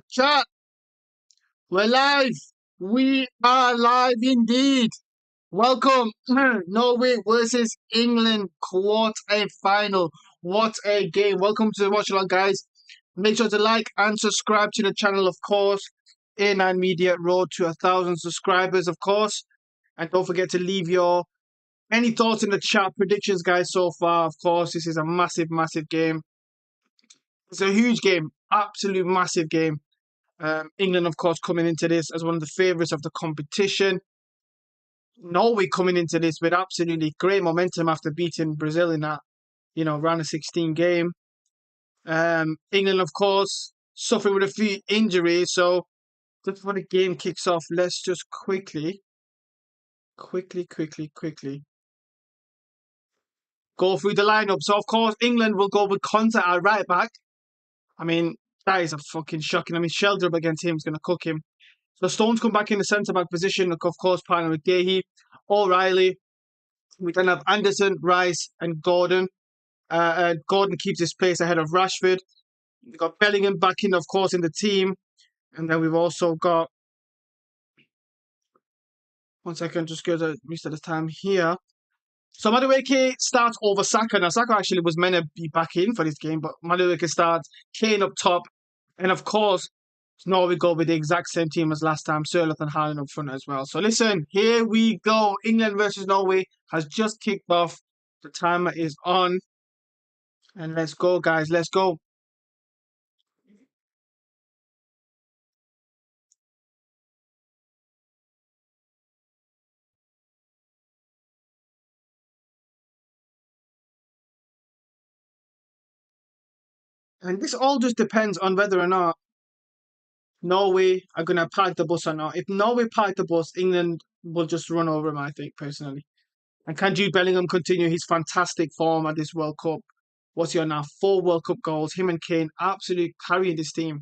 Chat, we're live. We are live indeed. Welcome. Norway versus England quarter final. What a game. Welcome to the watch along, guys. Make sure to like and subscribe to the channel, of course. A9 Media Road to 1,000 subscribers, of course. And don't forget to leave your any thoughts in the chat, predictions, guys, so far. Of course, this is a massive, massive game. It's a huge game, absolute massive game. England, of course, coming into this as one of the favourites of the competition. Norway coming into this with absolutely great momentum after beating Brazil in that, round of 16 game. England, of course, suffering with a few injuries. So just before the game kicks off, let's just quickly go through the lineup. So, of course, England will go with Conte at right back. I mean, that is a fucking shocking. I mean, Sheldrup against him is going to cook him. So Stones come back in the centre back position, of course, partner with Gahey, O'Reilly. We then have Anderson, Rice, and Gordon. Gordon keeps his place ahead of Rashford. We've got Bellingham back in, of course, in the team. And then we've also got, one second, just go to reset the time here. So Madueke starts over Saka. Now, Saka actually was meant to be back in for this game, but Madueke starts, Kane up top. And of course, Norway go with the exact same team as last time, Sørloth and Haaland up front as well. So listen, here we go. England versus Norway has just kicked off. The timer is on. And let's go, guys. Let's go. And this all just depends on whether or not Norway are going to park the bus or not. If Norway park the bus, England will just run over them, I think, personally. And can Jude Bellingham continue his fantastic form at this World Cup? What's he on now? 4 World Cup goals. Him and Kane absolutely carrying this team.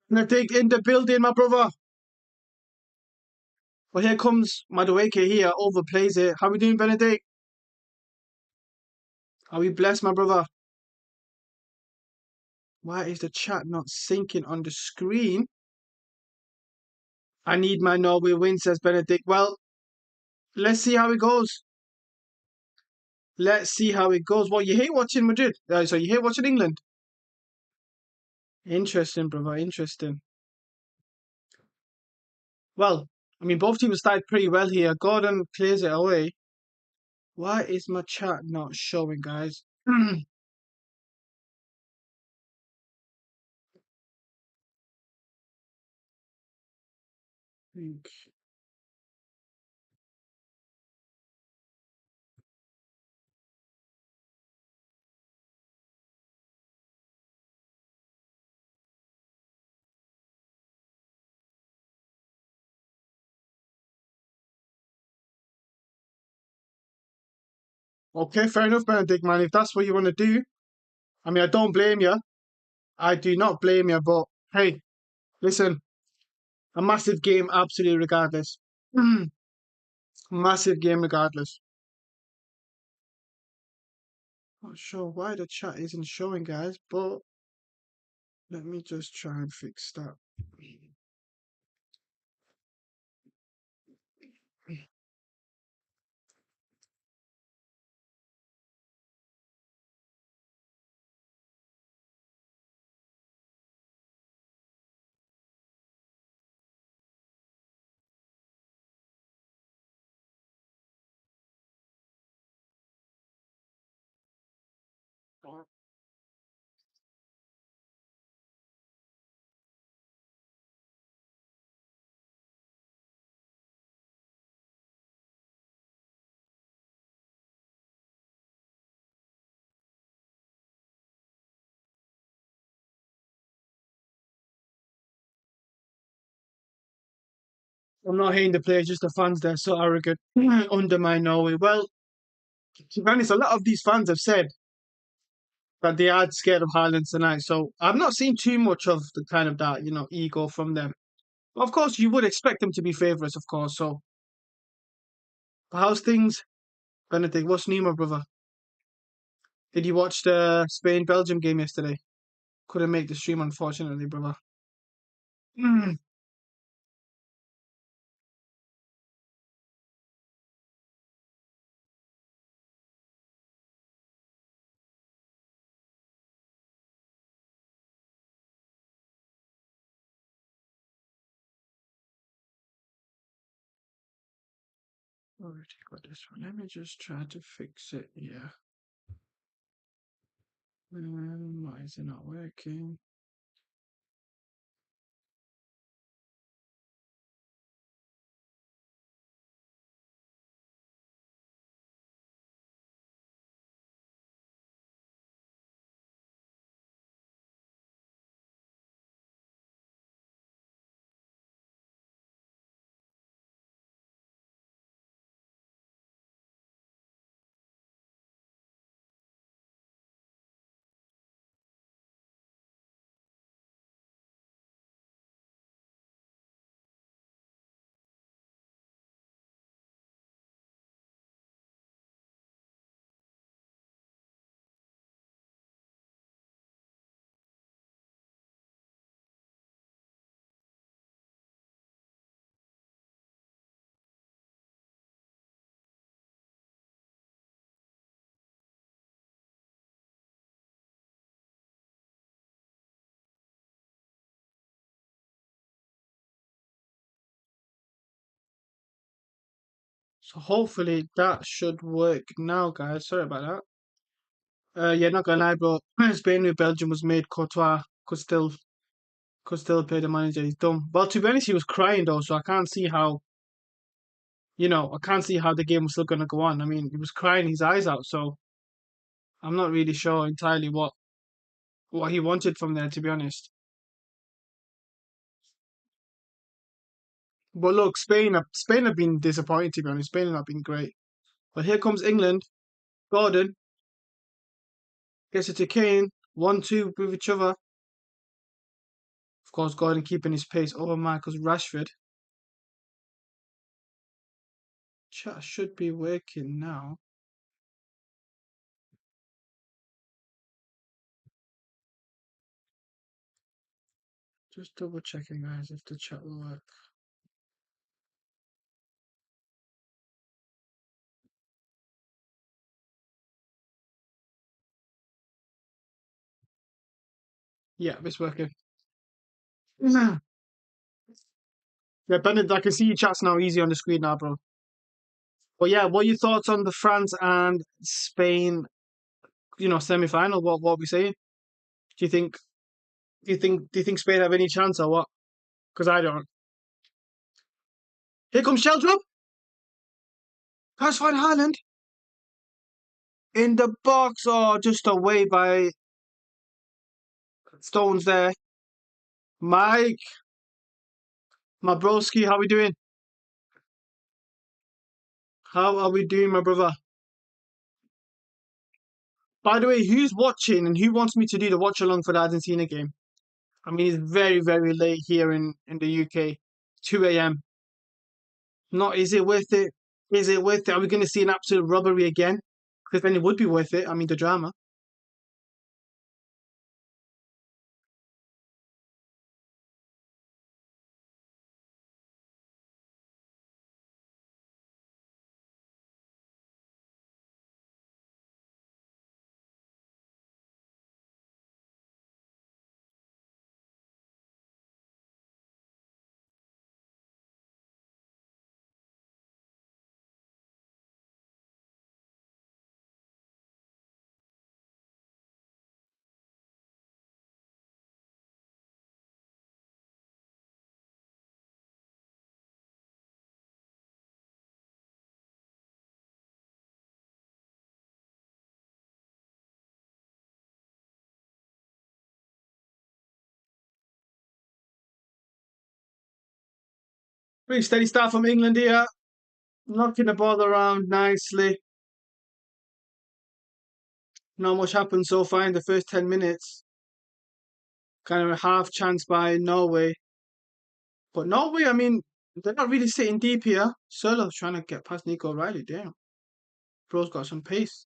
Benedict in the building, my brother. Well, here comes Madueke here, overplays it. How we doing, Benedict? Are we blessed, my brother? Why is the chat not syncing on the screen? I need my Norway win, says Benedict. Well, let's see how it goes. Let's see how it goes. Well, you hate watching Madrid. So you hate watching England. Interesting, brother. Interesting. Well, I mean, both teams started pretty well here. Gordon clears it away. Why is my chat not showing, guys? Okay, fair enough, Benedict, man. If that's what you want to do, I mean, I don't blame you. I do not blame you, but hey, listen, a massive game, absolutely regardless. Massive game, regardless. Not sure why the chat isn't showing, guys, but let me just try and fix that. I'm not hating the players, just the fans. They're so arrogant. Undermine Norway. Well, to be honest, a lot of these fans have said that they are scared of Haaland tonight. So I've not seen too much of the kind of that, ego from them. Of course, you would expect them to be favourites, of course. So, how's things, Benedict? What's new, my brother? Did you watch the Spain Belgium game yesterday? Couldn't make the stream, unfortunately, brother. Mm. Already got this one. Let me just try to fix it. Yeah. Why is it not working? So hopefully that should work now, guys. Sorry about that. Yeah, not gonna lie, bro. Spain with Belgium was made. Courtois could still play the manager. He's dumb. Well, to be honest, he was crying though, so I can't see how. I can't see how the game was still gonna go on. I mean, he was crying his eyes out, so I'm not really sure entirely what he wanted from there, to be honest. But look, Spain have been disappointing, to be honest. Spain have not been great. But here comes England. Gordon gets it to Kane. 1-2 with each other. Of course, Gordon keeping his pace over Marcus Rashford. Chat should be working now. Just double checking, guys, if the chat will work. Yeah, it's working. Yeah, Bennett, I can see your chats now easy on the screen now, bro. But yeah, what are your thoughts on the France and Spain, semi-final? What are we saying? Do you think do you think Spain have any chance or what? Because I don't. Here comes Sheldrop. Pass Van Haaland in the box or just away by Stones there. Mike, my broski, how we doing? How are we doing, my brother? By the way, who's watching and who wants me to do the watch along for the Argentina game? I mean, it's very, very late here in the UK. 2 a.m. Not, is it worth it? Is it worth it? Are we going to see an absolute robbery again? Because then it would be worth it. I mean, the drama. Pretty steady start from England here. Knocking the ball around nicely. Not much happened so far in the first 10 minutes. Kind of a half chance by Norway. But Norway, I mean, they're not really sitting deep here. Sörlow's trying to get past Nico Riley. Damn. Bro's got some pace.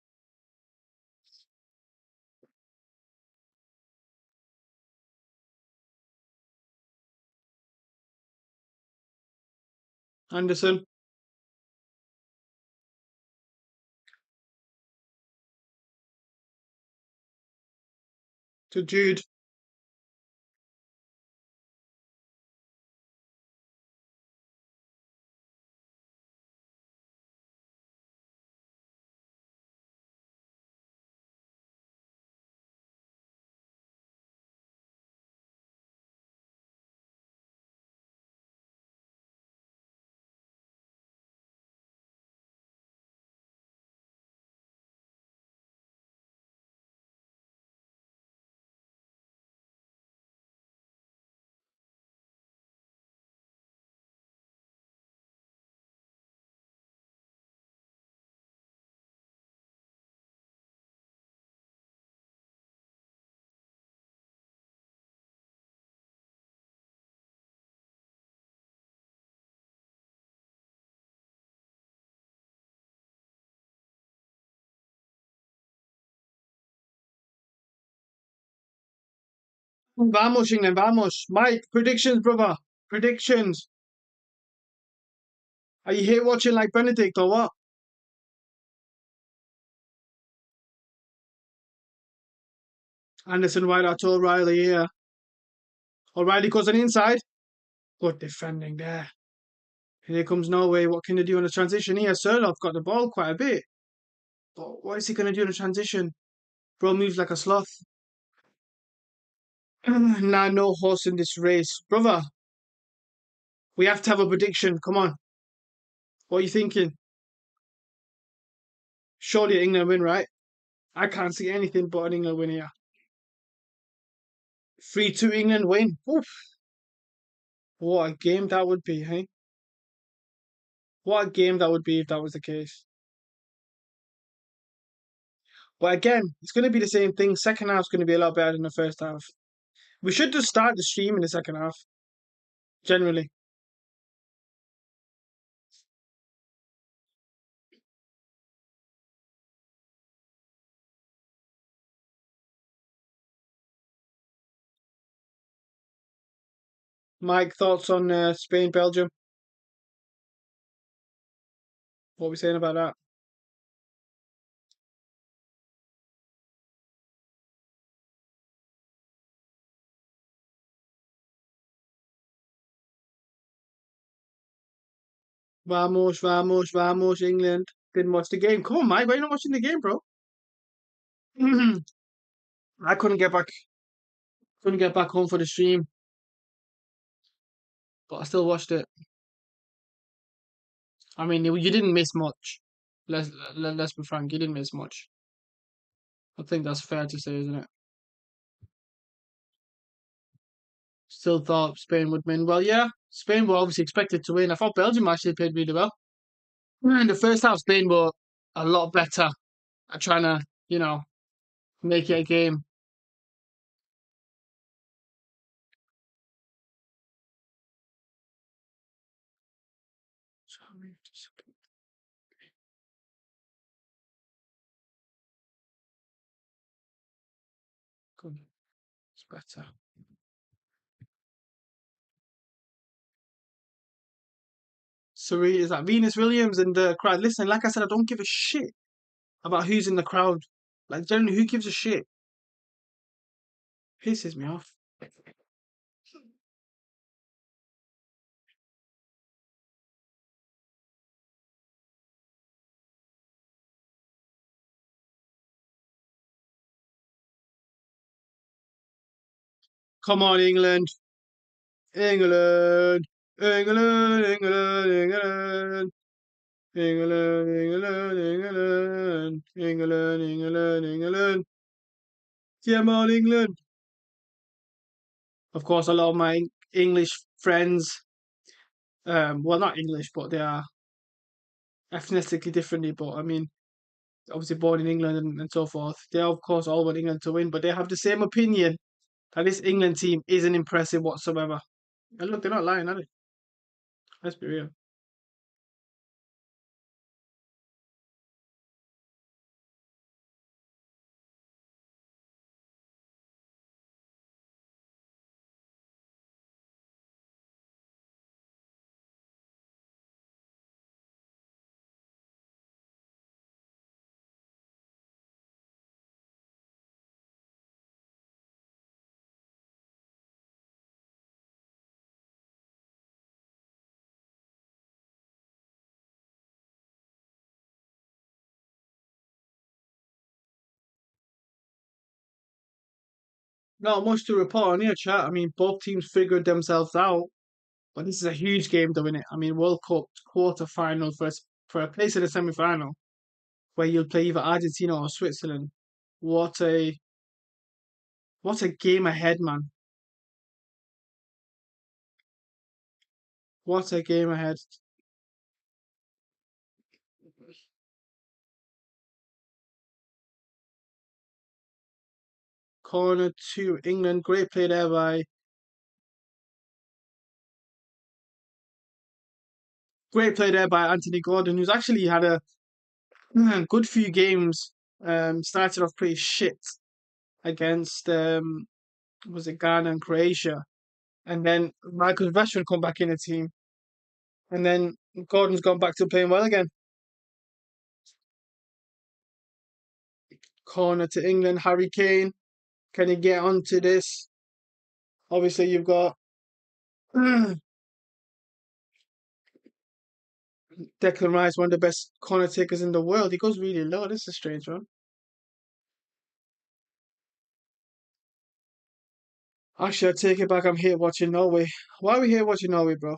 Anderson to Jude. Vamos, England, vamos. Mike, predictions, brother. Predictions. Are you here watching like Benedict or what? Anderson wide out to O'Reilly here. O'Reilly goes on the inside. Good defending there. Here comes Norway. What can they do on the transition here? Sörloth got the ball quite a bit. But what is he going to do in the transition? Bro moves like a sloth. Nah, no horse in this race. Brother, we have to have a prediction. Come on. What are you thinking? Surely England win, right? I can't see anything but an England win here. 3-2 England win. Oof. What a game that would be, hey? What a game that would be if that was the case. But again, it's going to be the same thing. Second half's going to be a lot better than the first half. We should just start the stream in the second half, generally. Mike, thoughts on Spain, Belgium? What are we saying about that? Vamos, vamos, vamos, England. Didn't watch the game. Come on, Mike, why are you not watching the game, bro? I couldn't get back home for the stream, but I still watched it. I mean, you didn't miss much. Let's be frank, you didn't miss much. I think that's fair to say, isn't it? Still thought Spain would win. Well, yeah, Spain were obviously expected to win. I thought Belgium actually played really well. In the first half, Spain were a lot better at trying to, make it a game. Good. It's better. Sorry, is that Venus Williams and the crowd? Listen, like I said, I don't give a shit about who's in the crowd. Like, generally, who gives a shit? Pisses me off. Come on, England. England. England, England, England. England, England, England. England, England, England. Come on, England. Of course, a lot of my English friends Well, not English, but they are ethnically differently. But I mean, obviously born in England and so forth. They of course all want England to win, but they have the same opinion that this England team isn't impressive whatsoever. And look, they're not lying, are they? Let's be real. Not much to report on here, chat. I mean, both teams figured themselves out, but this is a huge game, though, innit? I mean, World Cup quarter final for a place in the semi final where you'll play either Argentina or Switzerland. What a what a game ahead, man! What a game ahead. Corner to England, great play there by Anthony Gordon, who's actually had a good few games. Started off pretty shit against was it Ghana and Croatia, and then Michael Rashford come back in the team, and then Gordon's gone back to playing well again. Corner to England, Harry Kane. Can he get onto this? Obviously, you've got Declan Rice, one of the best corner takers in the world. He goes really low. This is a strange one. Actually, I take it back. I'm here watching Norway. Why are we here watching Norway, bro?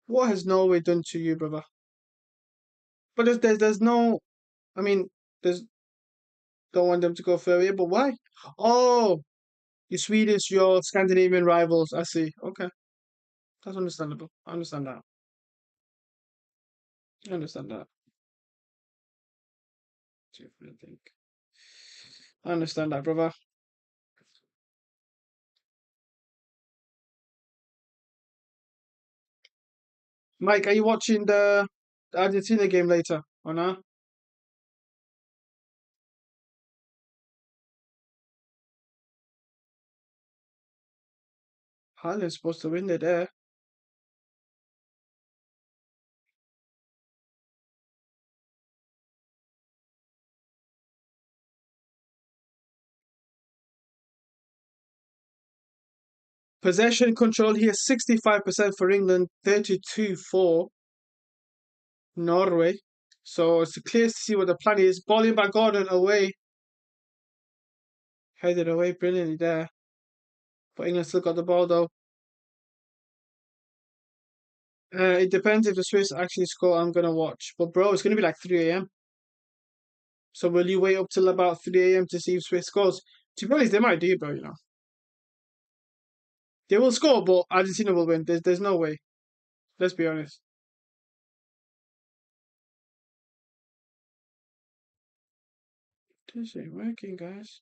What has Norway done to you, brother? But there's no. I mean, there's don't want them to go further, but why? Oh, your Swedish, your Scandinavian rivals. I see. Okay, that's understandable. I understand that. I understand that. I think. I understand that, brother. Mike, are you watching the Argentina game later or not? Haaland's supposed to win it there. Possession control here, 65% for England, 32 for Norway. So it's clear to see what the plan is. Balling by Gordon away. Headed away brilliantly there. But England still got the ball though. It depends if the Swiss actually score, I'm gonna watch. But bro, it's gonna be like 3 a.m. So will you wait up till about 3 a.m. to see if Swiss scores? To be honest, they might do, bro, you know. They will score, but Argentina will win. There's no way. Let's be honest. This ain't working, guys.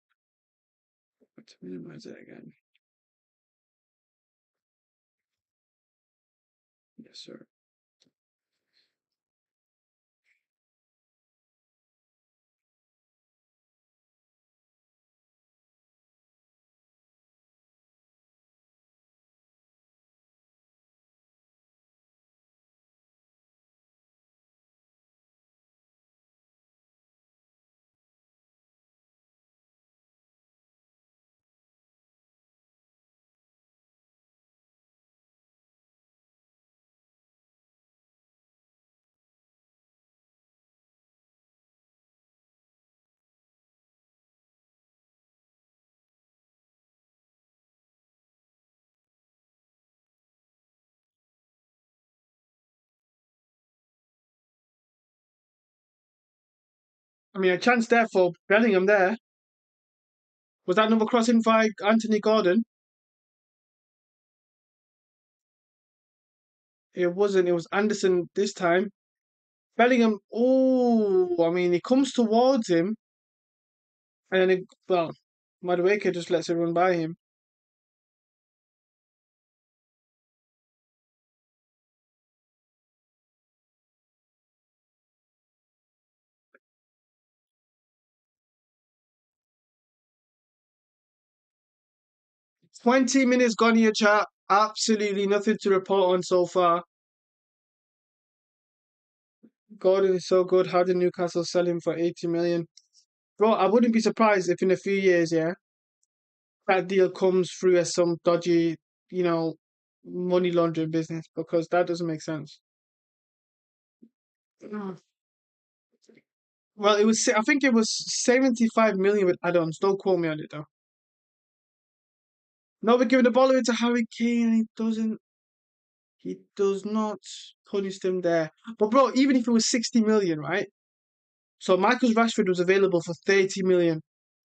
Let's minimize it again. Yes, sir. I mean, a chance there for Bellingham there. Was that number crossing by Anthony Gordon? It wasn't. It was Anderson this time. Bellingham. Oh, I mean, he comes towards him, and then well, Madueke just lets it run by him. 20 minutes gone here, chat. Absolutely nothing to report on so far. Gordon is so good. How did Newcastle sell him for 80 million? Bro, I wouldn't be surprised if in a few years, yeah, that deal comes through as some dodgy, you know, money laundering business because that doesn't make sense. Mm. Well, I think it was 75 million with add-ons. Don't quote me on it though. No, we're giving the ball away to Harry Kane. He does not punish them there. But bro, even if it was 60 million, right? So Michael Rashford was available for 30 million.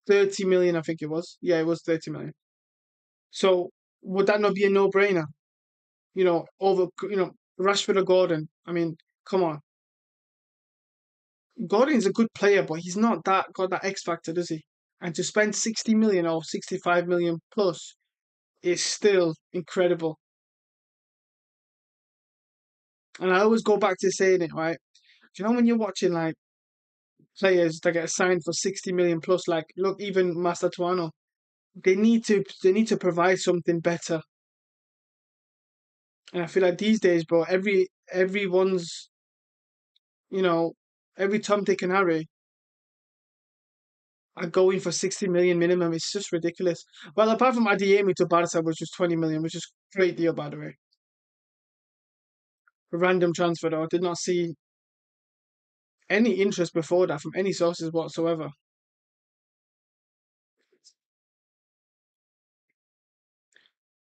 30 million, I think it was. Yeah, it was 30 million. So would that not be a no-brainer? Over, Rashford or Gordon. I mean, come on. Gordon's a good player, but he's not got that X factor, does he? And to spend 60 million or 65 million plus is still incredible. And I always go back to saying it, right? Do you know when you're watching like players that get signed for 60 million plus, like look, even Master they need to provide something better. And I feel like these days, bro, everyone's, you know, every Tom, Dick, and Harry are going for 60 million minimum. It's just ridiculous. Well, apart from Adeyemi to Barca, which was 20 million, which is a great deal, by the way. A random transfer, though. I did not see any interest before that from any sources whatsoever.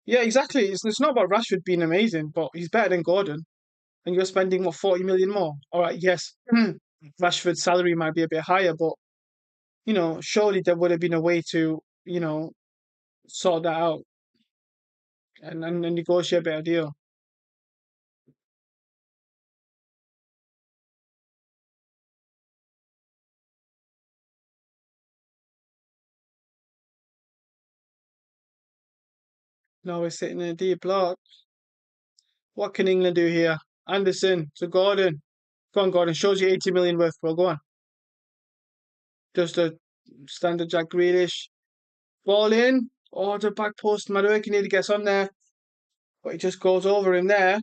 Yeah, exactly. It's not about Rashford being amazing, but he's better than Gordon. And you're spending, what, 40 million more? All right, yes, Rashford's salary might be a bit higher, but, surely there would have been a way to, sort that out and negotiate a better deal. Now we're sitting in a deep block. What can England do here? Anderson to Gordon. Go on, Gordon. Shows you 80 million worth. Well, go on. Just a standard Jack Grealish. Ball in. Oh, the back post. Madueke nearly gets on there. But he just goes over him there.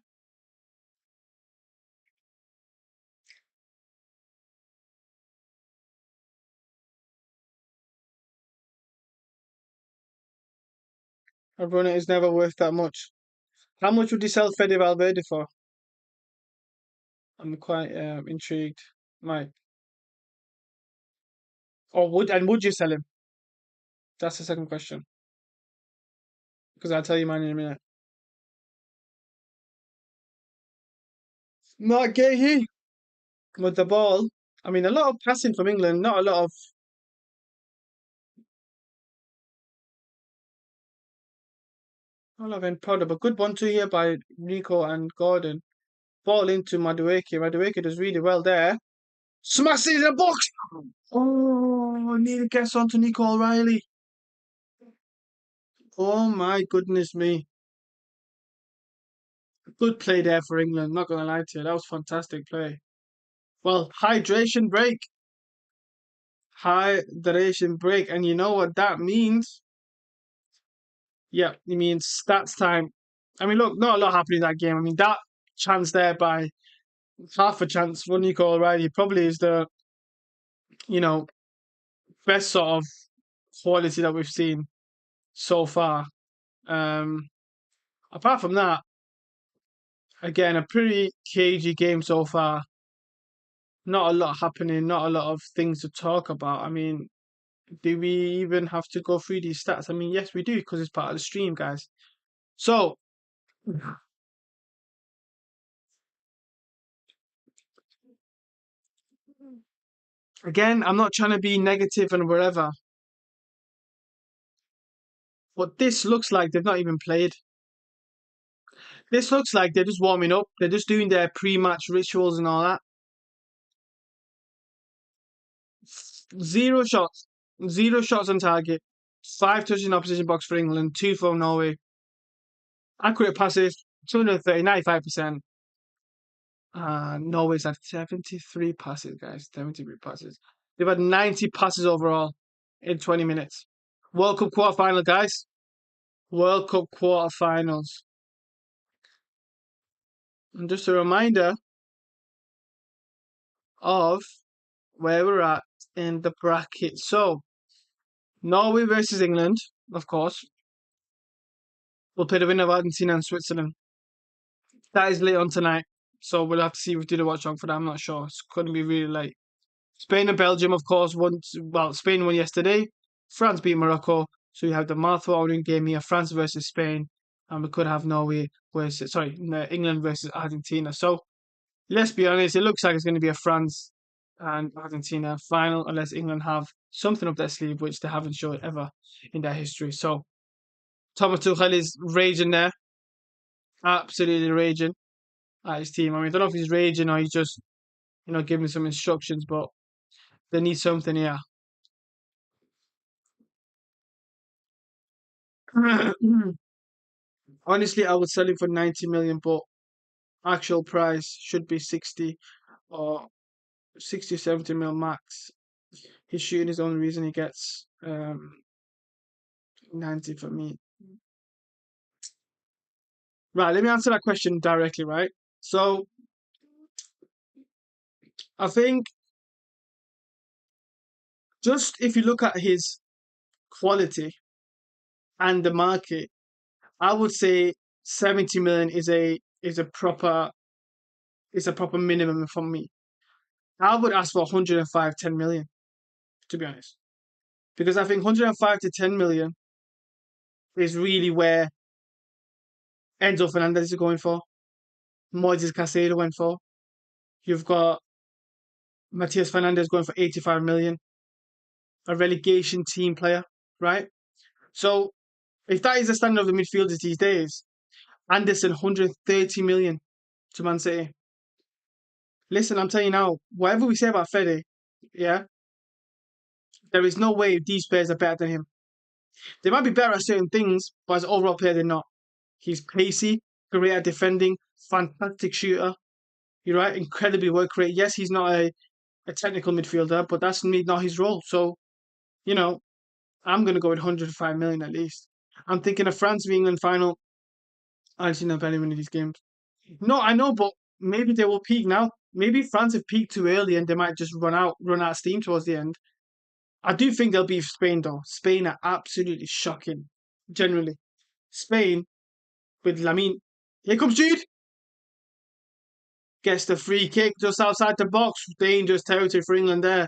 A runner is never worth that much. How much would you sell Fede Valverde for? I'm quite intrigued. Mike. Or would you sell him? That's the second question. Because I'll tell you mine in a minute. Mark Gahey with the ball. I mean, a lot of passing from England, not a lot of. I love end product, but good 1-2 here by Nico and Gordon. Ball into Madueke. Madueke does really well there. Smashes in the box. Oh, nearly gets onto Nico O'Reilly. Oh my goodness me. Good play there for England. Not gonna lie to you. That was fantastic play. Well, hydration break. Hydration break. And you know what that means? Yeah, it means stats time. I mean, look, not a lot happened in that game. I mean, that chance there by half a chance for Nico O'Reilly probably is the, you know, best sort of quality that we've seen so far. Um, Apart from that, again, a pretty cagey game so far. Not a lot happening, not a lot of things to talk about. I mean, do we even have to go through these stats? I mean, yes, we do because it's part of the stream, guys. So, again, I'm not trying to be negative and wherever, but this looks like they've not even played. This looks like they're just warming up. They're just doing their pre-match rituals and all that. Zero shots. Zero shots on target. Five touches in opposition box for England. Two for Norway. Accurate passes. 230, 95%. Norway's had 73 passes, guys. 73 passes. They've had 90 passes overall in 20 minutes. World Cup quarterfinal, guys. World Cup quarterfinals. And just a reminder of where we're at in the bracket. So, Norway versus England, of course. We'll play the winner of Argentina and Switzerland. That is late on tonight. So we'll have to see if we do the watch on for that. I'm not sure. It's going to be really late. Spain and Belgium, of course, won. Well, Spain won yesterday. France beat Morocco. So we have the mouth-watering game here: France versus Spain, and we could have Norway versus England versus Argentina. So let's be honest, it looks like it's going to be a France and Argentina final, unless England have something up their sleeve which they haven't shown ever in their history. So Thomas Tuchel is raging there, absolutely raging at his team. I mean, I don't know if he's raging or he's just giving some instructions, but they need something here. Honestly, I would sell him for 90 million, but actual price should be 60 or 60, 70 mil max. His shooting is the only reason he gets 90 for me. Right, let me answer that question directly, right? So I think just if you look at his quality and the market, I would say 70 million is a proper minimum for me. I would ask for 105, 10 million, to be honest. Because I think 105 to 10 million is really where Enzo Fernandez is going for, Moises Caicedo went for. You've got Matias Fernandez going for 85 million, a relegation team player, right? So if that is the standard of the midfielders these days, Anderson 130 million to Man City. Listen, I'm telling you now, whatever we say about Fede, yeah, there is no way these players are better than him. They might be better at certain things, but as an overall player, they're not. He's pacey, great at defending, fantastic shooter. You're right, incredibly work rate. Yes, he's not a technical midfielder, but that's not his role. So, you know, I'm going to go with 105 million at least. I'm thinking of France v England final. I actually not any one of these games. No, I know, but maybe they will peak now. Maybe France have peaked too early and they might just run out of steam towards the end. I do think they'll beat Spain though. Spain are absolutely shocking, generally. Spain with Lamine. Here comes Jude. Gets the free kick just outside the box. Dangerous territory for England there.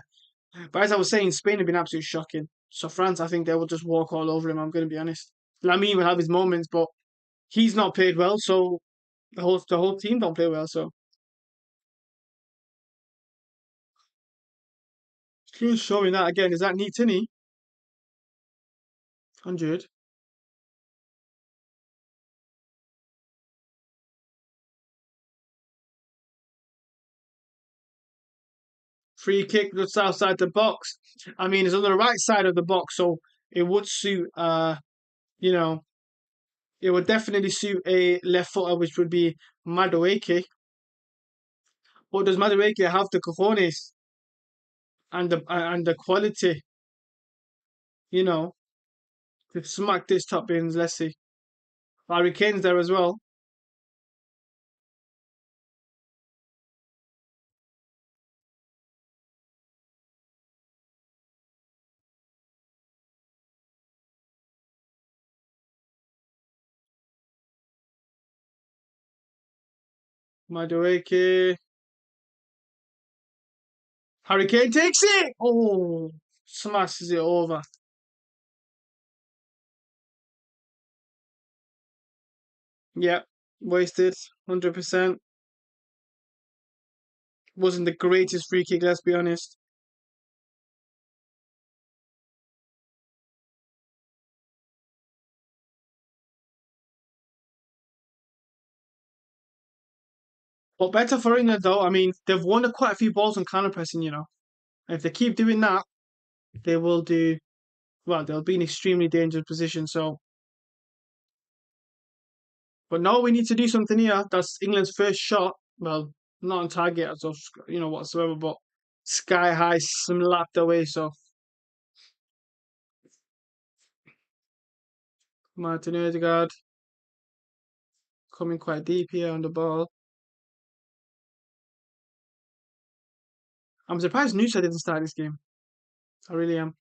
But as I was saying, Spain have been absolutely shocking. So France, I think they will just walk all over him. I'm going to be honest. Lamine will have his moments, but he's not played well. So the whole team don't play well. So who's showing that again? Is that Neatini? 100. Free kick just outside the box. I mean, it's on the right side of the box, so it would suit. You know, it would definitely suit a left footer, which would be Madueke. But does Madueke have the cojones and the quality? You know, to smack this top bins. Let's see. Harry Kane's there as well. Madueke. Harry Kane takes it. Oh, smashes it over. Yeah, wasted. 100%. Wasn't the greatest free kick, let's be honest. But better for England, though. I mean, they've won quite a few balls on counter pressing, you know. And if they keep doing that, they will do well. They'll be in extremely dangerous position. So, but now we need to do something here. That's England's first shot. Well, not on target as of whatsoever, but sky high slapped away. So Martin Odegaard coming quite deep here on the ball. I'm surprised Nusa didn't start this game. I really am.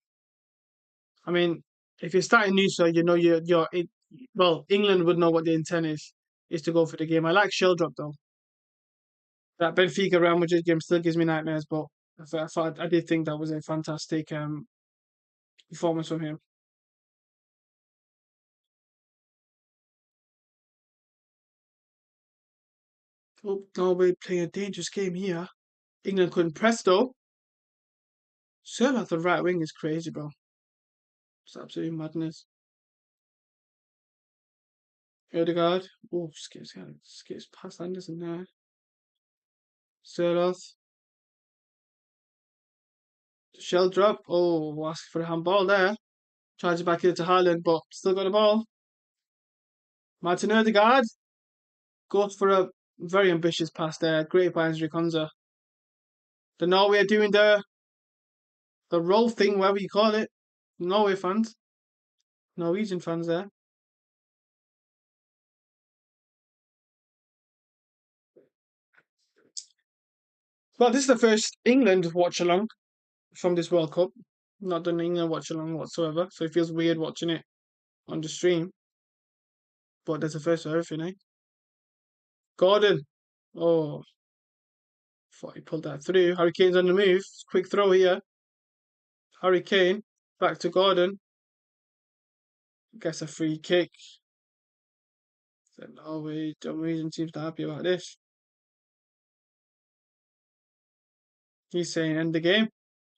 I mean, if you're starting Nusa, you know well, England would know what the intent is to go for the game. I like Sheldrop though. That Benfica Real Madrid game still gives me nightmares, but I did think that was a fantastic performance from him. Oh, Norway playing a dangerous game here. England couldn't press though. Serve at the right wing is crazy, bro. It's absolutely madness. Odegaard. Oh, skips past Anderson there. Sörloth. Shell drop. Oh, ask for a handball there. Charges back into Haaland, but still got the ball. Martin Odegaard goes for a very ambitious pass there. Great by Andrew Konza. The Norway are doing the roll thing, whatever you call it. Norway fans. Norwegian fans there. Well, this is the first England watch along from this World Cup. Not done England watch along whatsoever, so it feels weird watching it on the stream. But there's a first for everything, eh? Gordon. Oh, thought he pulled that through. Harry Kane's on the move. Quick throw here. Harry Kane back to Gordon. Gets a free kick. So Norway, Norwegian seems to happy about this. He's saying end the game.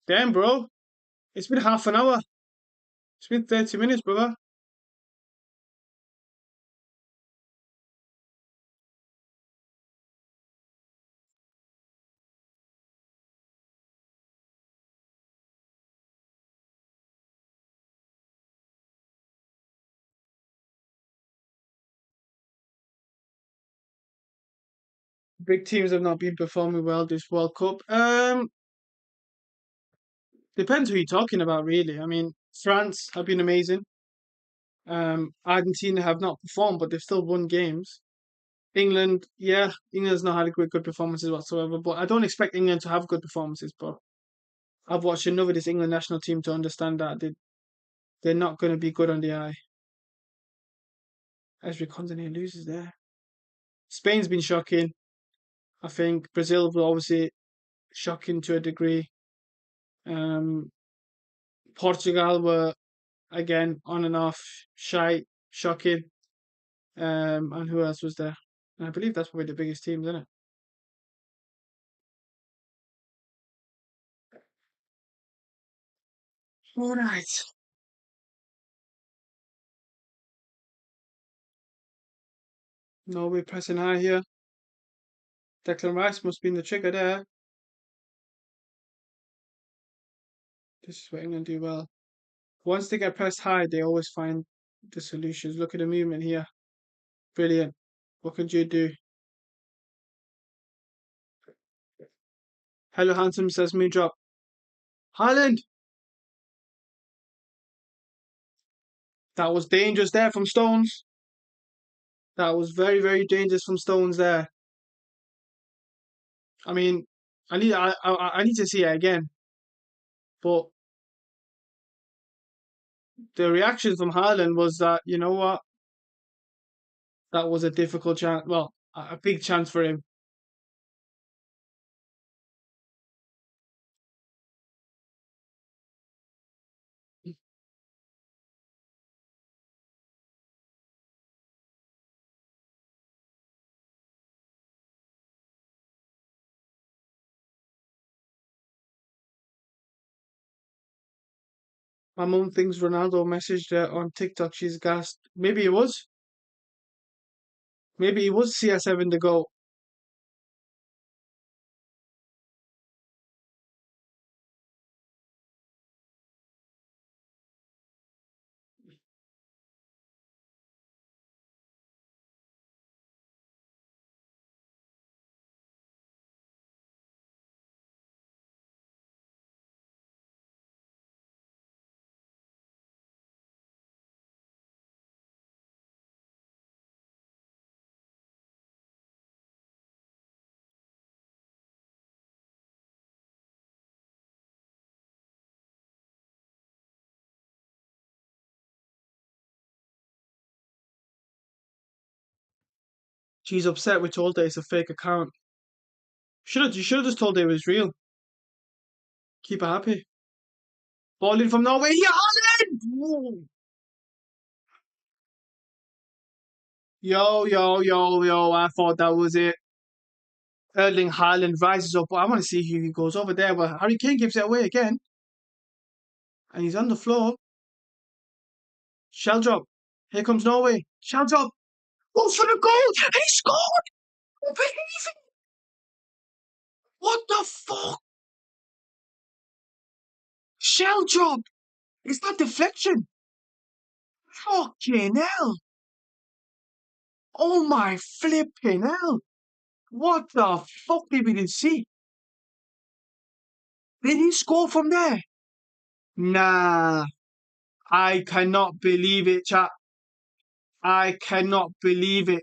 Damn, bro. It's been half an hour. It's been 30 minutes, brother. Big teams have not been performing well this World Cup. Depends who you're talking about, really. I mean, France have been amazing. Argentina have not performed, but they've still won games. England, yeah, England's not had a good performances whatsoever. But I don't expect England to have good performances. But I've watched enough of this England national team to understand that they're not going to be good on the eye. Ezri Kondoné loses there. Spain's been shocking. I think Brazil will obviously shocking to a degree. Um, Portugal were again on and off, shocking. And who else was there? I believe that's probably the biggest teams, isn't it? All right. Norway pressing high here. Declan Rice must be in the trigger there. This is what England do well. Once they get pressed high, they always find the solutions. Look at the movement here. Brilliant. What could you do? Hello, handsome says me drop. Haaland! That was dangerous there from Stones. That was very, very dangerous from Stones there. I mean, I need to see it again. But the reaction from Haaland was that, you know what? That was a difficult chance. Well, a big chance for him. My mum thinks Ronaldo messaged her on TikTok. She's gassed. Maybe it was. Maybe it was CR7 to go. She's upset. We told her it's a fake account. You should have just told her it was real. Keep her happy. Ball in from Norway. Yeah, Haaland! Whoa. Yo, yo, yo, yo. I thought that was it. Erling Haaland rises up. I want to see who he goes over there. But Harry Kane gives it away again. And he's on the floor. Shell drop. Here comes Norway. Shell drop. Goes for the goal. And he scored. I believe it. What the fuck? Shell drop. Is that deflection? Fucking hell. Oh my flipping hell. What the fuck did we see? Did he score from there? Nah. I cannot believe it, chat. I cannot believe it.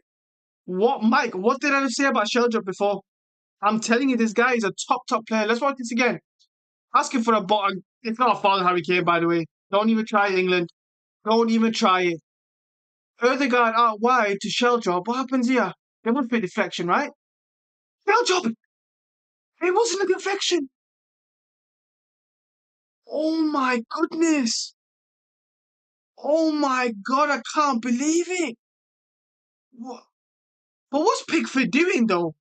What, Mike? What did I say about Sheldrop before? I'm telling you, this guy is a top player. Let's watch this again. Asking for a bottom. It's not a foul, Harry Kane, by the way. Don't even try it, England. Don't even try it. Erdegaard out wide to Sheldrop. What happens here? There must be a deflection, right? Sheldrop! It wasn't a deflection. Oh my goodness. Oh my god, I can't believe it. What? But what's Pickford doing though?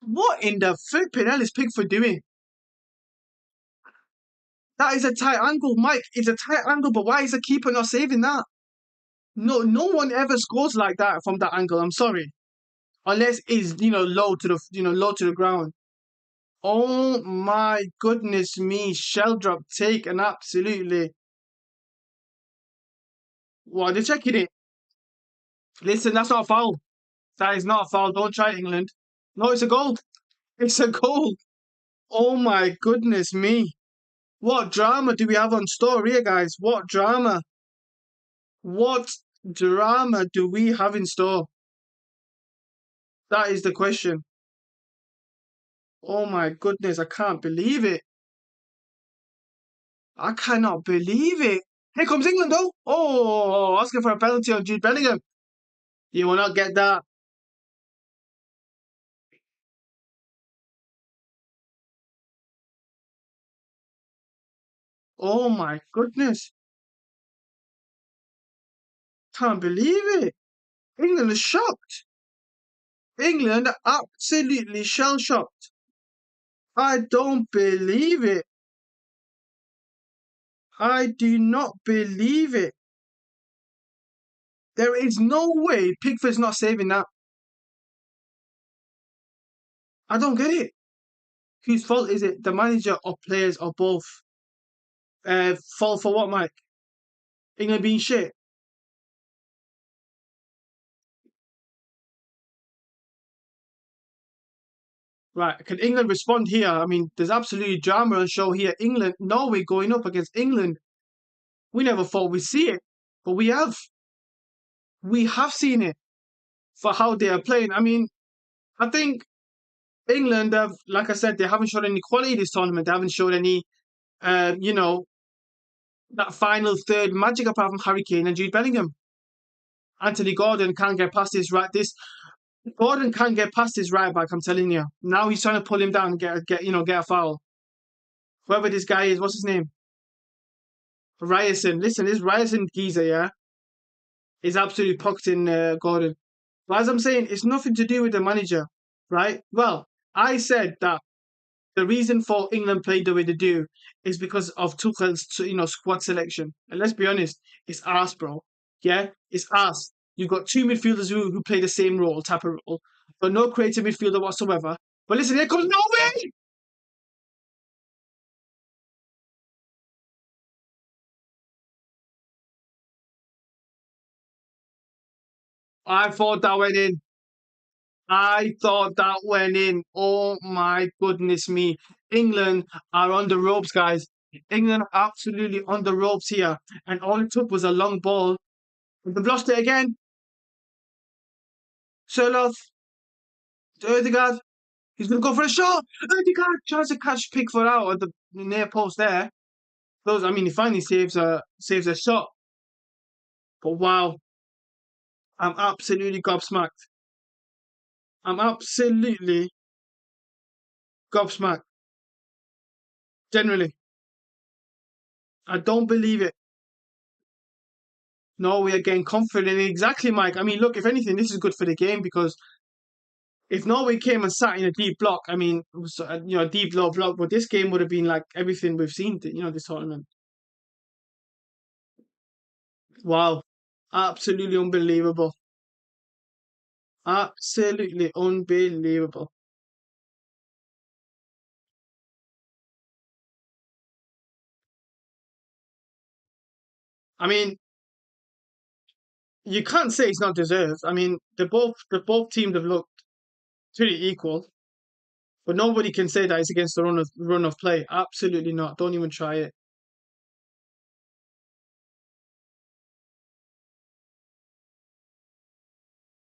What in the flipping hell is Pickford doing? That is a tight angle, Mike. It's a tight angle, but why is the keeper not saving that? No, no one ever scores like that from that angle. I'm sorry, unless it's low to the low to the ground. Oh my goodness me, shell drop take and absolutely. What, they're checking it. Listen, that's not a foul. That is not a foul. Don't try it, England. No, it's a goal. It's a goal. Oh my goodness me. What drama do we have on store here, guys? What drama? What drama do we have in store? That is the question. Oh my goodness, I can't believe it. I cannot believe it. Here comes England, though. Oh, asking for a penalty on Jude Bellingham. You will not get that. Oh my goodness. Can't believe it. England is shocked. England are absolutely shell shocked. I don't believe it. I do not believe it. There is no way Pickford's not saving that. I don't get it. Whose fault is it? The manager or players or both? Fault for what, Mike? England being shit. Right. Can England respond here? I mean, there's absolutely drama on show here. England, Norway going up against England. We never thought we'd see it, but we have. We have seen it for how they are playing. I mean, I think England have, like I said, they haven't shown any quality this tournament. They haven't showed any, you know, that final third magic apart from Harry Kane and Jude Bellingham. Anthony Gordon can't get past his right. This Gordon can't get past his right back. I'm telling you. Now he's trying to pull him down and get a foul. Whoever this guy is, what's his name? Ryerson. Listen, this Ryerson geezer, yeah, is absolutely pocketing Gordon. But as I'm saying, it's nothing to do with the manager, right? Well, I said that the reason for England playing the way they do is because of Tuchel's, squad selection. And let's be honest, it's arse, bro. Yeah, it's arse. You've got two midfielders who play the same role, type of role, but no creative midfielder whatsoever. But listen, here comes Norway! I thought that went in. I thought that went in. Oh my goodness me. England are on the ropes, guys. England are absolutely on the ropes here. And all it took was a long ball. They've lost it again. Sirloth, Erdegaard. He's going to go for a shot. Erdegaard tries to catch Pickford out at the near post there. I mean, he finally saves a shot. But wow, I'm absolutely gobsmacked. I'm absolutely gobsmacked. Generally, I don't believe it. No, we are getting confident. Exactly, Mike. I mean, look, if anything, this is good for the game because if Norway came and sat in a deep block, I mean, it was, a deep low block, but this game would have been like everything we've seen, this tournament. Wow, absolutely unbelievable. Absolutely unbelievable. I mean, you can't say it's not deserved. I mean, the both teams have looked pretty equal, but nobody can say that it's against the run of play. Absolutely not. Don't even try it.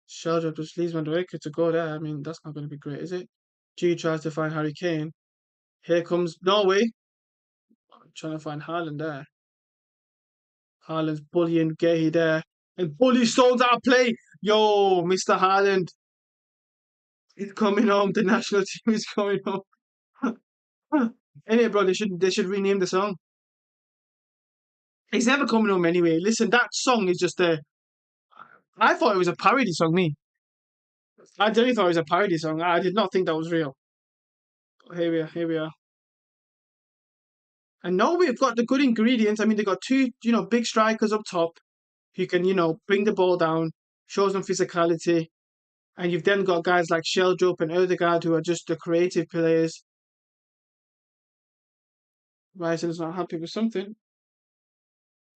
Sheldon just leaves Madueke to go there. I mean, that's not going to be great, is it? G tries to find Harry Kane. Here comes Norway trying to find Haaland there. Haaland's bullying Gay there. And bully Stones out of play. Yo, Mr. Haaland is coming home. The national team is coming home. Anyway, bro, they should rename the song. He's never coming home anyway. Listen, that song is just a. I thought it was a parody song. Me, I really thought it was a parody song. I did not think that was real. Here we are. Here we are. And now we've got the good ingredients. I mean, they got two, big strikers up top who can, bring the ball down, show some physicality, and you've then got guys like Sheldrup and Odegaard who are just the creative players. Rison's not happy with something.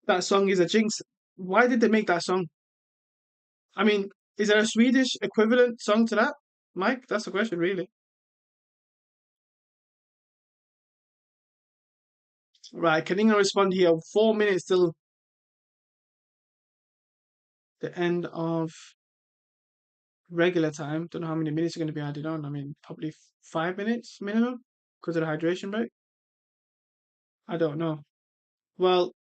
That song is a jinx. Why did they make that song? I mean, is there a Swedish equivalent song to that, Mike? That's the question, really. Right, can England respond here? 4 minutes till the end of regular time. Don't know how many minutes are going to be added on. I mean, probably 5 minutes minimum because of the hydration break. I don't know. Well,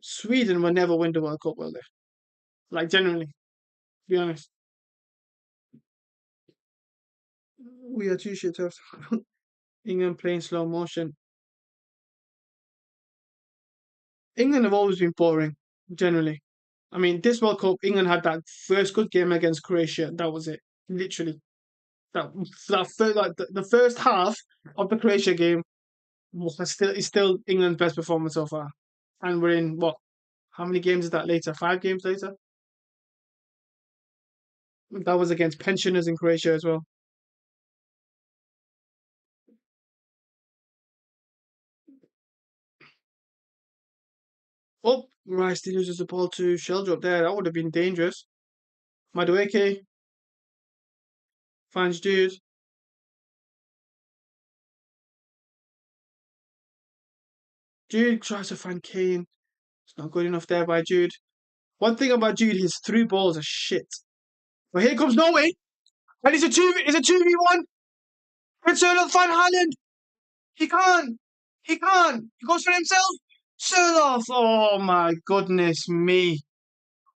Sweden will never win the World Cup, will they? Like, genuinely, to be honest. We are too shit to England playing slow motion. England have always been boring, generally. I mean, this World Cup, England had that first good game against Croatia. That was it. Literally. That like the first half of the Croatia game is still England's best performance so far. And we're in what? How many games is that later? 5 games later? That was against pensioners in Croatia as well. Oh, Rice he loses the ball to Sheldrop there. That would have been dangerous. Madueke finds Jude. Jude tries to find Kane. It's not good enough there by Jude. One thing about Jude, his through balls are shit. But here comes Norway, and it's a 2v1. Can Sherlock find Haaland? He can't. He can't. He goes for himself. Sherlock. Oh my goodness me.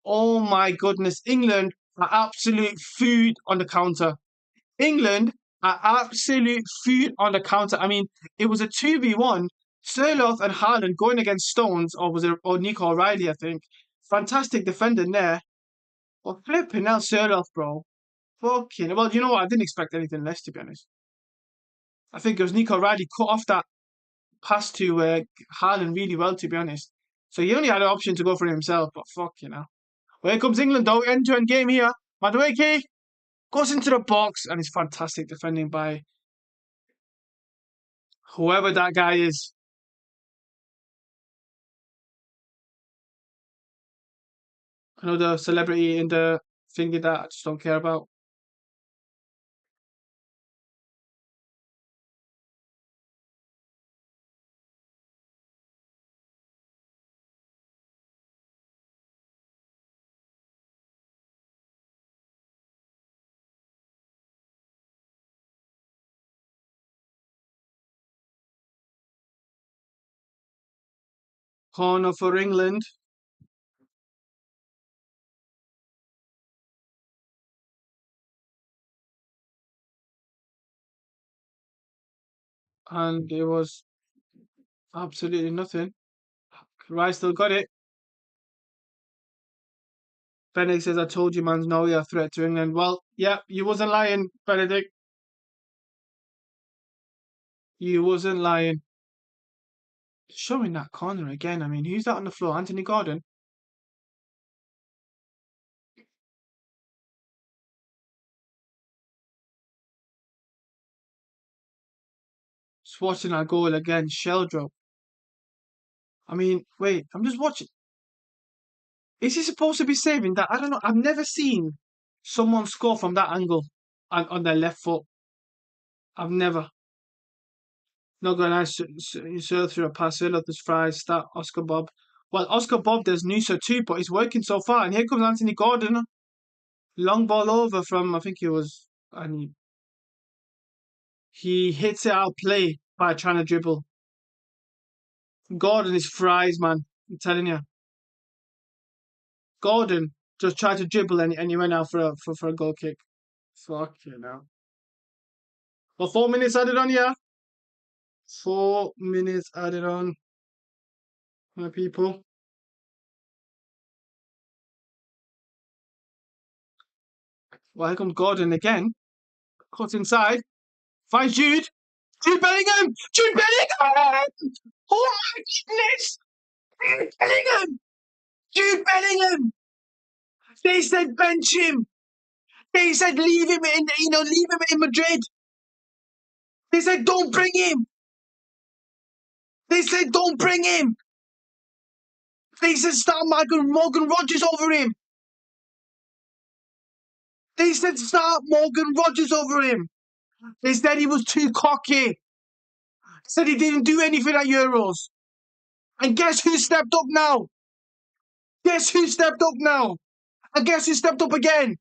Oh my goodness. England are absolute food on the counter. England are absolute food on the counter. I mean, it was a 2v1. Sherlock and Haaland going against Stones, or was it or Nico O'Reilly, I think. Fantastic defending there. But flipping out Sherlock, bro. Fucking well, you know what? I didn't expect anything less, to be honest. I think it was Nico O'Reilly cut off that pass to Haaland really well, to be honest. So he only had an option to go for himself, but fuck, Well, here comes England, though. End-to-end game here. Madueke goes into the box, and it's fantastic defending by whoever that guy is. Another celebrity in the thingy that I just don't care about. Corner for England. and it was absolutely nothing. Rice still got it. Benedict says, I told you, man's no a threat to England. Well, yeah, you wasn't lying, Benedict. You wasn't lying. Showing that corner again. I mean, who's that on the floor? Anthony Gordon? Just watching that goal again. Shell drop. I mean, wait, I'm just watching. Is he supposed to be saving that? I don't know. I've never seen someone score from that angle on their left foot. I've never. Not going nice insert through a pass. Look, there's Fries, that Oscar Bob. Well, Oscar Bob, there's Nusa too, but it's working so far. And here comes Anthony Gordon. Long ball over from, I think it was, and he hits it out play by trying to dribble. Gordon is Fries, man. I'm telling you. Gordon just tried to dribble and he went out for a goal kick. Fuck you now. Well, 4 minutes added on, yeah? 4 minutes added on, my people. Well, here comes Gordon again. Cuts inside. Finds Jude. Jude Bellingham! Jude Bellingham! Oh my goodness! Jude Bellingham! Jude Bellingham! They said bench him. They said leave him leave him in Madrid. They said don't bring him. They said don't bring him. They said start Morgan Rogers over him. They said start Morgan Rogers over him. They said he was too cocky. Said he didn't do anything at Euros. And guess who stepped up now? Guess who stepped up now? And guess who stepped up again?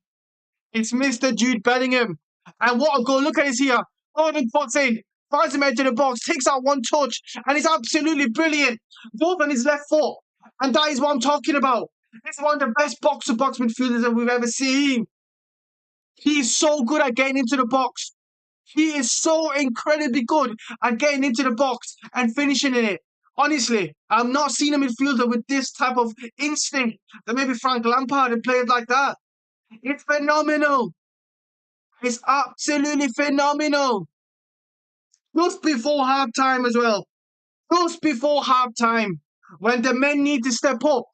It's Mr. Jude Bellingham. And what a goal. Look at this here. Gordon puts in, finds him into the box, takes out one touch, and he's absolutely brilliant. Both on his left foot. And that is what I'm talking about. This is one of the best box-to-box midfielders that we've ever seen. He is so good at getting into the box. He is so incredibly good at getting into the box and finishing in it. Honestly, I've not seen a midfielder with this type of instinct that maybe Frank Lampard and players like that. It's phenomenal. It's absolutely phenomenal. Just before half time as well. Just before half time. When the men need to step up.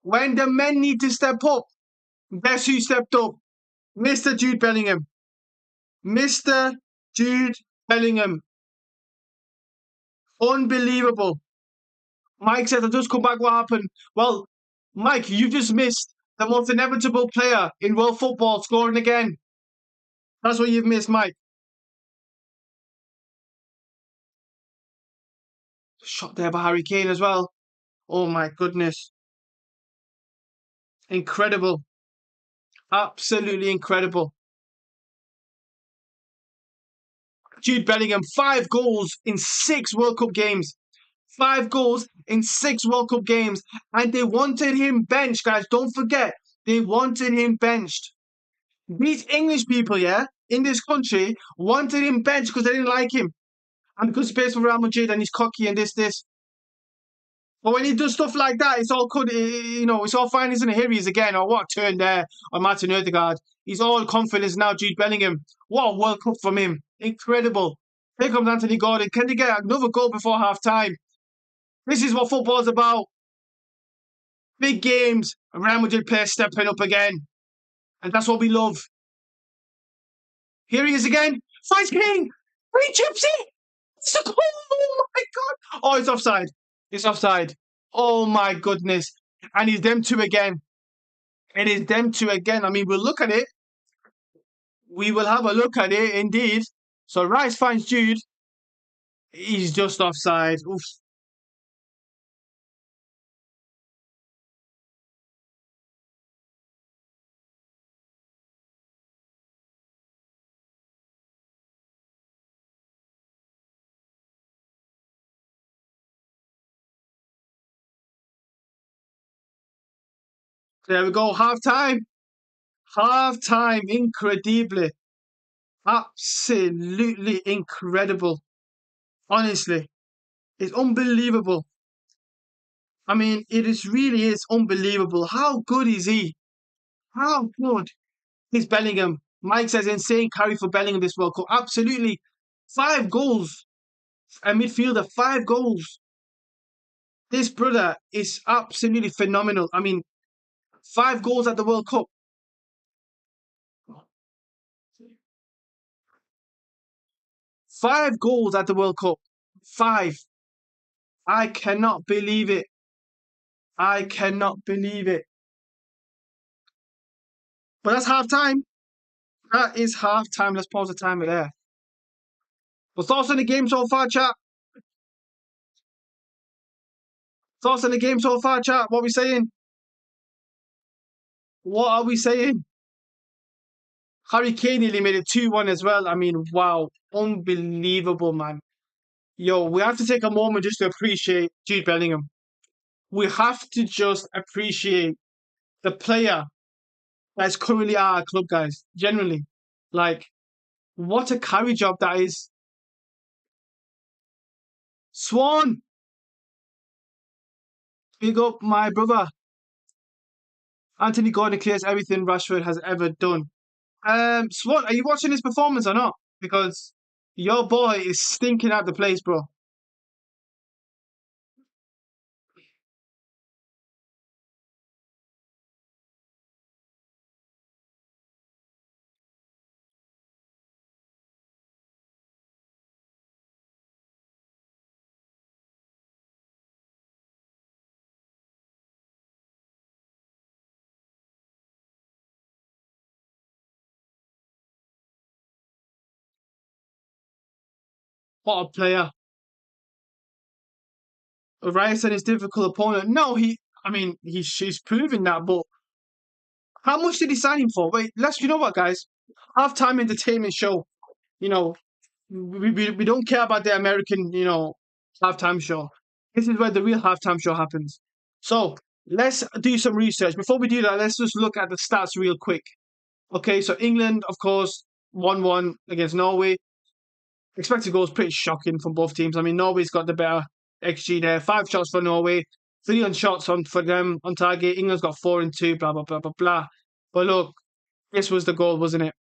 When the men need to step up. Guess who stepped up? Mr. Jude Bellingham. Mr. Jude Bellingham. Unbelievable. Mike says, I just come back. What happened? Well, Mike, you just missed the most inevitable player in world football scoring again. That's what you've missed, Mike. Shot there by Harry Kane as well. Oh my goodness. Incredible. Absolutely incredible. Jude Bellingham, 5 goals in 6 World Cup games. 5 goals in 6 World Cup games. And they wanted him benched, guys. Don't forget, they wanted him benched. These English people, yeah, in this country, wanted him benched because they didn't like him. And because he plays for Real Madrid and he's cocky and this. But when he does stuff like that, it's all good. It's all fine, isn't it? Here he is again. Oh, what a turn there on Martin Odegaard. He's all confidence now, Jude Bellingham. What a World Cup from him. Incredible. Here comes Anthony Gordon. Can they get another goal before half time? This is what football's about. Big games. Real Madrid players stepping up again. And that's what we love. Here he is again. Finds King. Free chips it. It's a goal. Oh my God. Oh, it's offside. It's offside. Oh my goodness. And it's them two again. It is them two again. I mean, we'll look at it. We will have a look at it indeed. So Rice finds Jude. He's just offside. Oof. There we go. Half time. Half time. Incredible. Absolutely incredible. Honestly, it's unbelievable. I mean, it is really is unbelievable. How good is he? How good is Bellingham? Mike says insane carry for Bellingham this World Cup. Absolutely. 5 goals. A midfielder, 5 goals. This brother is absolutely phenomenal. I mean, 5 goals at the World Cup. 5 goals at the World Cup. Five. I cannot believe it. I cannot believe it. But that's half time. That is half time. Let's pause the timer there. But thoughts on the game so far, chat? Thoughts on the game so far, chat? What are we saying? What are we saying? Harry Kane nearly made it 2-1 as well. I mean, wow. Unbelievable, man. Yo, we have to take a moment just to appreciate Jude Bellingham. We have to just appreciate the player that's currently at our club, guys. Generally. Like, what a carry job that is. Swan! Big up my brother. Anthony Gordon clears everything Rashford has ever done. Swan, are you watching his performance or not? Because your boy is stinking out the place, bro. What a player. Ryerson is difficult opponent. No, I mean, he's proven that, but how much did he sign him for? Wait, you know what, guys? Halftime entertainment show. You know, we don't care about the American, halftime show. This is where the real halftime show happens. So let's do some research. Before we do that, let's just look at the stats real quick. Okay, so England, of course, 1-1 against Norway. Expected goals pretty shocking from both teams. I mean, Norway's got the better XG there. 5 shots for Norway, 3 on shots for them on target. England's got 4 and 2, blah, blah, blah, blah, blah. But look, this was the goal, wasn't it?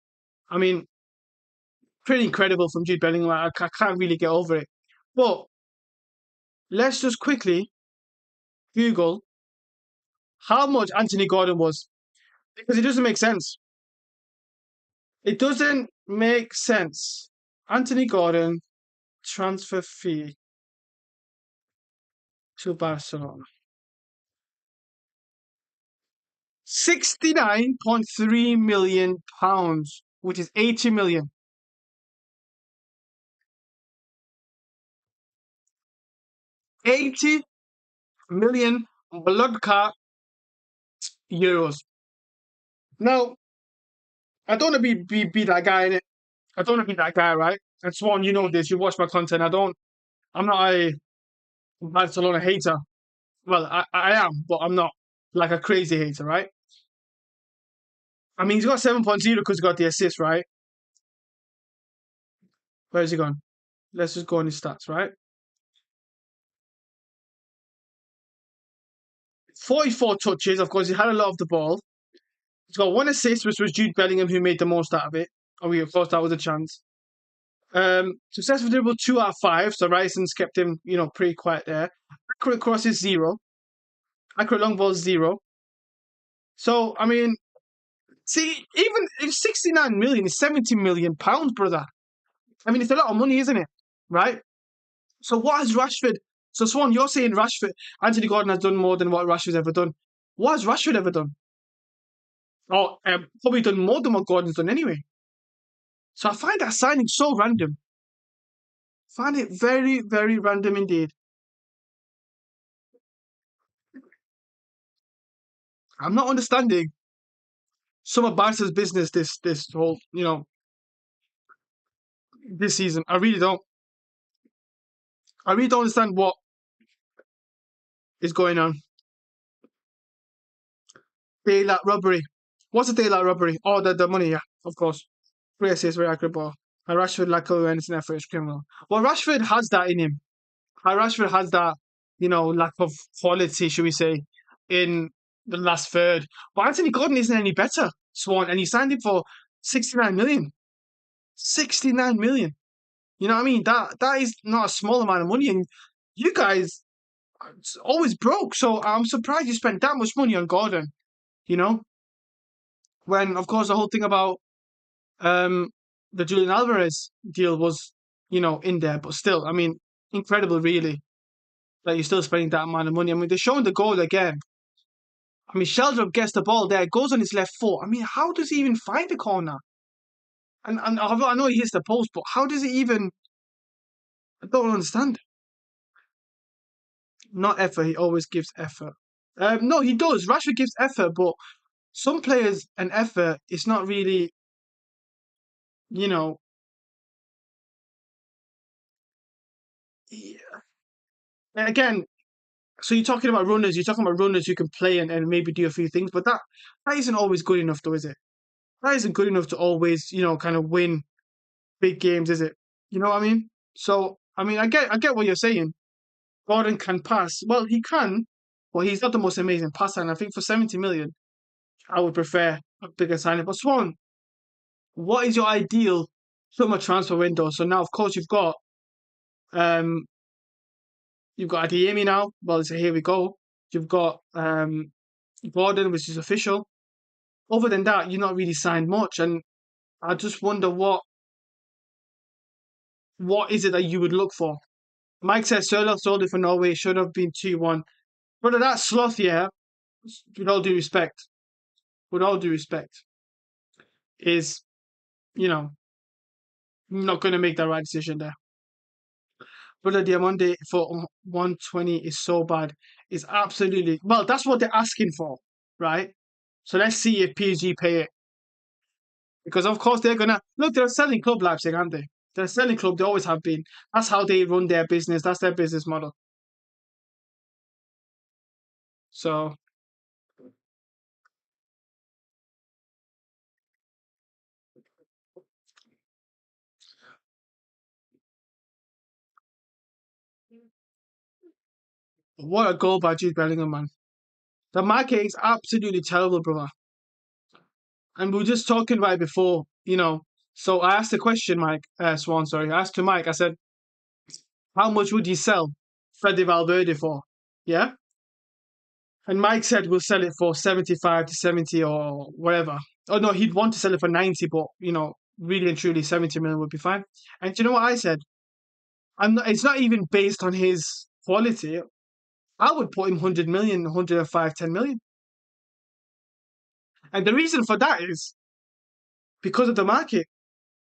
I mean, pretty incredible from Jude Bellingham. I can't really get over it. But let's just quickly Google how much Anthony Gordon was. Because it doesn't make sense. It doesn't make sense. Anthony Gordon, transfer fee to Barcelona. £69.3 million, which is 80 million. 80 million blood clot euros. Now, I don't want to be that guy in it. I don't want to be that guy, right? And Swan, you know this. You watch my content. I'm not a Barcelona hater. Well, I am, but I'm not like a crazy hater, right? I mean, he's got 7.0 because he got the assist, right? Where's he gone? Let's just go on his stats, right? 44 touches. Of course, he had a lot of the ball. He's got 1 assist, which was Jude Bellingham, who made the most out of it. Oh, of course, that was a chance. Successful dribble 2 out of 5. So Ryson's kept him, pretty quiet there. Accurate crosses 0. Accurate long balls 0. So I mean, see, even if 69 million is 70 million pounds, brother. I mean, it's a lot of money, isn't it? Right? So what has Rashford? So Swan, you're saying Anthony Gordon has done more than what Rashford's ever done. What has Rashford ever done? Or probably done more than what Gordon's done anyway. So I find that signing so random. Find it very, very random indeed. I'm not understanding some of Barca's business this whole, this season. I really don't. I really don't understand what is going on. Daylight robbery. What's a daylight robbery? Oh, the money, yeah, of course. 3 assists, very accurate ball. A Rashford lack of awareness and effort is criminal. Well, Rashford has that in him. Rashford has that, lack of quality, should we say, in the last third. But Anthony Gordon isn't any better, Swan, and he signed him for 69 million. 69 million. You know what I mean? That is not a small amount of money, and you guys always broke. So I'm surprised you spent that much money on Gordon. You know, when of course the whole thing about um the Julian Alvarez deal was in there, but still, I mean, incredible, really, that you're still spending that amount of money. I mean, they're showing the goal again. I mean, Sheldrop gets the ball there, goes on his left foot. I mean, how does he even find the corner? And I know he hits the post, but how does he even? I don't understand. Not effort. He always gives effort. No, he does. Rashford gives effort, but some players an effort is not really, you know. Yeah. Again, so you're talking about runners who can play and maybe do a few things, but that isn't always good enough, though, is it? That isn't good enough to always, kind of win big games, is it? You know what I mean? So, I mean, I get what you're saying. Gordon can pass. Well, he can, but he's not the most amazing passer. And I think for 70 million, I would prefer a bigger signing. But Swan, what is your ideal summer transfer window? So now, of course, um you've got Adeyemi now. Well, so here we go. You've got Gordon, which is official. Other than that, you're not really signed much, and I just wonder what is it that you would look for? Mike says Sörloth sold it for Norway. Should have been 2-1. Brother, that Sloth, yeah, with all due respect, with all due respect, is, you know, not going to make the right decision there. Brother, Diamande for 120 is so bad. It's absolutely, well, that's what they're asking for, right? So let's see if PSG pay it. Because, of course, they're going to, look, they're a selling club, Leipzig, aren't they? They're a selling club. They always have been. That's how they run their business. That's their business model. So, what a goal by Jude Bellingham, man. The market is absolutely terrible, brother. And we were just. Right before, So I asked the question, Mike, Swan, sorry. I asked to Mike, I said, how much would you sell Fede Valverde for? Yeah? And Mike said, we'll sell it for 75 to 70 or whatever. Oh, no, he'd want to sell it for 90, but, really and truly 70 million would be fine. And do you know what I said? It's not even based on his quality. I would put him 100 million, 105, 10 million. And the reason for that is because of the market.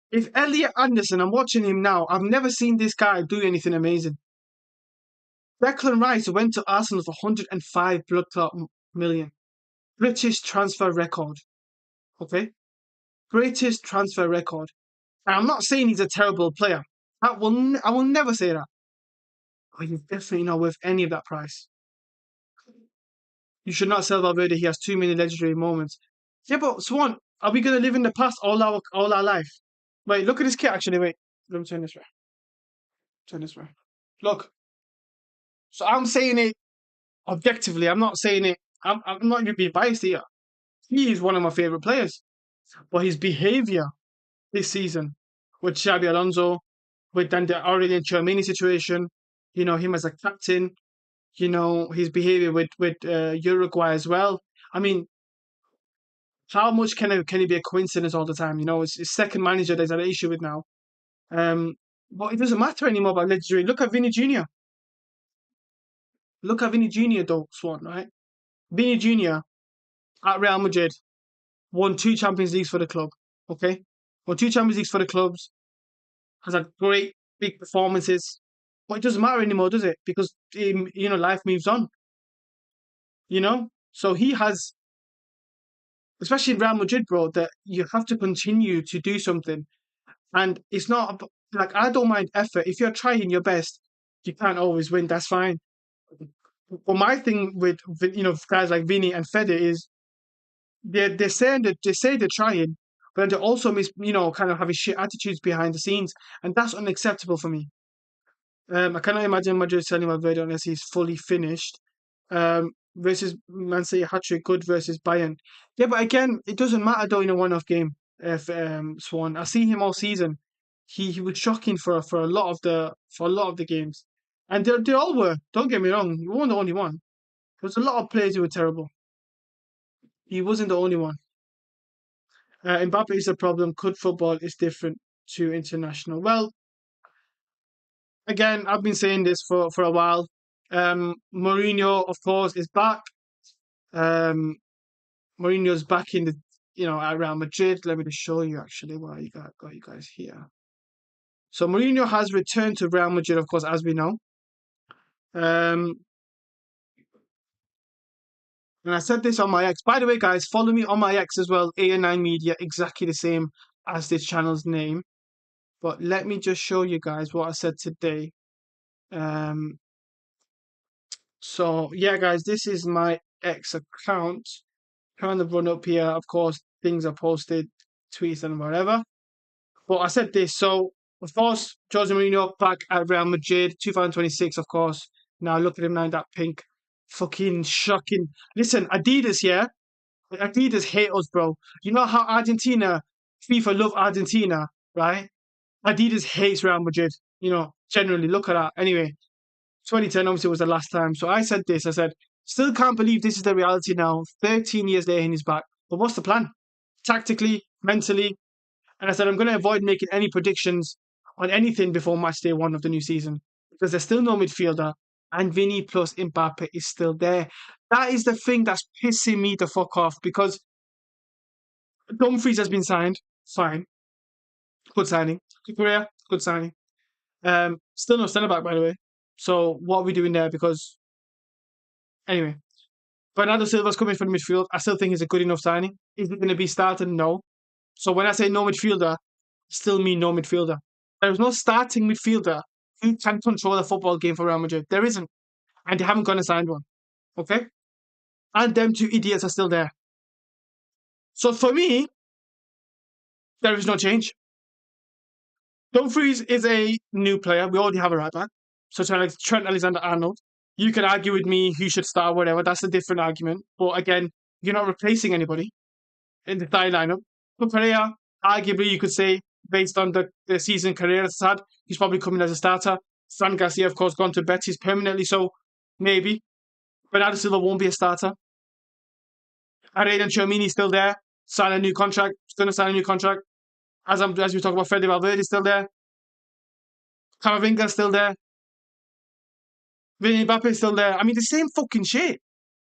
If Elliot Anderson, I'm watching him now, I've never seen this guy do anything amazing. Declan Rice went to Arsenal for 105 blood clot million. British transfer record. Okay? British transfer record. And I'm not saying he's a terrible player. I will never say that. But he's definitely not worth any of that price. You should not sell Valverde. He has too many legendary moments. Yeah, but Swan, are we gonna live in the past all our life? Wait, look at this kit. Actually, wait. Let me turn this way. Turn this way. Look. So I'm saying it objectively. I'm not saying it. I'm not going to be biased here. He is one of my favorite players, but his behavior this season with Xabi Alonso, with then the Aurelien Tchouameni situation, him as a captain, his behavior with Uruguay as well. I mean, how much can it be a coincidence all the time? It's his second manager there's an issue with now. But it doesn't matter anymore about legendary. Look at Vinny Jr. Look at Vinny Jr. though, Swan, right? Vinny Jr. at Real Madrid won 2 Champions Leagues for the club. Okay, won 2 Champions Leagues for the clubs. Has had great big performances, but it doesn't matter anymore, does it? Because life moves on. So he has, especially in Real Madrid, bro, that you have to continue to do something, and it's not like I don't mind effort. If you're trying your best, you can't always win. That's fine. But my thing with guys like Vinny and Fede is they're saying that they say they're trying, but they're also kind of having shit attitudes behind the scenes, and that's unacceptable for me. I cannot imagine Madrid selling Valverde unless he's fully finished. Versus Man City hat trick, good versus Bayern. Yeah, but again, it doesn't matter though in a one-off game. If Swan, I see him all season. He was shocking for a lot of the games, and they all were. Don't get me wrong, he wasn't the only one. There was a lot of players who were terrible. He wasn't the only one. Mbappe is a problem. Could football is different to international? Well, again, I've been saying this for a while. Mourinho, of course, is back. Um, Mourinho's back in the at Real Madrid. Let me just show you actually why got you guys here. So Mourinho has returned to Real Madrid, of course, as we know. Um, and I said this on my X. By the way, guys, follow me on my X as well. A9 Media, exactly the same as this channel's name. But let me just show you guys what I said today. Um, so yeah, guys, this is my X account. Trying to run up here. Of course, things are posted, tweets and whatever. But I said this. So of course, Jose Mourinho back at Real Madrid, 2026. Of course. Now look at him now in that pink, fucking shocking. Listen, Adidas, yeah, Adidas hate us, bro. You know how Argentina, FIFA love Argentina, right? Adidas hates Real Madrid. Generally, look at that. Anyway, 2010 obviously was the last time. So I said this. I said, still can't believe this is the reality now. 13 years later, and he's back. But what's the plan? Tactically, mentally, and I said, I'm going to avoid making any predictions on anything before match day one of the new season because there's still no midfielder and Vinny plus Mbappe is still there. That is the thing that's pissing me the fuck off because Dumfries has been signed. Fine. Good signing. Korea, good signing. Still no centre back, by the way. So what are we doing there? Because, anyway, Bernardo Silva's coming from the midfield. I still think he's a good enough signing. Is it going to be started? No. So when I say no midfielder, I still mean no midfielder. There is no starting midfielder who can control the football game for Real Madrid. There isn't. And they haven't gone and signed one. Okay? And them two idiots are still there. So for me, there is no change. Dumfries is a new player. We already have a right back. So Trent Alexander-Arnold. You can argue with me who should start, whatever. That's a different argument. But again, you're not replacing anybody in the third lineup. But Pereira, arguably, you could say, based on the season career it's had, he's probably coming as a starter. Fran Garcia, of course, gone to Betis permanently, so maybe. Bernardo Silva won't be a starter. Aiden Tchouameni's still there. Sign a new contract. He's going to sign a new contract. As we talk about, Fede Valverde still there. Camavinga's still there. Vinny Mbappe's still there. I mean, the same fucking shit.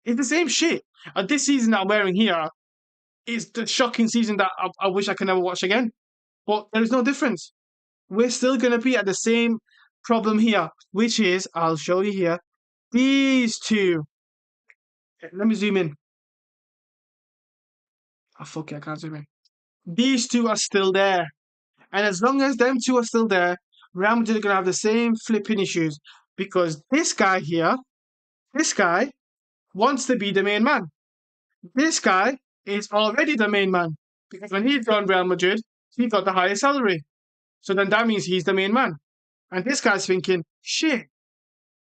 It's the same shit. And this season that I'm wearing here is the shocking season that I wish I could never watch again. But there is no difference. We're still going to be at the same problem here, which is, I'll show you here, these two. Let me zoom in. Oh, fuck it, I can't zoom in. These two are still there. And as long as them two are still there, Real Madrid are going to have the same flipping issues. Because this guy here, this guy wants to be the main man. This guy is already the main man. Because when he joined Real Madrid, he got the highest salary. So then that means he's the main man. And this guy's thinking, shit.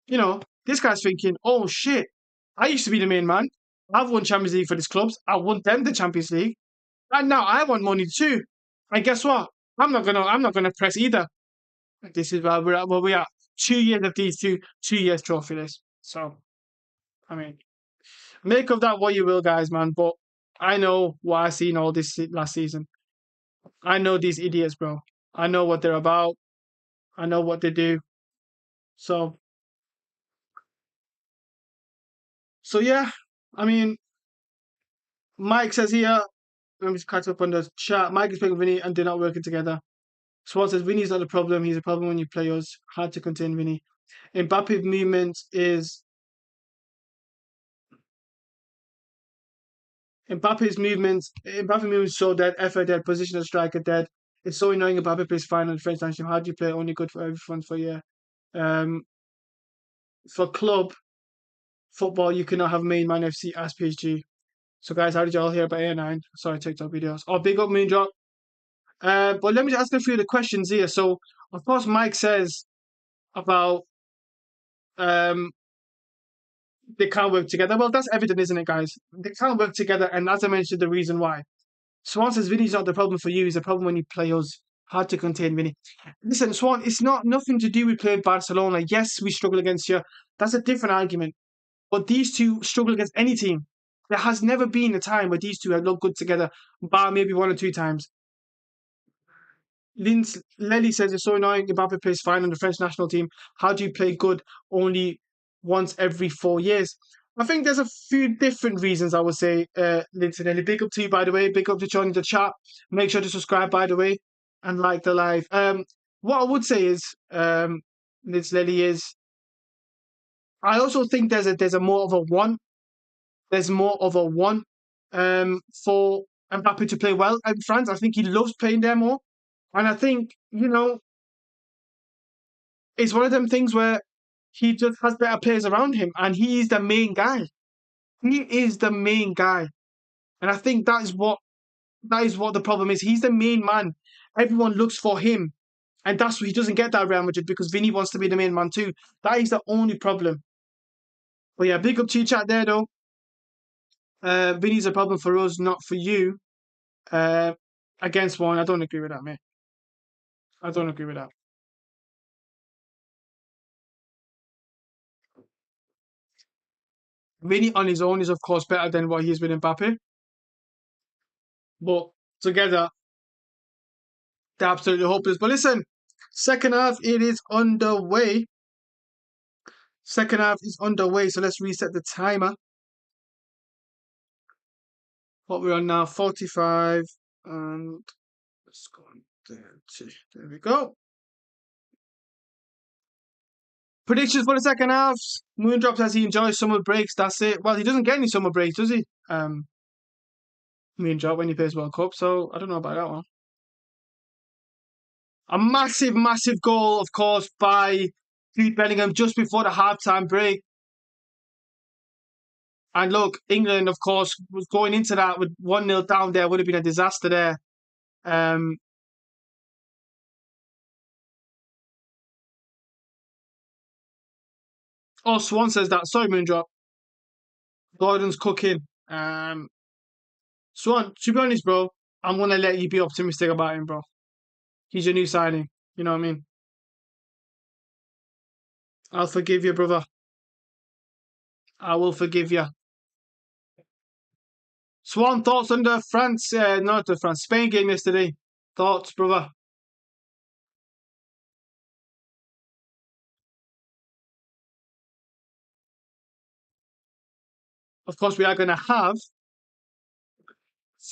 This guy's thinking, oh shit, I used to be the main man. I've won Champions League for these clubs. I won them the Champions League. And now I want money too. And guess what? I'm not gonna press either. This is where we are. 2 years of these 2 years trophyless. So I mean, make of that what you will, guys, man. But I know what I seen all this last season. I know these idiots, bro. I know what they're about. I know what they do. So yeah, I mean, Mike says here, let me just catch up on the chat. Mike is playing Vinny and they're not working together. Swan says Vinny's not a problem. He's a problem when you play us. Hard to contain Vinny. Mbappe's movement is so dead. Effort dead. Position of striker dead. It's so annoying. Mbappe plays fine on the French national team. How do you play? Only good for everyone for a year. For club football, you cannot have main man FC as PSG. So guys, how did y'all hear about A9? Sorry, TikTok videos. Oh, big up Moondrop. But let me just ask a few of the questions here. So, of course, Mike says about um they can't work together. Well, that's evident, isn't it, guys? They can't work together, and as I mentioned, the reason why. Swan says Vinny's not the problem for you. He's the problem when you play us. Hard to contain Vinny. Listen, Swan, it's not nothing to do with playing Barcelona. Yes, we struggle against you. That's a different argument. But these two struggle against any team. There has never been a time where these two have looked good together, bar maybe one or two times. Linz Lely says it's so annoying. Mbappe plays fine on the French national team. How do you play good only once every 4 years? I think there's a few different reasons, I would say, Lindsay Lely. Big up to you, by the way. Big up to joining the chat. Make sure to subscribe, by the way, and like the live. What I would say is, Lindsay Lely is, I also think there's a more of a want. There's more of a want for Mbappe to play well in France. I think he loves playing there more. And I think, it's one of them things where he just has better players around him and he is the main guy. He is the main guy. And I think that is what the problem is. He's the main man. Everyone looks for him. And that's what he doesn't get that Real Madrid because Vinny wants to be the main man too. That is the only problem. But yeah, big up to you chat there though. Vinny's a problem for us, not for you. Uh, against one. I don't agree with that, mate. I don't agree with that. Vinny on his own is of course better than what he's with Mbappe. But together, they're absolutely hopeless. But listen, second half it is underway. Second half is underway. So let's reset the timer. What we're on now, 45. And let's go on there. There we go. Predictions for the second half. Moondrop says he enjoys summer breaks. That's it. Well, he doesn't get any summer breaks, does he? Moondrop when he plays World Cup. So I don't know about that one. A massive, massive goal, of course, by Jude Bellingham just before the halftime break. And look, England, of course, was going into that with 1-0 down there, would have been a disaster there. Um, Swan says that. Sorry, Moondrop. Gordon's cooking. Swan, to be honest, bro, I'm going to let you be optimistic about him, bro. He's your new signing. You know what I mean? I'll forgive you, brother. I will forgive you. Swan, thoughts on the France, not the France, Spain game yesterday? Thoughts, brother? Of course, we are going to have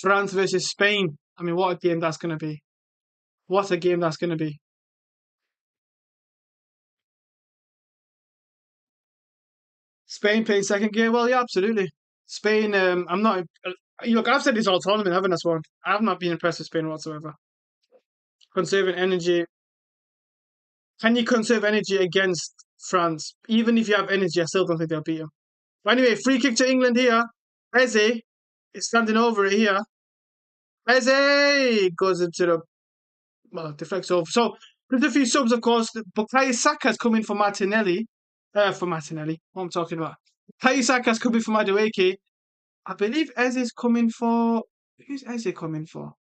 France versus Spain. I mean, what a game that's going to be. What a game that's going to be. Spain playing second game? Well, yeah, absolutely. Spain, I'm not. Look, I've said this all tournament, haven't I, Swan? I've not been impressed with Spain whatsoever. Conserving energy. Can you conserve energy against France? Even if you have energy, I still don't think they'll beat them. But anyway, free kick to England here. Eze is standing over it here. Eze goes into the deflects over. So there's a few subs, of course. Bukayo Saka's coming for Martinelli. For Martinelli. What I'm talking about. Bukayo Saka's coming for Madueke. I believe Eze's coming for. Who's Eze coming for?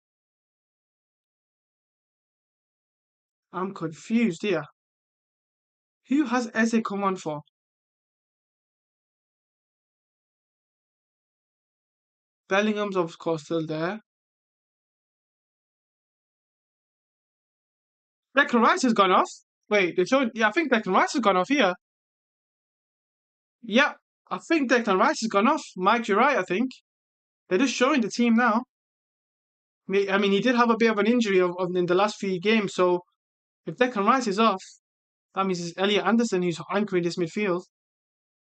I'm confused here. Who has Eze come on for? Bellingham's of course still there. Declan Rice has gone off. Wait, they're showing. Yeah, I think Declan Rice has gone off here. Yeah, I think Declan Rice has gone off. Mike, you're right. I think they're just showing the team now. I mean, he did have a bit of an injury in the last few games. So if Declan Rice is off, that means it's Elliot Anderson who's anchoring this midfield.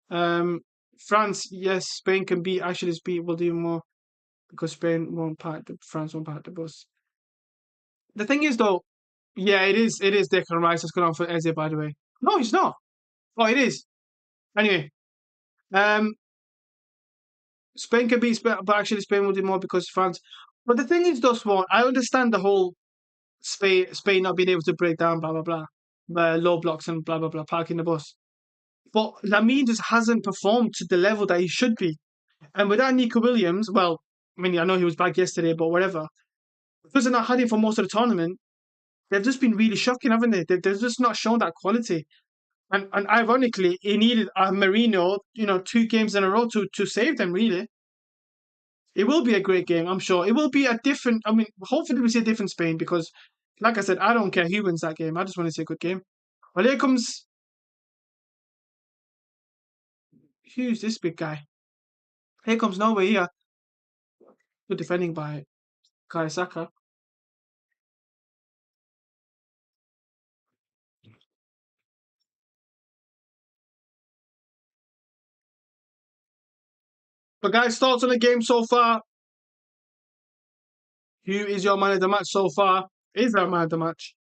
France, yes, Spain can beat. Actually, beat will do more because Spain won't park the France won't park the bus. The thing is, though, yeah, it is. It is Declan Rice that's gone on for Eze, by the way. No, he's not. Oh, it is. Anyway, um, Spain can beat Spain, but actually Spain will do more because France. But the thing is, though, Swan, I understand the whole Spain not being able to break down, blah blah blah, low blocks and blah blah blah, parking the bus. But Lamine just hasn't performed to the level that he should be. And without Nico Williams, well, I mean, I know he was back yesterday, but whatever. Because they're not had him for most of the tournament, they've just been really shocking, haven't they? They've just not shown that quality. And ironically, he needed a Marino, 2 games in a row to save them, really. It will be a great game, I'm sure. It will be a different, I mean, hopefully we see a different Spain because, like I said, I don't care who wins that game. I just want to see a good game. Well, here comes, who's this big guy? Here comes Norway here. Good defending by Kai Saka. But guys, thoughts on the game so far? Who is your man of the match so far? Is there a man of the match?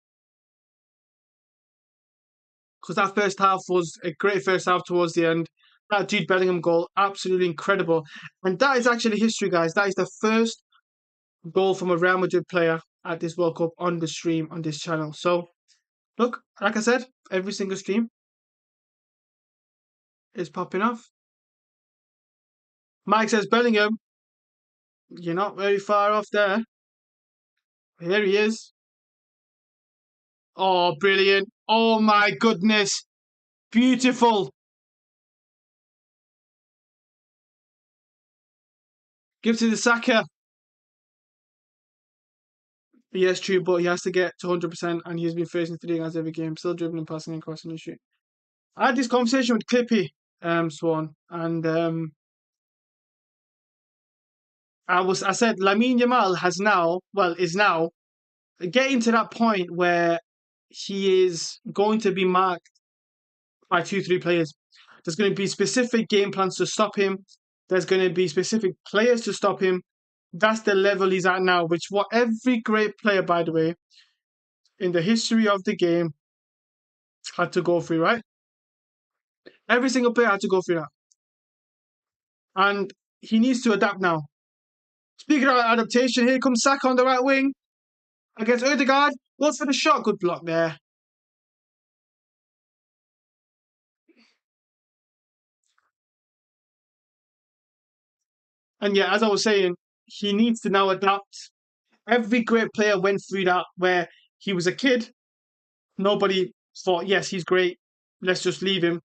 Because that first half was a great first half towards the end. That Jude Bellingham goal, absolutely incredible. And that is actually history, guys. That is the first goal from a Real Madrid player at this World Cup on the stream on this channel. So, look, like I said, every single stream is popping off. Mike says, Bellingham, you're not very far off there. Here he is. Oh, brilliant. Oh, my goodness. Beautiful. Gives it to Saka. Yes, true, but he has to get to 100% and he's been facing 3 guys every game, still dribbling, passing, and crossing the shoot. I had this conversation with Clippy, Swan, and I said Lamine Yamal is now getting to that point where he is going to be marked by 2, 3 players. There's going to be specific game plans to stop him. There's going to be specific players to stop him. That's the level he's at now, which what every great player, by the way, in the history of the game had to go through, right? Every single player had to go through that. And he needs to adapt now. Speaking of adaptation, here comes Saka on the right wing against Odegaard. Goes for the shot. Good block there. And yeah, as I was saying, he needs to now adapt. Every great player went through that where he was a kid. Nobody thought, yes, he's great. Let's just leave him.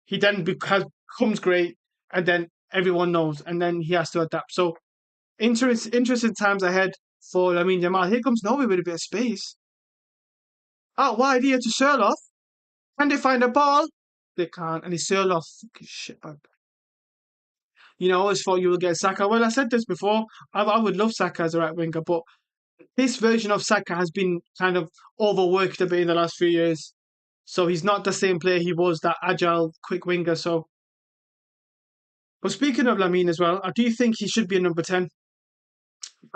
He then becomes great, and then everyone knows, and then he has to adapt. So interesting times ahead for Lamine Yamal. Here comes Norway with a bit of space. Out wide here to Sherlock. Can they find a ball? They can't. And it's Sherlock. Fucking shit bag. I always thought you would get Saka. Well, I said this before. I would love Saka as a right winger, but this version of Saka has been kind of overworked a bit in the last few years. So he's not the same player he was, that agile, quick winger. So, but speaking of Lamine as well, I do think he should be a number 10.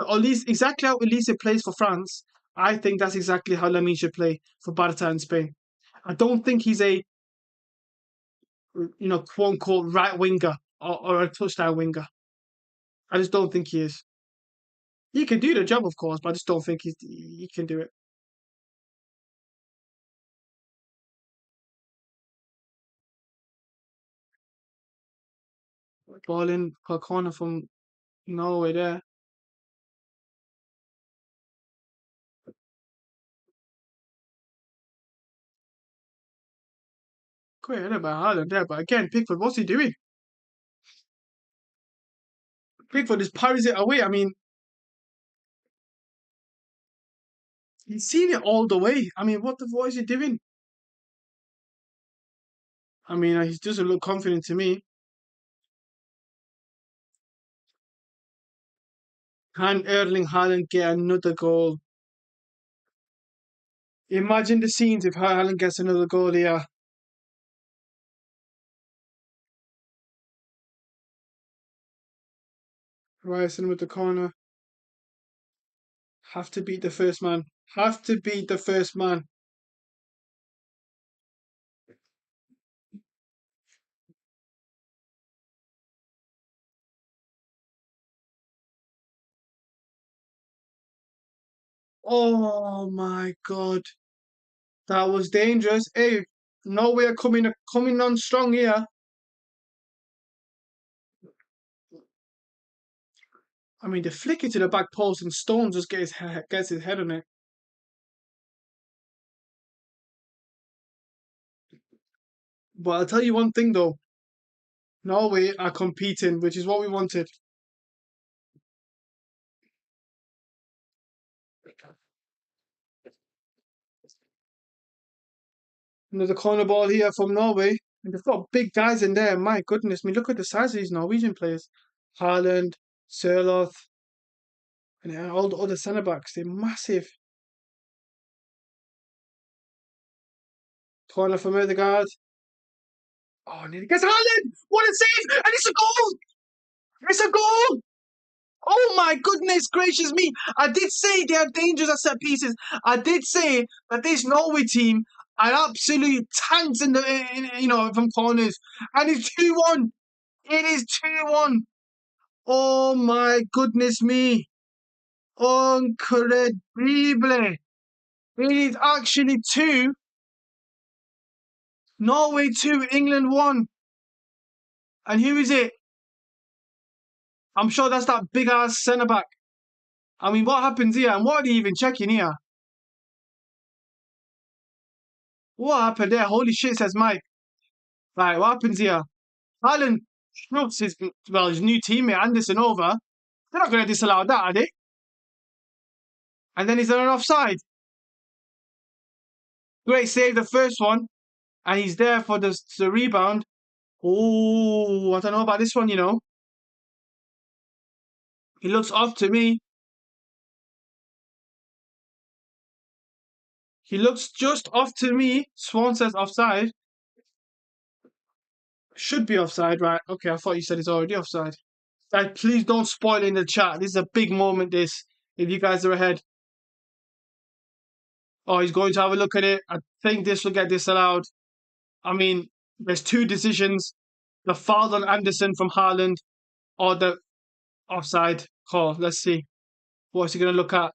Or at least exactly how Elise plays for France, I think that's exactly how Lamine should play for Barca in Spain. I don't think he's a quote unquote right winger or a touchdown winger. I just don't think he is. He can do the job, of course, but I just don't think he can do it. Ball in per corner from Norway there. Great header by Haaland there, but again, Pickford, what's he doing? Pickford just parries it away. I mean, he's seen it all the way. I mean, what is he doing? I mean, he doesn't look confident to me. Can Erling Haaland get another goal? Imagine the scenes if Haaland gets another goal here. Ryerson with the corner. Have to beat the first man. Have to beat the first man. Oh my God. That was dangerous. Hey, Norway are coming on strong here. I mean, they flick it to the back post and Stone just gets his head on it. But I'll tell you one thing though, Norway are competing, which is what we wanted. Another corner ball here from Norway. And they've got big guys in there. My goodness me, look at the size of these Norwegian players. Haaland, Sørloth, and all the other centre backs. They're massive. Corner from Ødegaard. Oh, nearly gets Haaland! What a save! And it's a goal! It's a goal! Oh my goodness gracious me! I did say they are dangerous at set pieces. I did say that this Norway team are absolute tanks from corners, and it's 2-1. It is 2-1. Oh my goodness me! Incredible! It is actually two. Norway 2, England 1. And who is it? I'm sure that's that big ass centre back. I mean, what happens here? And what are they even checking here? What happened there? Holy shit, says Mike. Right, what happens here? Haaland shoots his new teammate Anderson over. They're not going to disallow that, are they? And then he's on an offside. Great save, the first one. And he's there for the rebound. Oh, I don't know about this one. He looks off to me. He looks just off to me. Swan says offside. Should be offside, right? Okay, I thought you said it's already offside. Please don't spoil in the chat. This is a big moment, this. If you guys are ahead. Oh, he's going to have a look at it. I think this will get disallowed. I mean, there's two decisions. The foul on Anderson from Haaland or the offside call. Let's see. What's he going to look at?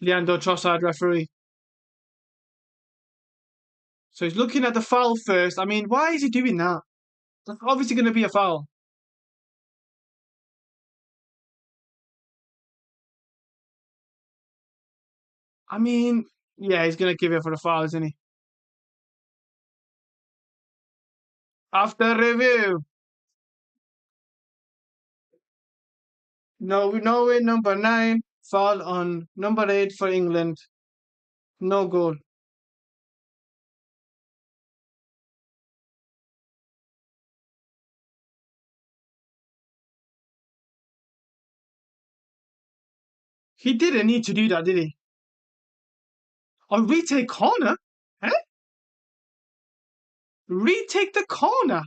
Leandro Trossard, referee. So he's looking at the foul first. I mean, why is he doing that? That's obviously going to be a foul. I mean, yeah, he's going to give it for the foul, isn't he? After review. No, Norway number 9. Foul on number 8 for England. No goal. He didn't need to do that, did he? Oh, retake corner? Eh? Retake the corner?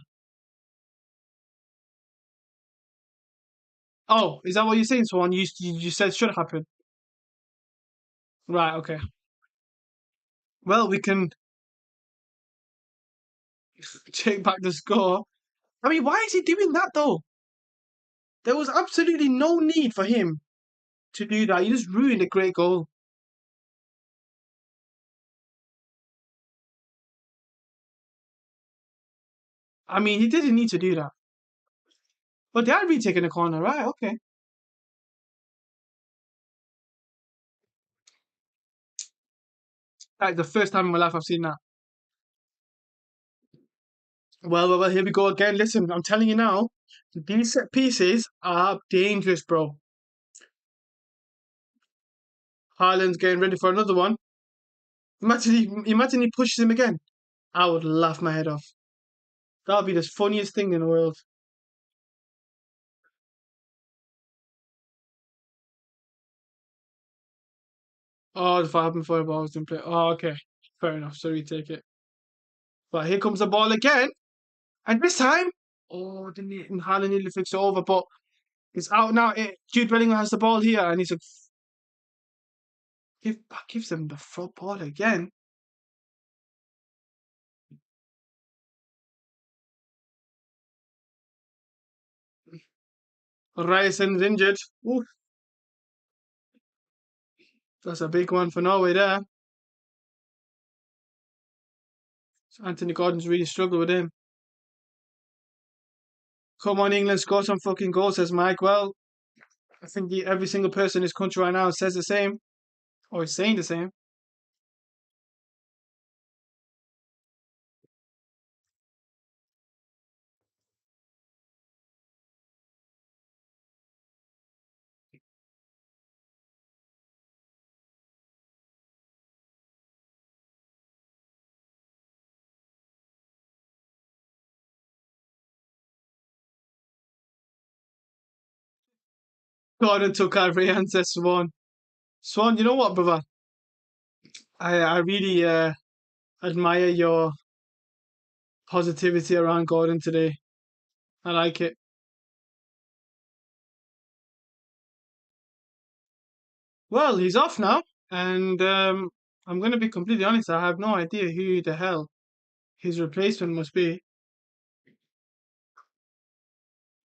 Oh, is that what you're saying, Swan? You said should happen. Right, okay. Well, we can take back the score. I mean, why is he doing that though? There was absolutely no need for him to do that. He just ruined a great goal. I mean, he didn't need to do that. But they are retaking the corner, right? Okay. Like the first time in my life I've seen that. Well, here we go again. Listen, I'm telling you now, these set pieces are dangerous, bro. Haaland's getting ready for another one. Imagine he pushes him again. I would laugh my head off. That would be the funniest thing in the world. Oh, if I happened for a ball was in play. Oh, okay. Fair enough. So we take it. But here comes the ball again. And this time, oh, didn't Haaland nearly fix it over, but it's out now. Jude Bellingham has the ball here, and he's like, gives him the front ball again. Ryerson's injured. Ooh. That's a big one for Norway there. So Anthony Gordon's really struggled with him. Come on, England, score some fucking goals, says Mike. Well, I think every single person in this country right now says the same, or is saying the same. Gordon took out Ryan, says Swan. Swan, you know what, brother? I really admire your positivity around Gordon today. I like it. Well, he's off now, and I'm going to be completely honest. I have no idea who the hell his replacement must be.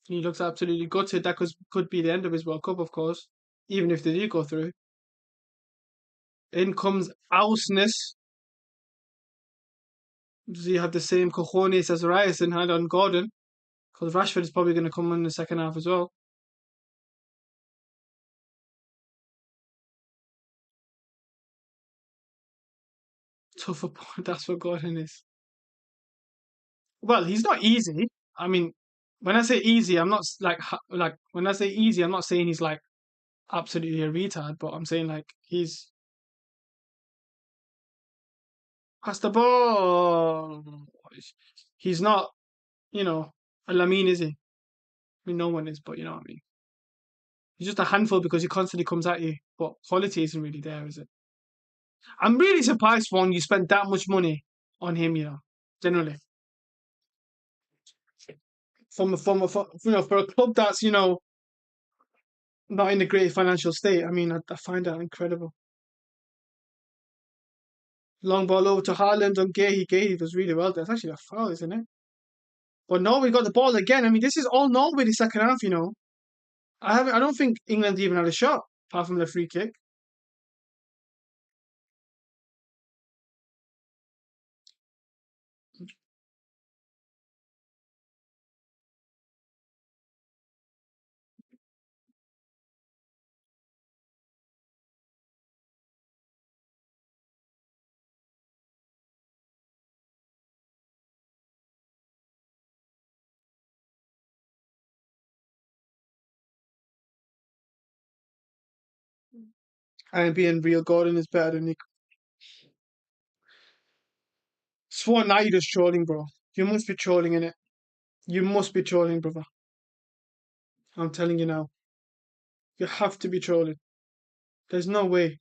He looks absolutely gutted. That could be the end of his World Cup, of course, even if they do go through. In comes Ausness. Does he have the same cojones as Ryerson had on Gordon? Because Rashford is probably going to come in the second half as well. Tougher point. That's what Gordon is. Well, he's not easy. I mean, when I say easy, I'm not like when I say easy, I'm not saying he's like absolutely a retard, but I'm saying like he's pass the ball. He's not, you know, a Lamine, is he? I mean, no one is, but you know what I mean. He's just a handful because he constantly comes at you, but quality isn't really there, is it? I'm really surprised when you spent that much money on him, generally. For a club that's, not in a great financial state, I mean, I find that incredible. Long ball over to Haaland on Gay. Gay does really well. That's actually a foul, isn't it? But Norway got the ball again. I mean, this is all Norway the second half. I don't think England even had a shot apart from the free kick. And being real, Gordon is better than Nick. Swan, now you're just trolling, bro. You must be trolling in it. You must be trolling, brother. I'm telling you now. You have to be trolling. There's no way.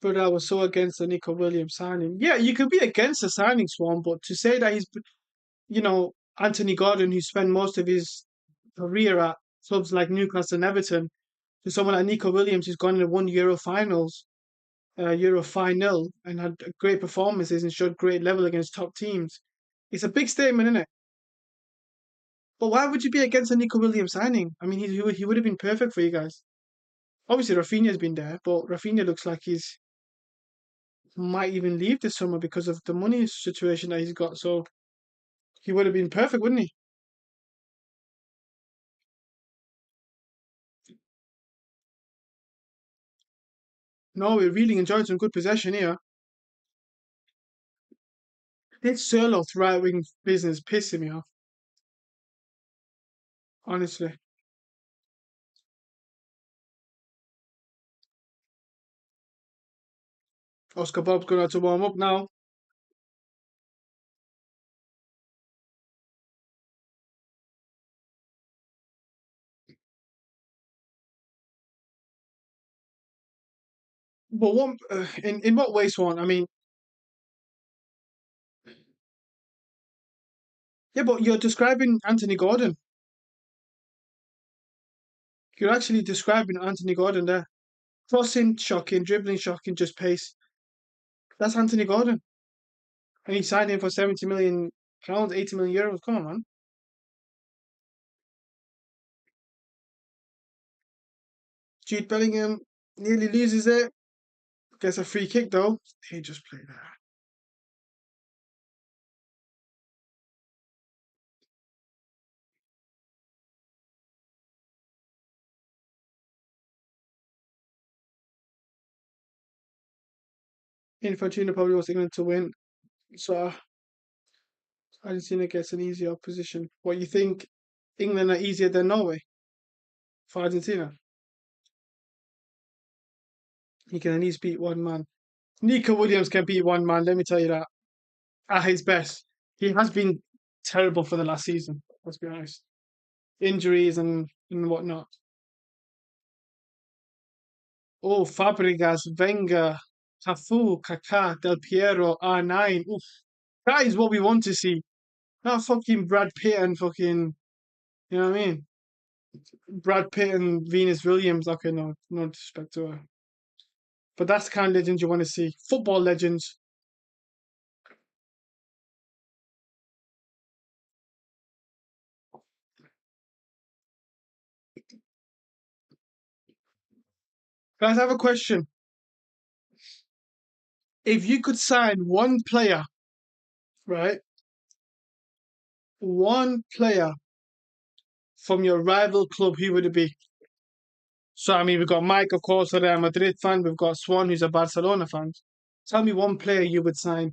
But I was so against the Nico Williams signing. Yeah, you could be against the signing, Swan, but to say that Anthony Gordon, who spent most of his career at clubs like Newcastle and Everton, to someone like Nico Williams who's gone and won Euro finals, Euro final, and had great performances and showed great level against top teams. It's a big statement, isn't it? But why would you be against a Nico Williams signing? I mean, he would have been perfect for you guys. Obviously, Rafinha's been there, but Rafinha looks like he's might even leave this summer because of the money situation that he's got. So he would have been perfect, wouldn't he? No, we really enjoyed some good possession here. This Sherlock's right wing business pissing me off, honestly. Oscar Bob's going to have to warm up now. But what in what way, Swan? I mean, yeah, but you're describing Anthony Gordon. You're actually describing Anthony Gordon there. Crossing, shocking, dribbling, shocking, just pace. That's Anthony Gordon. And he signed him for £70 million, €80 million. Come on, man. Jude Bellingham nearly loses it. Gets a free kick though. He just played that. Infantino probably wants England to win. So Argentina gets an easier opposition. What you think England are easier than Norway for Argentina? He can at least beat one man. Nico Williams can beat one man, let me tell you that. At his best. He has been terrible for the last season, let's be honest. Injuries and whatnot. Oh, Fabregas, Wenger, Cafu, Kaká, Del Piero, R9. Oof. That is what we want to see. Not fucking Brad Pitt and fucking, you know what I mean? Brad Pitt and Venus Williams. Okay, no disrespect to her. But that's the kind of legends you want to see. Football legends. Guys, I have a question. If you could sign one player, right? One player from your rival club, who would it be? So, I mean, we've got Mike, of course, a Real Madrid fan. We've got Swan, who's a Barcelona fan. Tell me one player you would sign.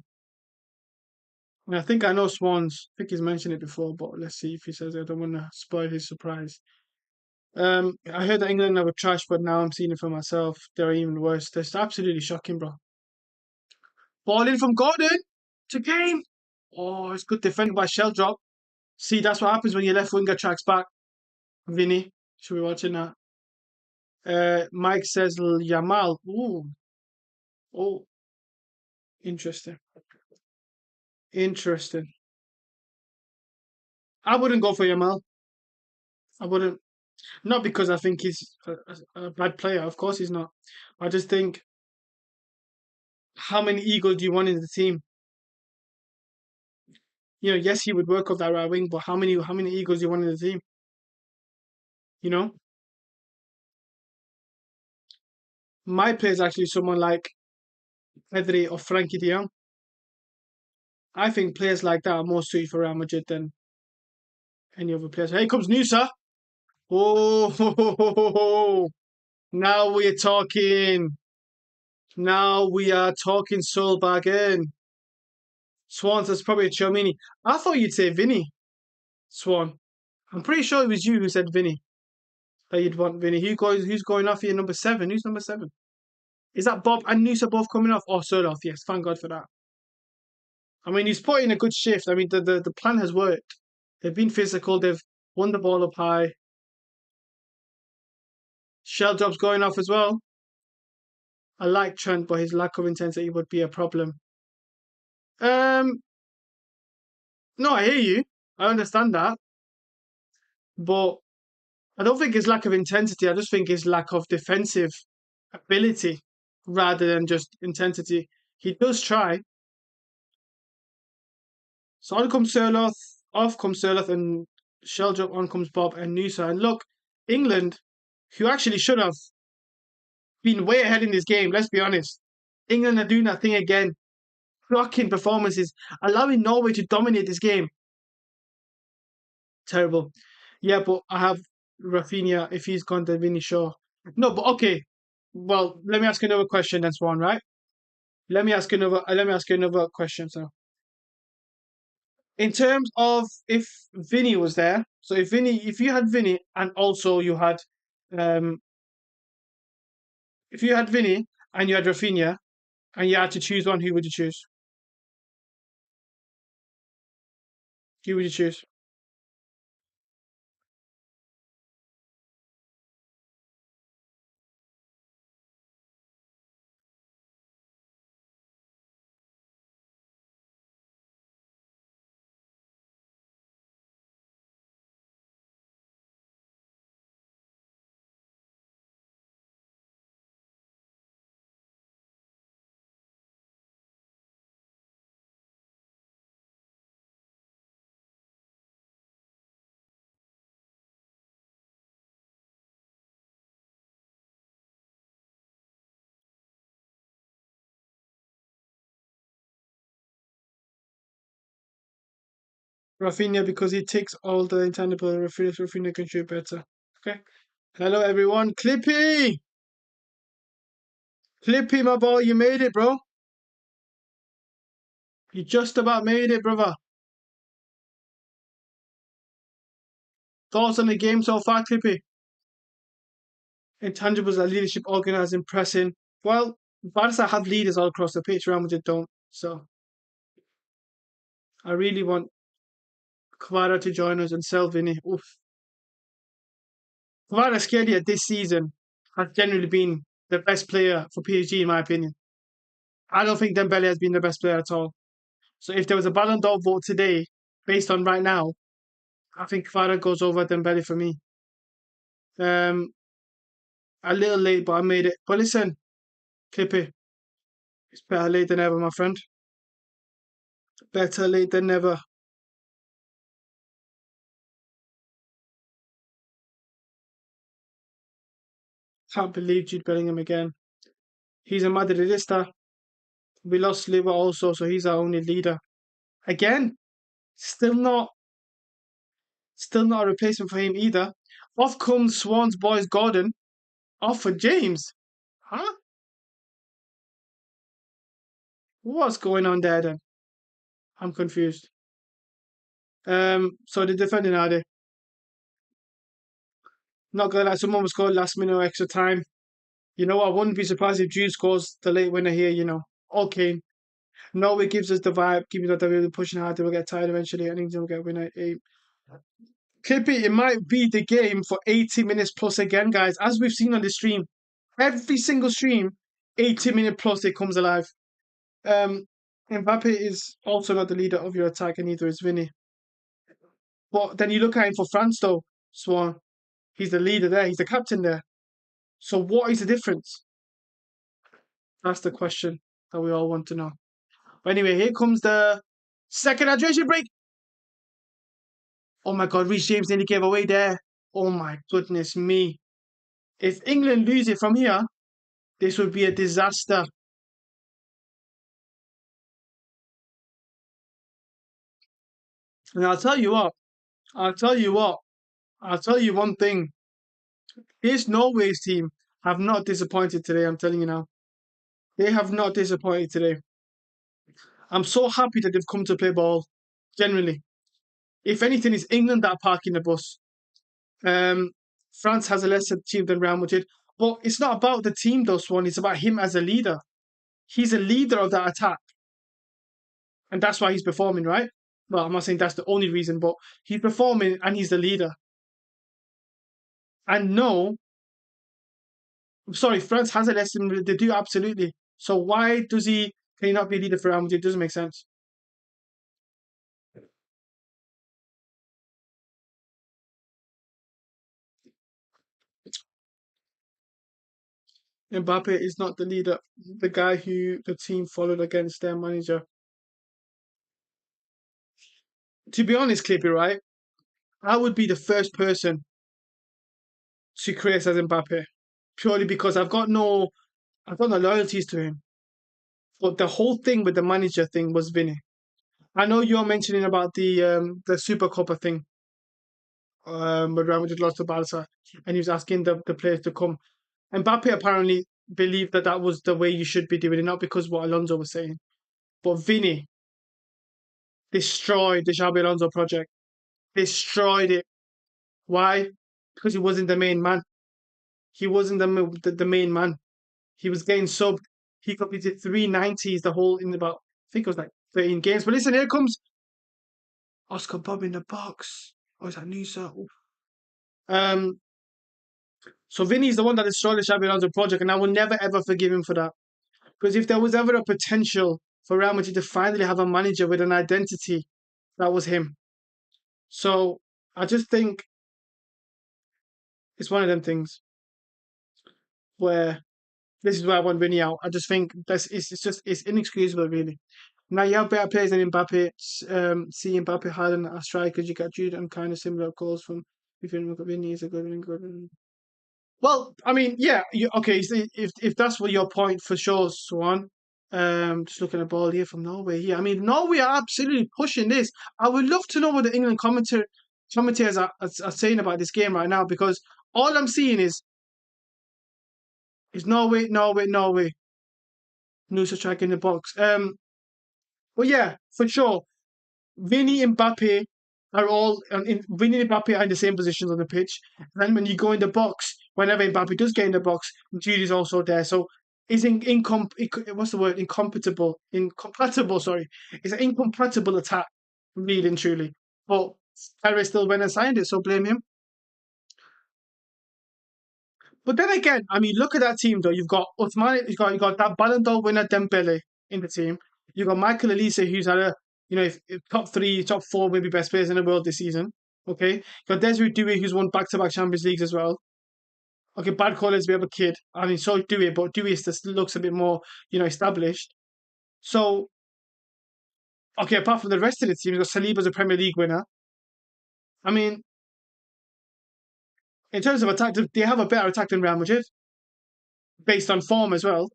And I think I know Swans. I think he's mentioned it before, but let's see if he says it. I don't want to spoil his surprise. I heard that England were trash, but now I'm seeing it for myself. They're even worse. They're absolutely shocking, bro. Ball in from Gordon to Kane. Oh, it's good defending by Shell Drop. See, that's what happens when your left winger tracks back. Vinny, should be watching that. Mike says Yamal. Ooh, oh, interesting. Interesting. I wouldn't go for Yamal. I wouldn't. Not because I think he's a bad player. Of course he's not. I just think, how many egos do you want in the team? Yes, he would work off that right wing, but how many egos do you want in the team? You know, my play is actually someone like Pedri or Frankie de Jong. I think players like that are more suited for Real Madrid than any other players. Here comes Nusa. Oh, now we're talking. Now we are talking Solbakken. Swan says probably a Chomini. I thought you'd say Vinny, Swan. I'm pretty sure it was you who said Vinny, that you'd want Vinny. Who's going off here? Number seven. Who's number seven? Is that Bob and Nusa both coming off? Oh, Soloth. Yes, thank God for that. I mean, he's put in a good shift. I mean, the plan has worked. They've been physical. They've won the ball up high. Shell job's going off as well. I like Trent, but his lack of intensity would be a problem. Um, no, I hear you. I understand that, but I don't think his lack of intensity. I just think his lack of defensive ability rather than just intensity. He does try. So on comes Sirloth, off comes Sirloth, and Sheldrop, on comes Bob and Nusa. And look, England, who actually should have been way ahead in this game, let's be honest. England are doing that thing again. Shocking performances, allowing Norway to dominate this game. Terrible. Yeah, but I have Rafinha if he's gone to Vinny Shaw. No, but okay. Well, let me ask you another question then, Swan, right? Let me ask you another question. So, in terms of if Vinny was there, so if you had Vinny and also um, if you had Vinny and you had Rafinha and you had to choose one, who would you choose? Who would you choose? Rafinha because he takes all the intangible. Rafinha can shoot better. Okay. Hello everyone. Clippy! Clippy, my boy, you made it, bro. You just about made it, brother. Thoughts on the game so far, Clippy? Intangibles are leadership, organizing, pressing. Well, Barca have leaders all across the pitch. Real Madrid don't. So I really want Kvara to join us and sell Vinny. Oof. Kvaratskhelia this season has generally been the best player for PSG, in my opinion. I don't think Dembele has been the best player at all. So if there was a Ballon d'Or vote today, based on right now, I think Kvara goes over Dembele for me. Um, a little late, but I made it. But listen, Clippy, it's better late than ever, my friend. Better late than never. Can't believe Jude Bellingham again. He's a Madridista. We lost Liver also, so he's our only leader. Again, still not still not a replacement for him either. Off comes Swans boys Gordon. Off for James. Huh? What's going on there then? I'm confused. So the defending are they? Not gonna let someone was scored last minute or extra time. You know, I wouldn't be surprised if Jude scores the late winner here, you know. Okay. No, it gives us the vibe, gives us that they're really pushing hard, they will get tired eventually. I think they'll get winner eight. Clippy, it might be the game for 80 minutes plus again, guys. As we've seen on the stream, every single stream, 80-minute plus, it comes alive. Um, Mbappe is also not the leader of your attack, and neither is Vinny. But then you look at him for France, though, Swan. He's the leader there, he's the captain there. So what is the difference? That's the question that we all want to know. But anyway, here comes the second hydration break. Oh my God, Reece James nearly gave away there. Oh my goodness me. If England lose it from here, this would be a disaster. And I'll tell you what, I'll tell you one thing. This Norway's team have not disappointed today, I'm telling you now. They have not disappointed today. I'm so happy that they've come to play ball, generally. If anything, it's England that are parking the bus. Um, France has a lesser team than Real Madrid. But it's not about the team, though, Swan. It's about him as a leader. He's a leader of that attack. And that's why he's performing, right? Well, I'm not saying that's the only reason, but he's performing and he's the leader. And no, I'm sorry, France has a lesson. They do absolutely. So why can he not be a leader for Real Madrid? It doesn't make sense. Mbappe is not the leader, the guy who the team followed against their manager. To be honest, Clippy, right? I would be the first person to criticize Mbappe purely because I've got no loyalties to him. But the whole thing with the manager thing was Vinny. I know you're mentioning about the Super Copa thing, where Real Madrid lost to Barca, and he was asking the players to come. Mbappe apparently believed that that was the way you should be doing it, not because what Alonso was saying. But Vinny destroyed the Xabi Alonso project. Destroyed it. Why? Because he wasn't the main man. He wasn't the main man. He was getting subbed. He completed 390s the whole in about I think it was like 13 games. But listen, here comes Oscar Bob in the box. Oh, is that Nusa? Um, so Vinny's the one that destroyed the Xabi Alonso project, and I will never ever forgive him for that. Because if there was ever a potential for Real Madrid to finally have a manager with an identity, that was him. So I just think it's one of them things where this is where I want Vinny out. I just think it's inexcusable really. Now you have better players than Mbappe. See Mbappe hiding as strikers. You got Jude and kind of similar goals from if you look at Vinny is a good. Well, I mean, yeah, okay. So if that's what your point for sure, Swan. Just looking at the ball here from Norway here. I mean, Norway are absolutely pushing this. I would love to know what the England commentators are saying about this game right now because all I'm seeing is Norway, Norway, Norway. Noosa strike in the box. But yeah, for sure. Vinny and Mbappe are all Vinny and Mbappe are in the same positions on the pitch. Then when you go in the box, whenever Mbappe does get in the box, Jude is also there. So it's what's the word? Incompatible. Sorry, it's an incompatible attack, really and truly. But Perez still went and signed it, so blame him. But then again, I mean, look at that team though. You've got Othman, you got that Ballon d'Or winner Dembele in the team. You've got Michael Elise, who's had a if top three, top four, maybe best players in the world this season. Okay, you got Desiree Doué, who's won back-to-back Champions Leagues as well. Okay, bad call is a bit of a kid. I mean, so Doué, but Doué just looks a bit more, established. So, okay, apart from the rest of the team, you've got Saliba's a Premier League winner. I mean, in terms of attack, they have a better attack than Real Madrid based on form as well.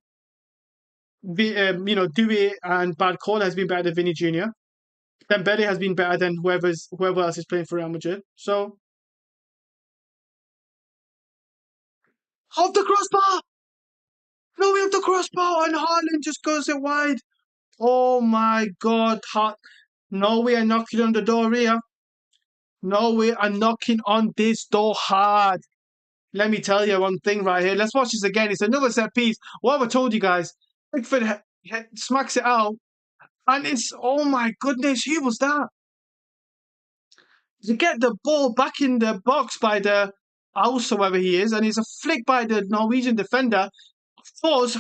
Dewey and Bad Call has been better than Vinny Jr. Then Betty has been better than whoever else is playing for Real Madrid. So off the crossbar! No, we have the crossbar and Haaland just goes it wide. Oh my God! No, we are knocking on the door here. No, we are knocking on this door hard. Let me tell you one thing right here. Let's watch this again. It's another set piece. What have I told you guys? Pickford smacks it out, and it's oh my goodness, who was that? To get the ball back in the box by the house, whoever he is, and it's a flick by the Norwegian defender, falls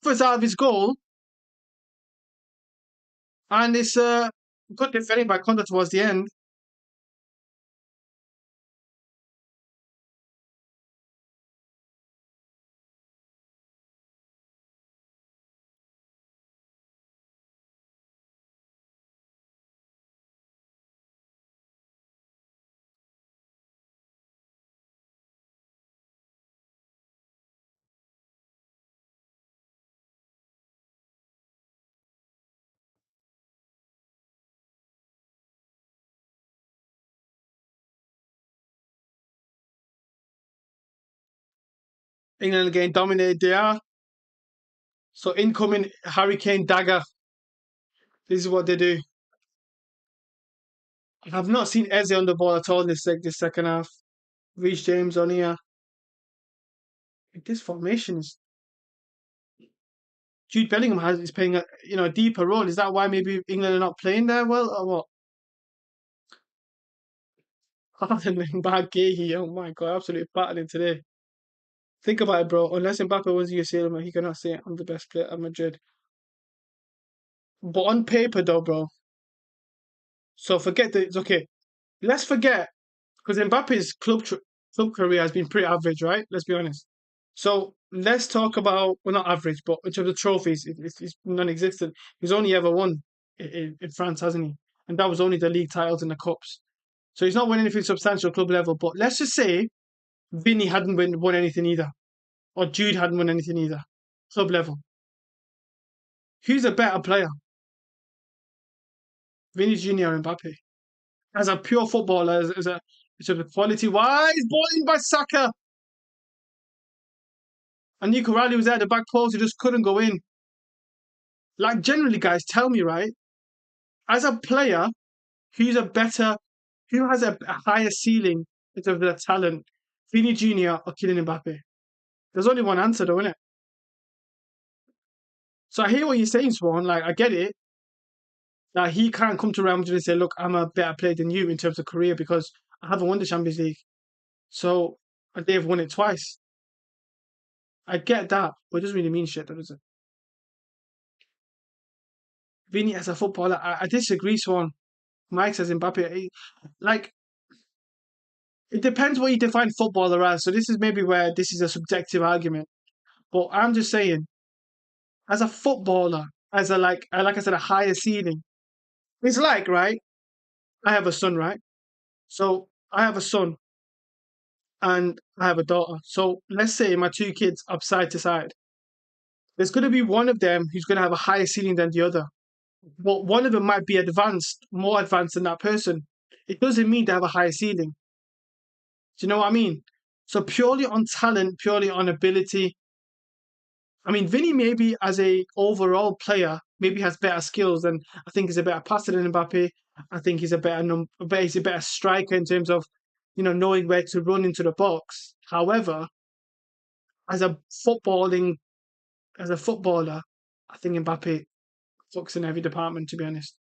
first out of his goal, and it's a good defending by Conte towards the end. England again dominated there. So incoming Hurricane dagger. This is what they do. I've not seen Eze on the ball at all in this second half. Reece James on here. This formation is Jude Bellingham is playing a deeper role. Is that why maybe England are not playing there well or what? Harden and Gay. Oh my God, absolutely battling today. Think about it, bro. Unless Mbappe wins the UCL, he cannot say I'm the best player at Madrid. But on paper, though, bro. So forget that. It's okay. Let's forget because Mbappe's club career has been pretty average, right? Let's be honest. So let's talk about well, not average, but in terms of trophies, it's non-existent. He's only ever won in France, hasn't he? And that was only the league titles and the cups. So he's not won anything substantial club level. But let's just say Vinny hadn't won anything either, or Jude hadn't won anything either, club level. Who's a better player, Vinny Jr. or Mbappe? As a pure footballer, as a quality wise, ball in by Saka. And Nico Riley was there at the back post, he just couldn't go in. Like, generally, guys, tell me, right? As a player, who's a better, who has a higher ceiling in terms of their talent, Vinny Jr. or Kylian Mbappe? There's only one answer, though, isn't it? So I hear what you're saying, Swan. Like, I get it. That he can't come to Real Madrid and say, look, I'm a better player than you in terms of career because I haven't won the Champions League. So they've won it twice. I get that, but it doesn't really mean shit, though, does it? Vinny as a footballer, I disagree, Swan. Mike says Mbappe. Like, it depends what you define footballer as. So this is maybe where this is a subjective argument. But I'm just saying, as a footballer, as a like I said, a higher ceiling. It's like, right? I have a son, right? So I have a son and I have a daughter. So let's say my two kids are side to side. There's going to be one of them who's going to have a higher ceiling than the other. But one of them might be advanced, more advanced than that person. It doesn't mean they have a higher ceiling. Do you know what I mean? So purely on talent, purely on ability. I mean, Vinny maybe as a overall player maybe has better skills and I think he's a better passer than Mbappe. I think he's a better he's a better striker in terms of knowing where to run into the box. However, as a footballing as a footballer, I think Mbappe fucks in every department. To be honest,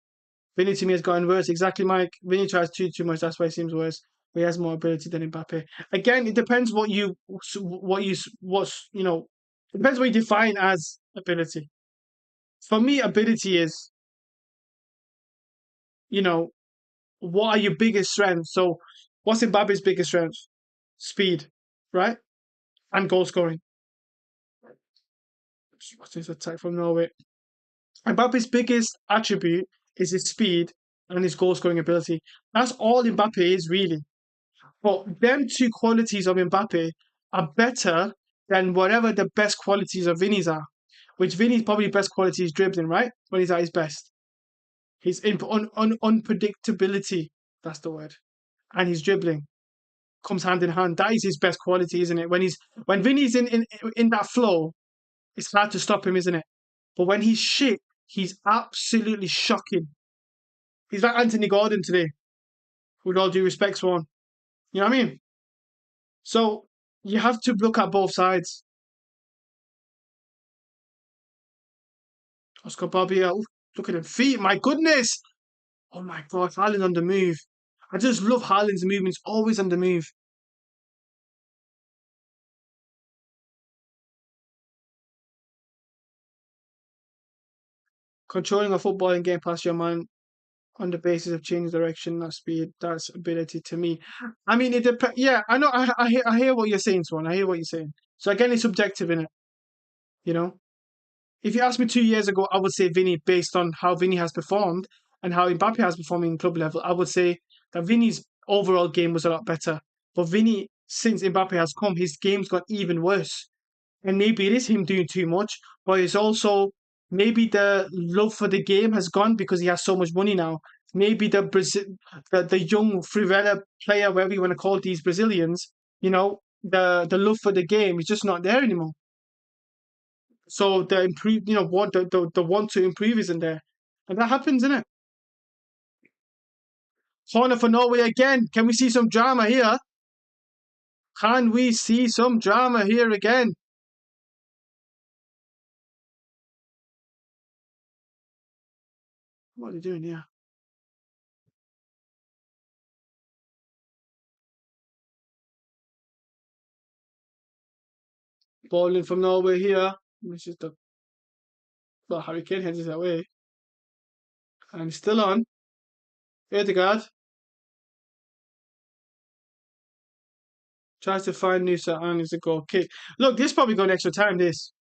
Vinny to me has gotten worse. Exactly, Mike. Vinny tries too much. That's why he seems worse. But he has more ability than Mbappe. Again, it depends what's it depends what you define as ability. For me, ability is you know what are your biggest strengths. So, what's Mbappe's biggest strength? Speed, right, and goal scoring. What's this attack from Norway? Mbappe's biggest attribute is his speed and his goal scoring ability. That's all Mbappe is really. But them two qualities of Mbappe are better than whatever the best qualities of Vinny's are. Which Vinny's probably best quality is dribbling, right? When he's at his best. His unpredictability, that's the word. And his dribbling comes hand in hand. That is his best quality, isn't it? When Vinny's in that flow, it's hard to stop him, isn't it? But when he's shit, he's absolutely shocking. He's like Anthony Gordon today, with all due respect, Swan. You know what I mean? So you have to look at both sides. Oscar Bobby, look at him feet. My goodness. Oh my God, Haaland on the move. I just love Haaland's movements, always on the move. Controlling a footballing game past your man on the basis of change direction, not speed. That's ability to me. I mean, it depends. Yeah, I know. I hear what you're saying, Swan. I hear what you're saying. So again, it's subjective in it. You know, if you asked me 2 years ago, I would say Vinny based on how Vinny has performed and how Mbappe has performed in club level. I would say that Vinny's overall game was a lot better. But Vinny, since Mbappe has come, his game's got even worse. And maybe it is him doing too much, but it's also maybe the love for the game has gone because he has so much money now. Maybe the young Frivella player, whatever you want to call these Brazilians, the love for the game is just not there anymore. So the improve, want the want to improve isn't there, and that happens, isn't it? Corner for Norway again. Can we see some drama here? Can we see some drama here again? What are they doing here? Ball in from Norway here. This is the Harry Kane heads it away. And still on. Ødegaard tries to find Nusa and it's a goal kick. Look, this probably going extra time, this.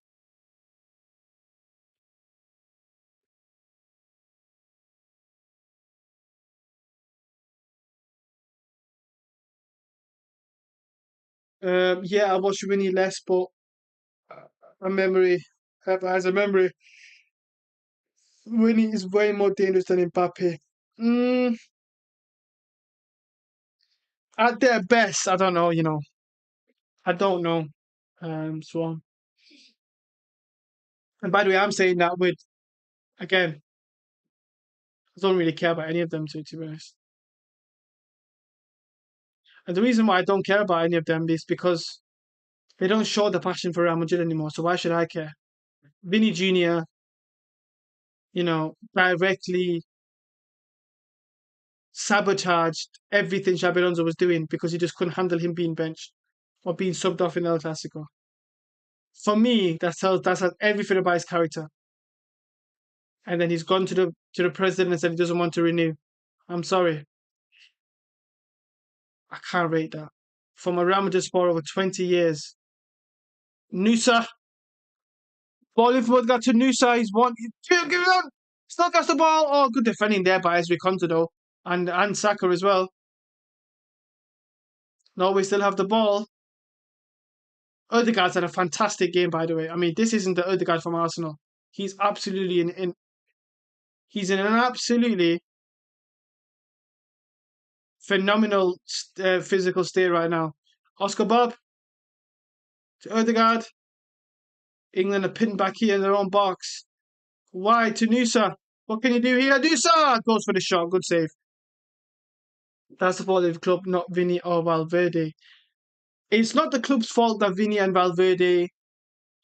Yeah, I watched Winnie less, but a memory, as a memory, Winnie is way more dangerous than Mbappe. Mm, at their best, I don't know, I don't know. So, and by the way, I'm saying that with, again, I don't really care about any of them, to be honest. And the reason why I don't care about any of them is because they don't show the passion for Real Madrid anymore. So why should I care? Vinny Jr., directly sabotaged everything Xabi Alonso was doing because he just couldn't handle him being benched or being subbed off in El Clasico. For me, that's everything about his character. And then he's gone to the president and said he doesn't want to renew. I'm sorry, I can't rate that. From a Real Madrid sport over 20 years, Nusa, ball in forward, got to Nusa. He's one. Give it on. Still got the ball. Oh, good defending there by Ezri Konsa though, and Saka as well. No, we still have the ball. Odegaard's had a fantastic game, by the way. I mean, this isn't the Odegaard from Arsenal. He's absolutely he's in an absolutely phenomenal physical state right now. Oscar Bob to Odegaard. England are pinned back here in their own box. Why to Nusa? What can you do here? Nusa goes for the shot. Good save. That's the fault of the club, not Vinny or Valverde. It's not the club's fault that Vinny and Valverde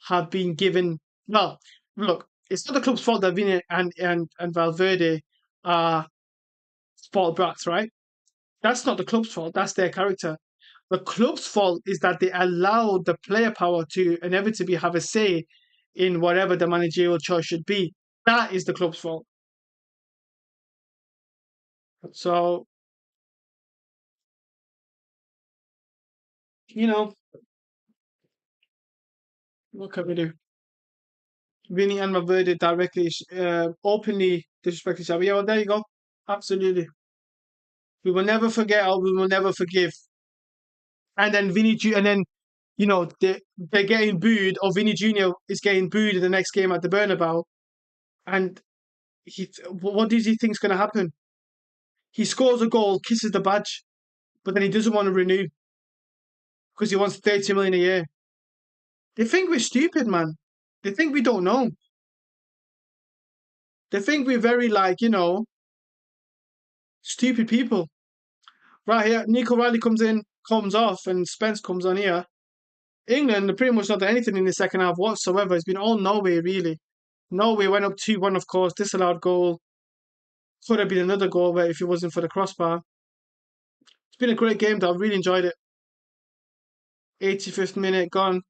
have been given. Well, look, it's not the club's fault that Vinny and Valverde are spoiled brats, right? That's not the club's fault. That's their character. The club's fault is that they allowed the player power to inevitably have a say in whatever the managerial choice should be. That is the club's fault. So, you know, what can we do? Vinny and Valverde directly, openly disrespect each other. Yeah, well, there you go. Absolutely. We will never forget or we will never forgive. And then and then, they're getting booed, or Vinny Jr. is getting booed in the next game at the Bernabeu. And what does he think's going to happen? He scores a goal, kisses the badge, but then he doesn't want to renew because he wants 30 million a year. They think we're stupid, man. They think we don't know. They think we're very, stupid people. Right here, Nico Riley comes off, and Spence comes on here. England pretty much not done anything in the second half whatsoever. It's been all Norway, really. Norway went up 2-1, of course, disallowed goal. Could have been another goal but if it wasn't for the crossbar. It's been a great game, though. I've really enjoyed it. 85th minute gone.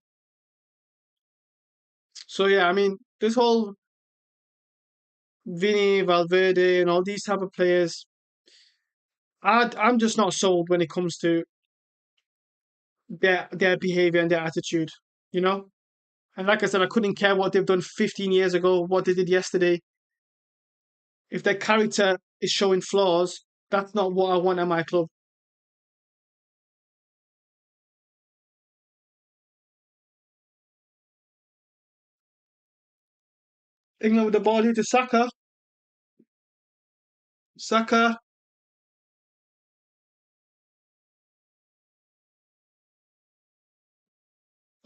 So, yeah, I mean, this whole Vinny, Valverde, and all these type of players, I'm just not sold when it comes to their behavior and their attitude, you know? And like I said, I couldn't care what they've done 15 years ago, what they did yesterday. If their character is showing flaws, that's not what I want at my club. England with the ball here to Saka. Saka.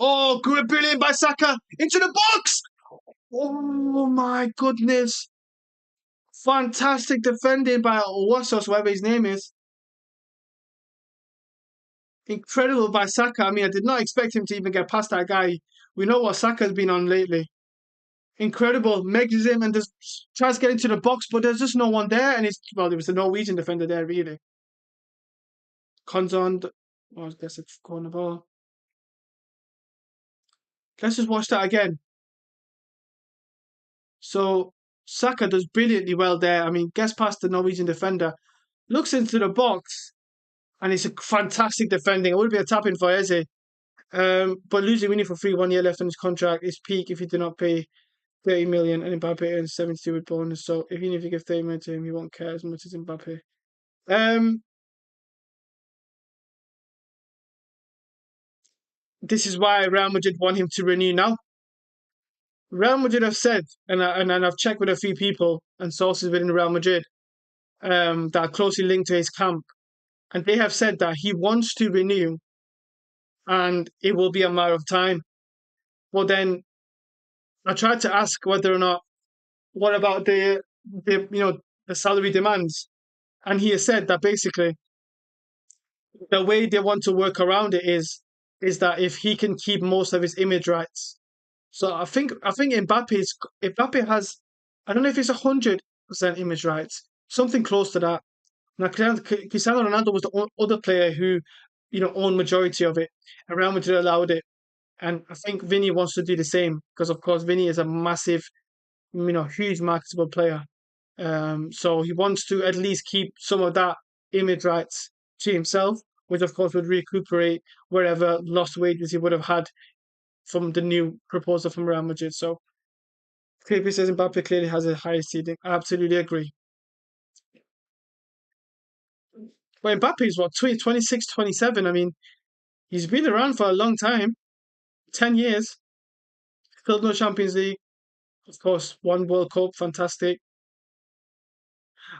Oh, good, brilliant by Saka. Into the box. Oh my goodness. Fantastic defending by Wassos, whatever his name is. Incredible by Saka. I mean, I did not expect him to even get past that guy. We know what Saka's been on lately. Incredible. Megs him and just tries to get into the box, but there's just no one there. And there was a Norwegian defender there, really. Konzon. Oh, I guess it's corner ball. Let's just watch that again. So Saka does brilliantly well there. I mean, gets past the Norwegian defender, looks into the box, and it's a fantastic defending. It would be a tap in for Eze. But losing Winnie for free 1 year left on his contract is peak if he do not pay 30 million and Mbappe earns 72 with bonus. So even if you give 30 million to him, he won't care as much as Mbappe. Um, this is why Real Madrid want him to renew now. Real Madrid have said, and I've checked with a few people and sources within Real Madrid that are closely linked to his camp, and they have said that he wants to renew, and it will be a matter of time. Well, then I tried to ask whether or not what about the salary demands, and he has said that basically the way they want to work around it is that if he can keep most of his image rights. So I think Mbappe has, I don't know if it's 100% image rights, something close to that. Now Cristiano Ronaldo was the other player who owned majority of it, and Real Madrid allowed it. And I think Vinny wants to do the same because of course Vinny is a massive, huge marketable player. So he wants to at least keep some of that image rights to himself, which of course would recuperate wherever lost wages he would have had from the new proposal from Real Madrid. So KP says Mbappe clearly has a higher ceiling. I absolutely agree. But Mbappe is what, 26, 27? I mean, he's been around for a long time. 10 years, still no Champions League. Of course, one World Cup, fantastic.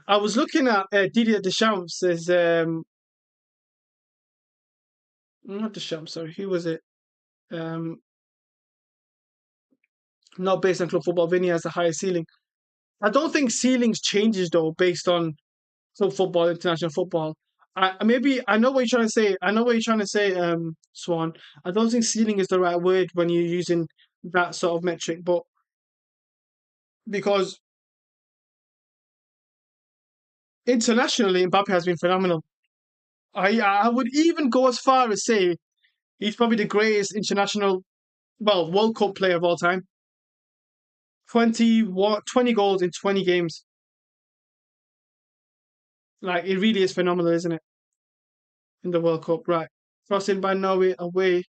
I was looking at Didier Deschamps as not Deschamps, sorry, who was it? Um, Not based on club football. Vinny has the highest ceiling. I don't think ceilings changes though based on club football, international football. Maybe I know what you're trying to say. I know what you're trying to say, Swan. I don't think ceiling is the right word when you're using that sort of metric, but because internationally, Mbappe has been phenomenal. I would even go as far as say he's probably the greatest international, well, World Cup player of all time. 20 goals in 20 games. Like, it really is phenomenal, isn't it? In the World Cup, right? Crossing by Norway away.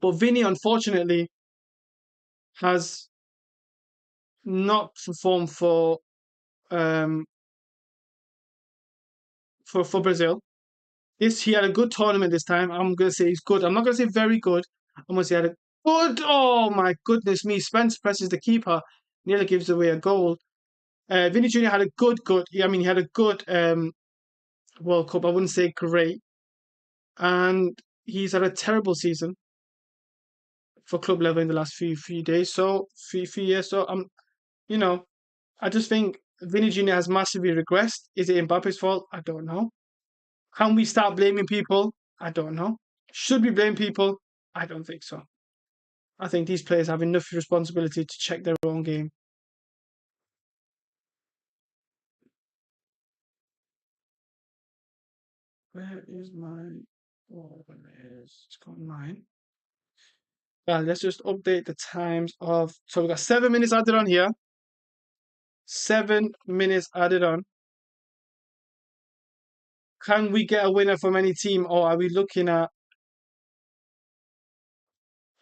But Vinny, unfortunately, has not performed um for Brazil. He had a good tournament this time. I'm gonna say he's good. I'm not gonna say very good. I'm gonna say he had a good. Oh my goodness me! Spence presses the keeper, nearly gives away a goal. Vinny Jr. had a good. Yeah, I mean, he had a good World Cup. I wouldn't say great, and he's had a terrible season for club level in the last few days. So few years. So you know, I just think Vinny Jr. has massively regressed. Is it Mbappe's fault? I don't know. Can we start blaming people? I don't know. Should we blame people? I don't think so. I think these players have enough responsibility to check their own game. Where is my? Oh, where is it's got mine? Well, let's just update the times of. So we've got 7 minutes added on here. 7 minutes added on. Can we get a winner from any team, or are we looking at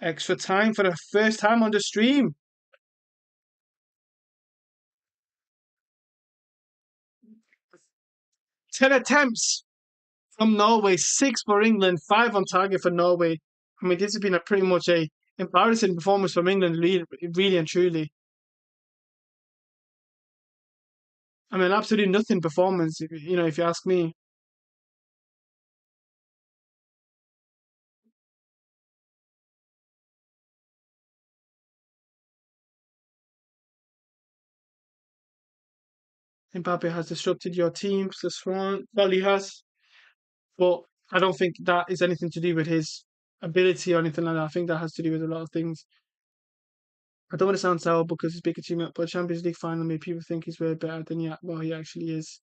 extra time for the first time on the stream? 10 attempts from Norway, 6 for England, 5 on target for Norway. I mean, this has been a pretty much a embarrassing performance from England, really and truly. I mean, absolutely nothing performance, if you ask me. Mbappe has disrupted your team, Swan. Well, he has, but I don't think that is anything to do with his ability or anything like that. I think that has to do with a lot of things. I don't want to sound sour because he's a big achievement, but Champions League final made people think he's way better than he actually is.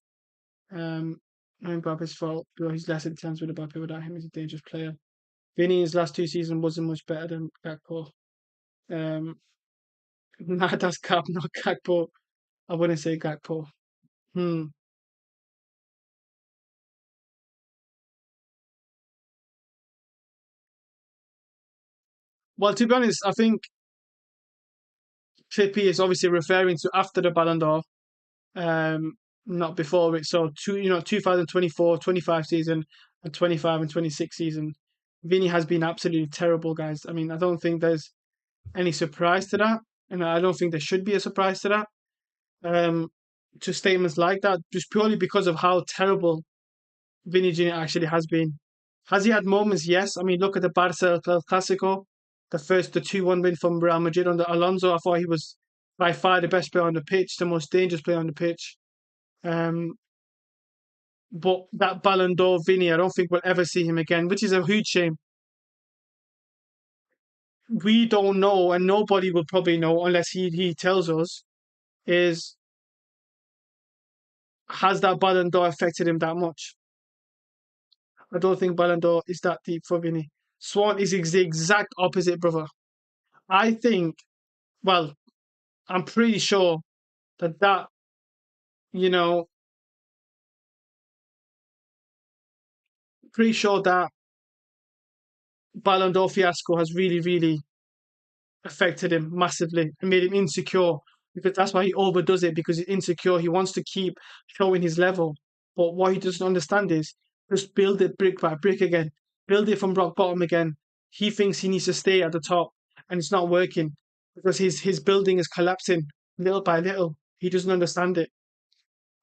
Um, not Mbappe's fault. He's less intense with Mbappe without him. He's a dangerous player. Vinny, his last 2 seasons wasn't much better than Gakpo. Um, nah, that's Cap, not Gakpo. I wouldn't say Gakpo. Hmm. Well, to be honest, I think Trippier is obviously referring to after the Ballon d'Or, um, not before it. So, 2024, 25 season, and 25 and 26 season, Vinny has been absolutely terrible, guys. I mean, I don't think there's any surprise to that, and I don't think there should be a surprise to that. Um, to statements like that, just purely because of how terrible Vinny Jr. actually has been. Has he had moments? Yes. I mean, look at the Barca El Clasico, the 2-1 win from Real Madrid under Alonso. I thought he was by far the best player on the pitch, the most dangerous player on the pitch. Um, but that Ballon d'Or Vinny, I don't think we'll ever see him again, which is a huge shame. We don't know, and nobody will probably know unless he tells us, is has that Ballon d'Or affected him that much? I don't think Ballon d'Or is that deep for Vinny. Swan is the exact opposite, brother. I think, well, I'm pretty sure that, you know, pretty sure that Ballon d'Or fiasco has really, really affected him massively and made him insecure because that's why he overdoes it because he's insecure. He wants to keep showing his level. But what he doesn't understand is just build it brick by brick again, build it from rock bottom again. he thinks he needs to stay at the top, and it's not working because his building is collapsing little by little. He doesn't understand it.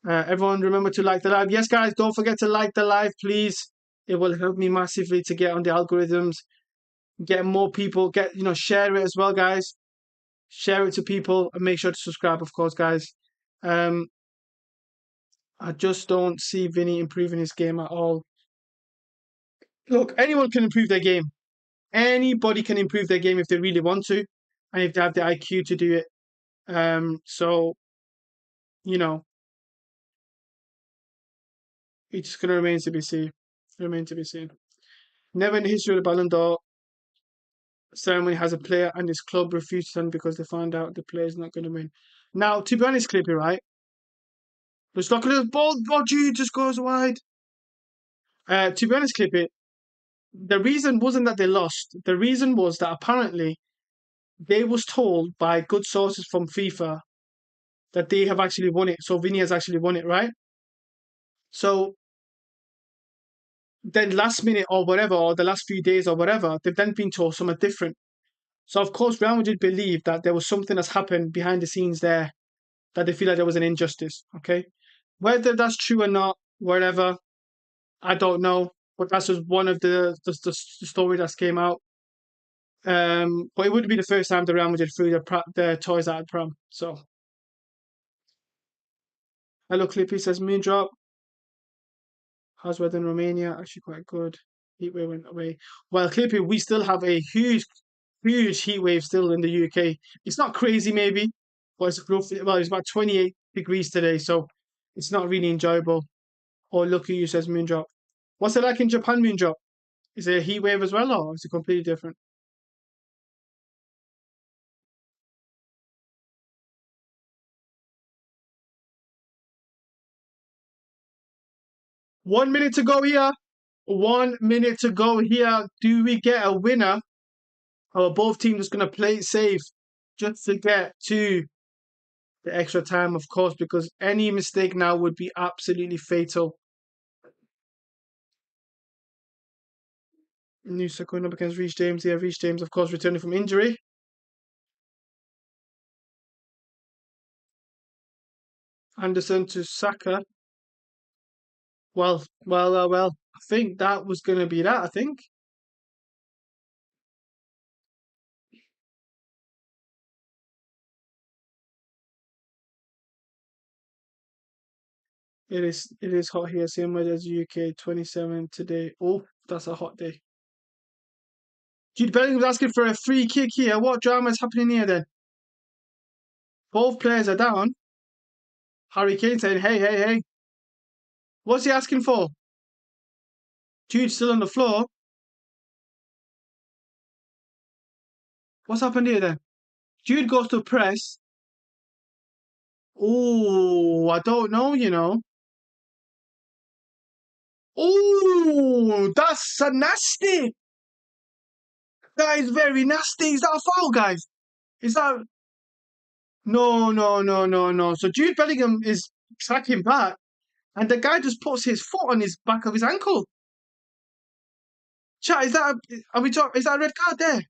Everyone, remember to like the live. Yes, guys, don't forget to like the live, please. It will help me massively to get on the algorithms, get more people, share it as well, guys. Share it to people and make sure to subscribe, of course, guys. Um, I just don't see Vinny improving his game at all. Look, anyone can improve their game. Anybody can improve their game if they really want to, and if they have the IQ to do it. So you know, it's just gonna remain to be seen. Remain to be seen. Never in the history of the Ballon d'Or ceremony has a player and his club refused to send because they found out the player's not going to win. Now, to be honest, Clippy, right? Let's look at the ball. Oh, gee, just goes wide. To be honest, Clippy, the reason wasn't that they lost. The reason was that apparently they was told by good sources from FIFA that they have actually won it. So Vinny has actually won it, right? So then last minute or whatever, or the last few days or whatever, they've then been told something different. So of course, Real Madrid believe that there was something that's happened behind the scenes there, that they feel like there was an injustice. Okay, whether that's true or not, whatever, I don't know. But that's just one of the story that's came out. But it wouldn't be the first time the Real Madrid threw their toys out of prom. So hello, Clippy says Moondrop. How's weather in Romania? Actually quite good. Heatwave went away. Well, Clippy, we still have a huge heat wave still in the UK. It's not crazy, maybe, but it's about 28 degrees today, so it's not really enjoyable. Oh, look at you, says Moondrop. What's it like in Japan, Moondrop? Is it a heat wave as well, or is it completely different? 1 minute to go here. 1 minute to go here. Do we get a winner? Or both teams just going to play it safe just to get to the extra time, of course, because any mistake now would be absolutely fatal. Nusa going up against Reece James. Yeah, Reece James, of course, returning from injury. Anderson to Saka. Well. I think that was going to be that, I think. It is hot here, same weather as UK, 27 today. Oh, that's a hot day. Jude Bellingham's asking for a free kick here. What drama is happening here then? Both players are down. Harry Kane saying, hey. What's he asking for? Jude's still on the floor. What's happened here then? Jude goes to press. Oh, I don't know. Oh, that's a nasty. That is very nasty. Is that a foul, guys? Is that no. So Jude Bellingham is tracking back, and the guy just puts his foot on his back of his ankle. Chat, is that a red card there?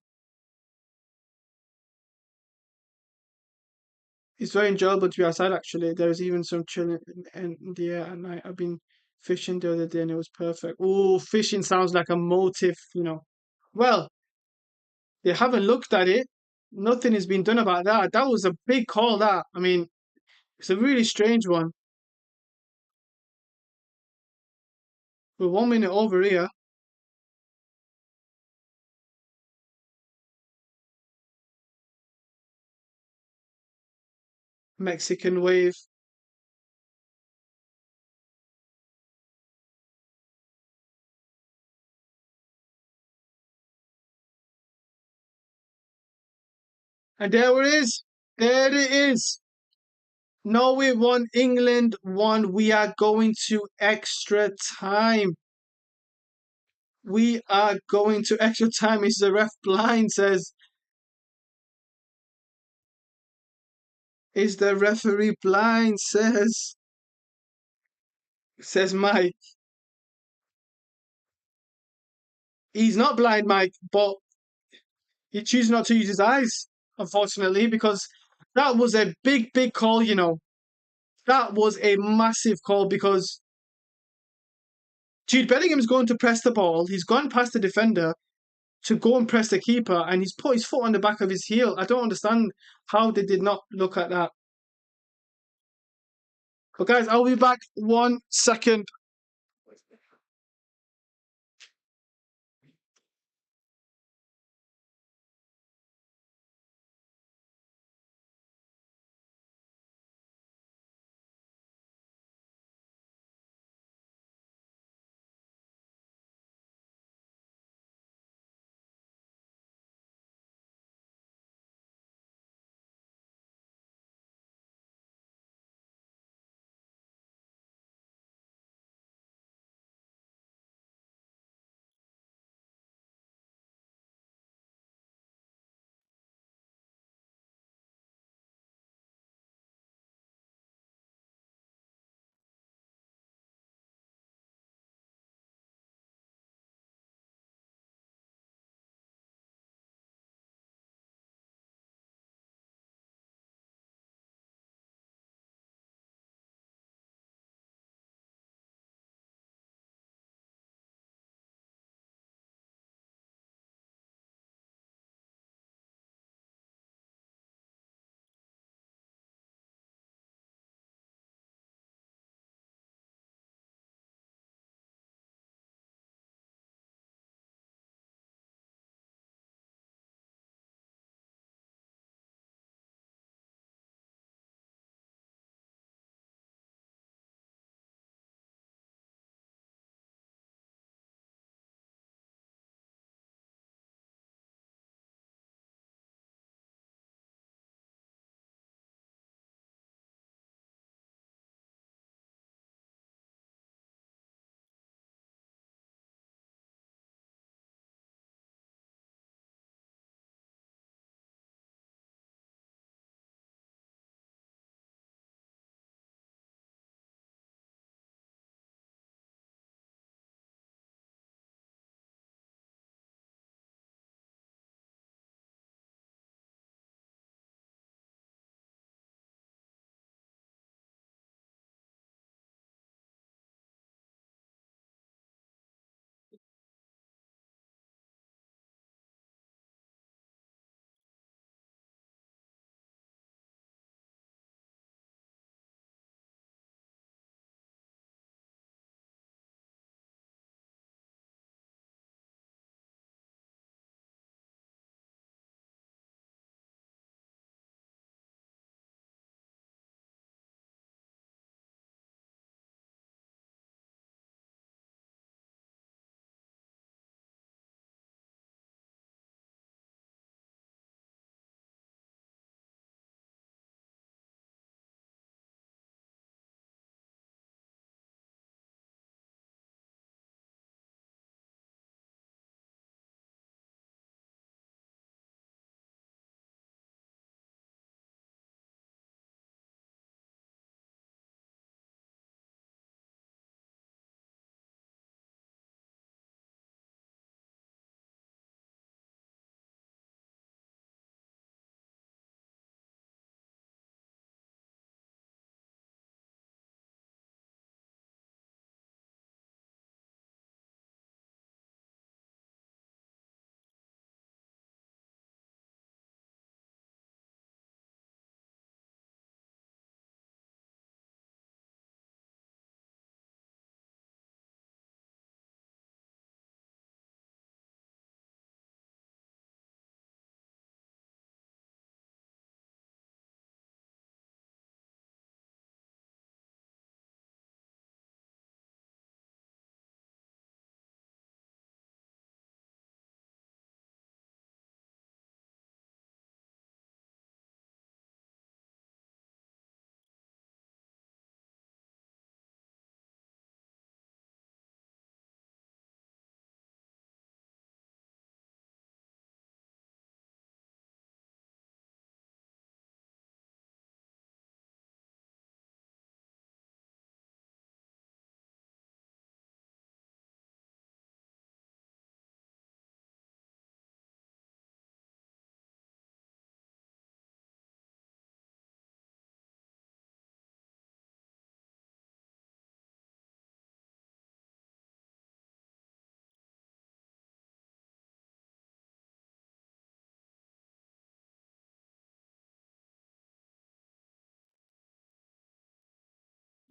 It's very enjoyable to be outside actually. There's even some chilling in the air at night. I've been fishing the other day and it was perfect. Oh, fishing sounds like a motive. Well, they haven't looked at it. Nothing has been done about that. That was a big call, that. I mean, it's a really strange one. We're 1 minute over here. Mexican wave. And there it is. There it is. Norway won, England won. We are going to extra time. We are going to extra time. Is the ref blind? Is the referee blind? Says Mike. He's not blind, Mike, but He chooses not to use his eyes, unfortunately, because that was a big call, you know. That was a massive call because Jude Bellingham's going to press the ball. He's gone past the defender to go and press the keeper, and he's put his foot on the back of his heel. I don't understand how they did not look at that. But guys, I'll be back 1 second.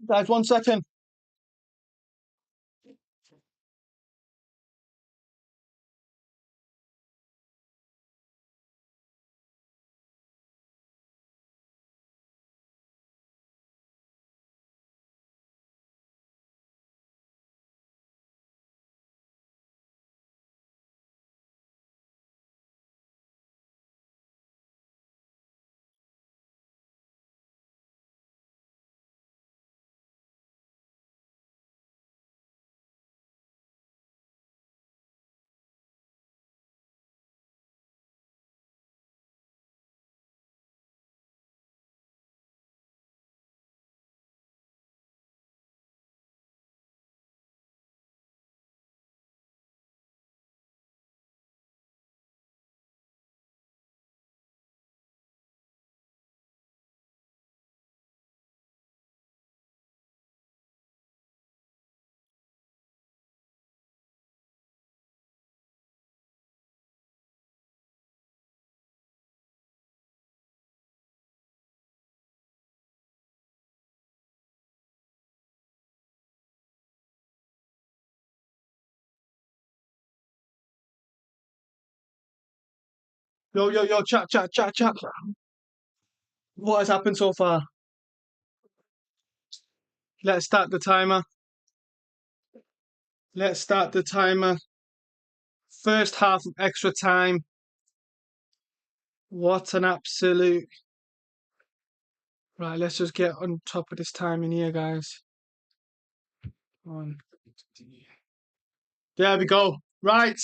Guys, 1 second. Yo, chat. What has happened so far? Let's start the timer. Let's start the timer. First half of extra time. What an absolute. Right, let's just get on top of this time in here, guys. On. There we go. Right.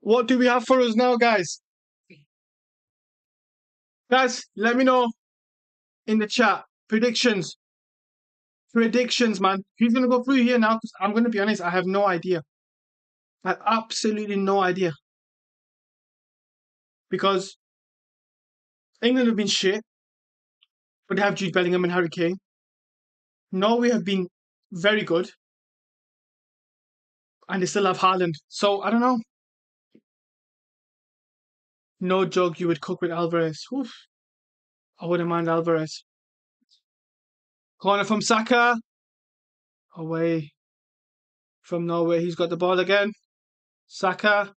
What do we have for us now, guys? Guys, let me know in the chat. Predictions. Predictions, man. Who's going to go through here now? Because I'm going to be honest, I have no idea. I have absolutely no idea. Because England have been shit, but they have Jude Bellingham and Harry Kane. Norway have been very good, and they still have Haaland. So, I don't know. No joke, you would cook with Alvarez. Oof. I wouldn't mind Alvarez. Corner from Saka. Away from Norway. He's got the ball again. Saka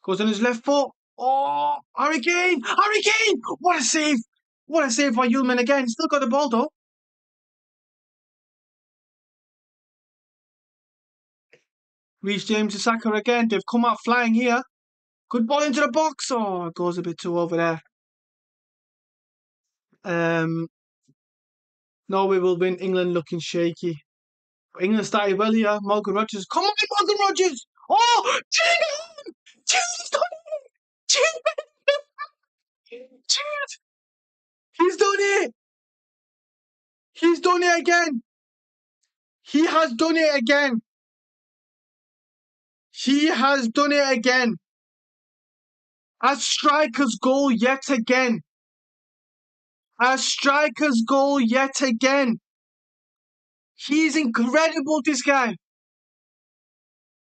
goes on his left foot. Oh, Harry Kane! Harry Kane! What a save! What a save by Ullman again. Still got the ball though. Reece James to Saka again. They've come out flying here. Good ball into the box. Oh, it goes a bit too over there. Norway will win. England looking shaky. England started well here. Morgan Rogers. Come on, Morgan Rogers! Oh, Jude! Jude's done it! Jude! He's done it! He's done it again! He has done it again! He has done it again! A striker's goal yet again! A striker's goal yet again! He's incredible, this guy!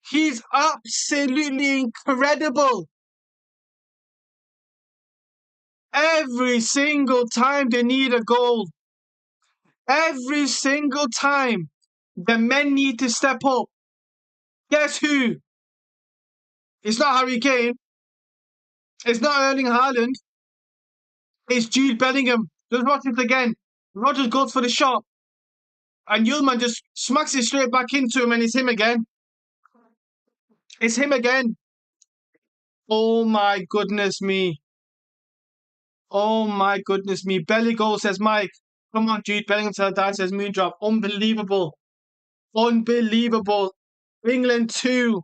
He's absolutely incredible! Every single time they need a goal, every single time the men need to step up. Guess who? It's not Harry Kane. It's not Erling Haaland. It's Jude Bellingham. Just watch it again. Rodgers goes for the shot. And Ullman just smacks it straight back into him, and it's him again. It's him again. Oh my goodness me. Oh my goodness me. Belly goal, says Mike. Come on, Jude Bellingham, says Moondrop. Unbelievable. Unbelievable. England 2.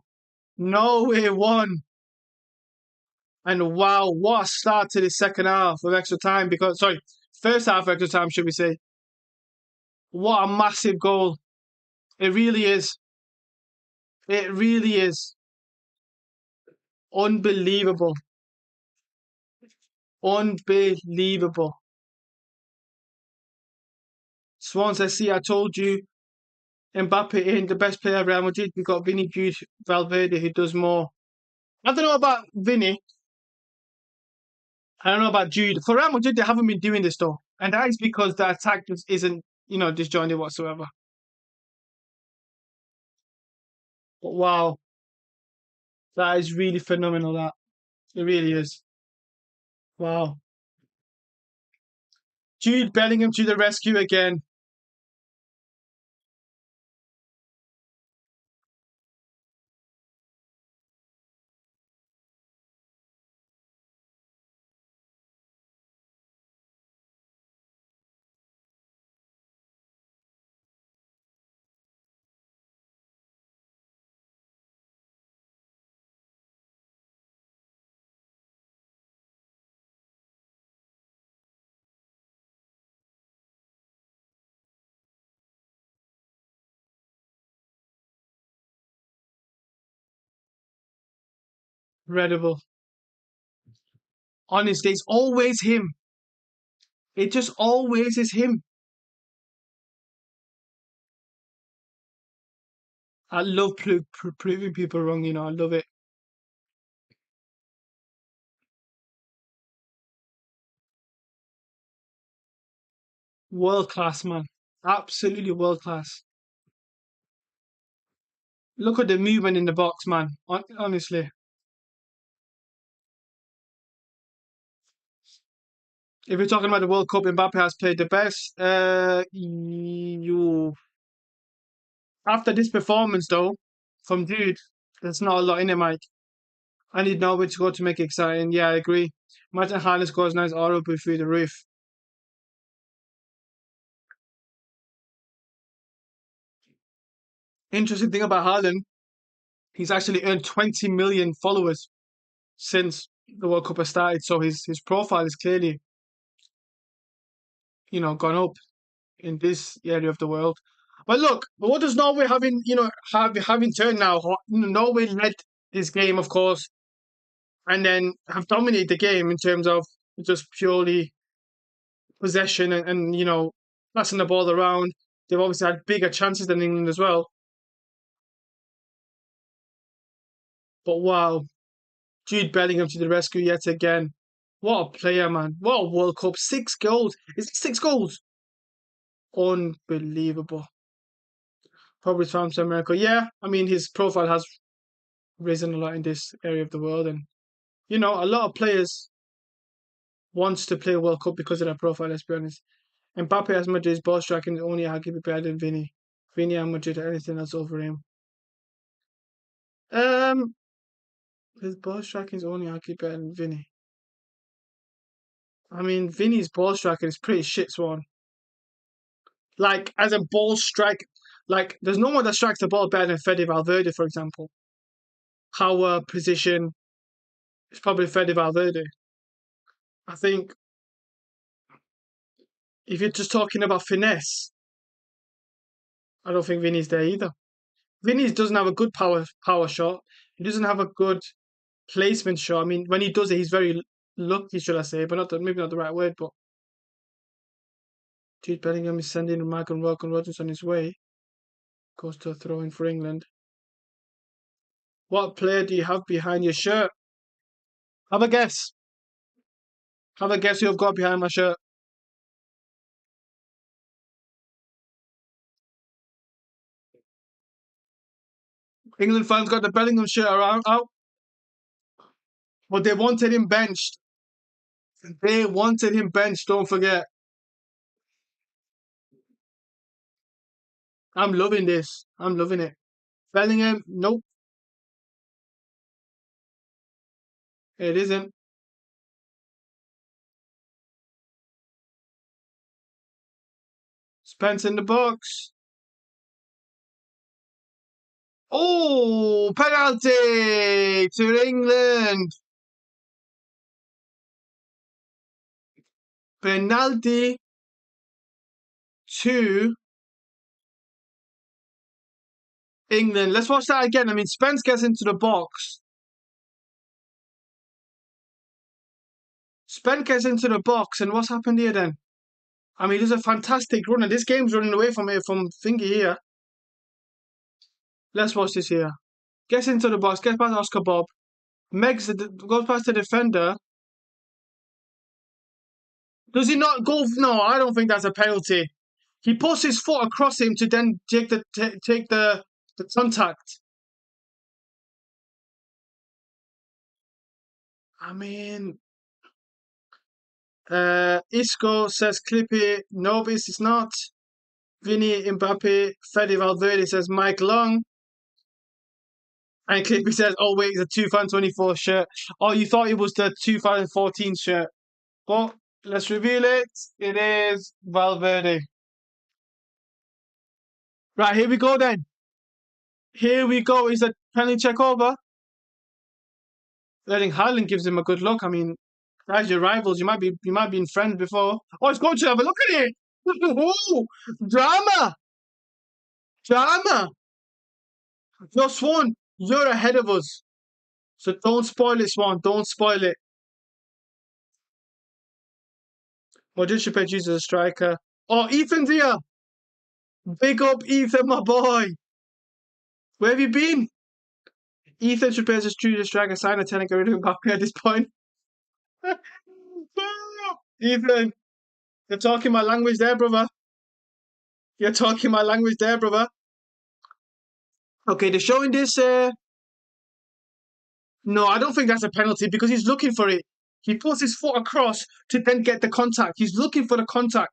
Norway 1. And wow, what a start to the second half of extra time. First half of extra time, should we say. What a massive goal. It really is. It really is. Unbelievable. Unbelievable. Swan says, see, I told you, Mbappe ain't the best player of Real Madrid. We got Vinny, Jude, Valverde, who does more. I don't know about Vinny. I don't know about Jude. For Real Madrid, they haven't been doing this though. And that is because the attack just isn't disjointed whatsoever. But wow, that is really phenomenal. That it really is. Wow. Jude Bellingham to the rescue again. Incredible. Honestly, it's always him. It just always is him. I love proving people wrong. I love it. World class, man. Absolutely world class. Look at the movement in the box, man. Honestly, if you're talking about the World Cup, Mbappe has played the best. You After this performance, though, from Dude, there's not a lot in it, Mike. I need Norway to go to make it exciting. Yeah, I agree. Imagine Haaland scores nice auto boost through the roof. Interesting thing about Haaland, he's actually earned 20 million followers since the World Cup has started. So his profile is clearly, gone up in this area of the world. But look, what does Norway having turned now? Norway led this game, of course, and then have dominated the game in terms of just purely possession and passing the ball around. They've obviously had bigger chances than England as well. But wow, Jude Bellingham to the rescue yet again. What a player, man. What a World Cup. 6 goals. Is it 6 goals? Unbelievable. Probably from America. Yeah, I mean, his profile has risen a lot in this area of the world. And, a lot of players wants to play World Cup because of their profile, let's be honest. Mbappe has Madrid's ball striking is only arguably better than Vinny. Vinny and Madrid are anything else over him. Um, his ball striking is only arguably better than Vinny. I mean, Vinny's ball striking is pretty shit, Swan. Like, as a ball strike, like, there's no one that strikes the ball better than Fede Valverde, for example. Power, position, it's probably Fede Valverde. I think if you're just talking about finesse, I don't think Vinny's there either. Vinny doesn't have a good power shot. He doesn't have a good placement shot. I mean, when he does it, he's very lucky, should I say, but maybe not the right word. But Jude Bellingham is sending Morgan Rodgers on his way. Goes to a throw in for England. What player do you have behind your shirt? Have a guess. Have a guess who I've got behind my shirt. England fans got the Bellingham shirt around out, but they wanted him benched. They wanted him benched. Don't forget. I'm loving this. I'm loving it. Bellingham, nope, it isn't. Spence in the box. Oh, penalty to England. Penalty to England. Let's watch that again. I mean, Spence gets into the box. Spence gets into the box, and what's happened here then? I mean, there's a fantastic run, and this game's running away from here, from Thingy here. Let's watch this here. Gets into the box, gets past Oscar Bob. Goes past the defender. Does he not go? No, I don't think that's a penalty. He puts his foot across him to then take the contact. I mean, Isco says Clippy. No, this is not. Vinny Mbappe. Fede Valverde says Mike Long. And Clippy says, oh, wait, it's a 2024 shirt. Oh, you thought it was the 2014 shirt. Well, let's reveal it. It is Valverde. Right, here we go then. Here we go. Is a penalty check over? I think Haaland gives him a good look. I mean, guys, your rivals. You might be in friends before. Oh, it's going to have a look at it. Ooh, drama, drama. Yo, Swan, you're ahead of us. So don't spoil it, Swan. Don't spoil it. Modric should play Jesus as a striker. Oh, Ethan's here. Big up, Ethan, my boy. Where have you been? Ethan should play as a true striker. Sign a tenant, get rid of Mbappe at this point. Ethan, you're talking my language there, brother. You're talking my language there, brother. Okay, they're showing this. No, I don't think that's a penalty because he's looking for it. He puts his foot across to then get the contact. He's looking for the contact.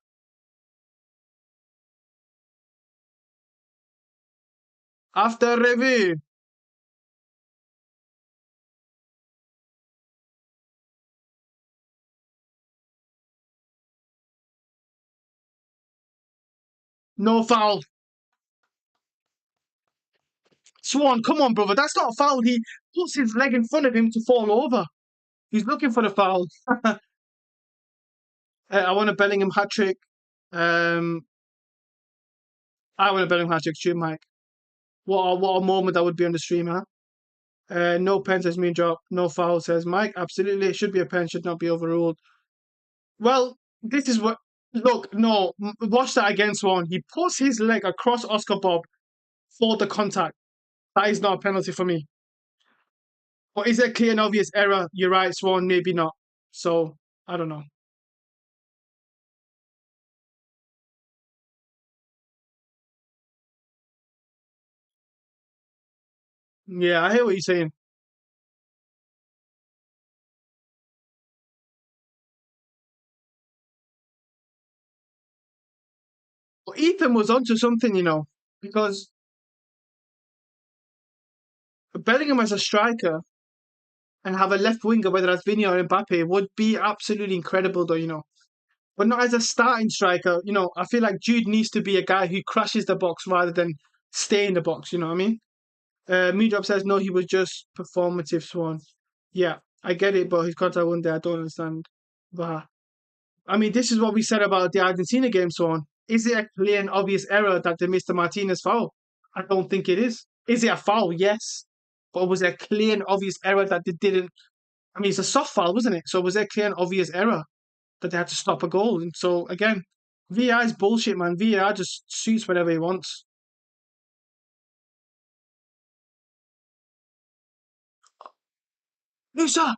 After review. No foul. Swan, come on, brother. That's not a foul. He puts his leg in front of him to fall over. He's looking for the foul. I want a Bellingham hat trick. Um, I want a Bellingham hat trick, too, Mike. What a moment that would be on the stream, huh? No pen says mean drop. No foul says Mike. Absolutely, it should be a pen. Should not be overruled. Well, this is what. Look, no, watch that again, Swan. He puts his leg across Oscar Bob for the contact. That is not a penalty for me. But is it a clear and obvious error? You're right, Swan. Maybe not. So I don't know. Yeah, I hear what you're saying. But Ethan was onto something, because Bellingham as a striker and have a left winger, whether that's Vinny or Mbappe, would be absolutely incredible, though. But not as a starting striker. I feel like Jude needs to be a guy who crashes the box rather than stay in the box. You know what I mean? Meedrop says no, he was just performative, Swan. Yeah, I get it, but his contract one day I don't understand. But I mean, this is what we said about the Argentina game, Swan. Is it a clear and obvious error that they missed the Martinez foul? I don't think it is. Is it a foul? Yes. But was it a clear and obvious error that they didn't? I mean, it's a soft foul, wasn't it? So was there a clear and obvious error that they had to stop a goal? And so again, VAR is bullshit, man. VAR just shoots whatever he wants. Musa!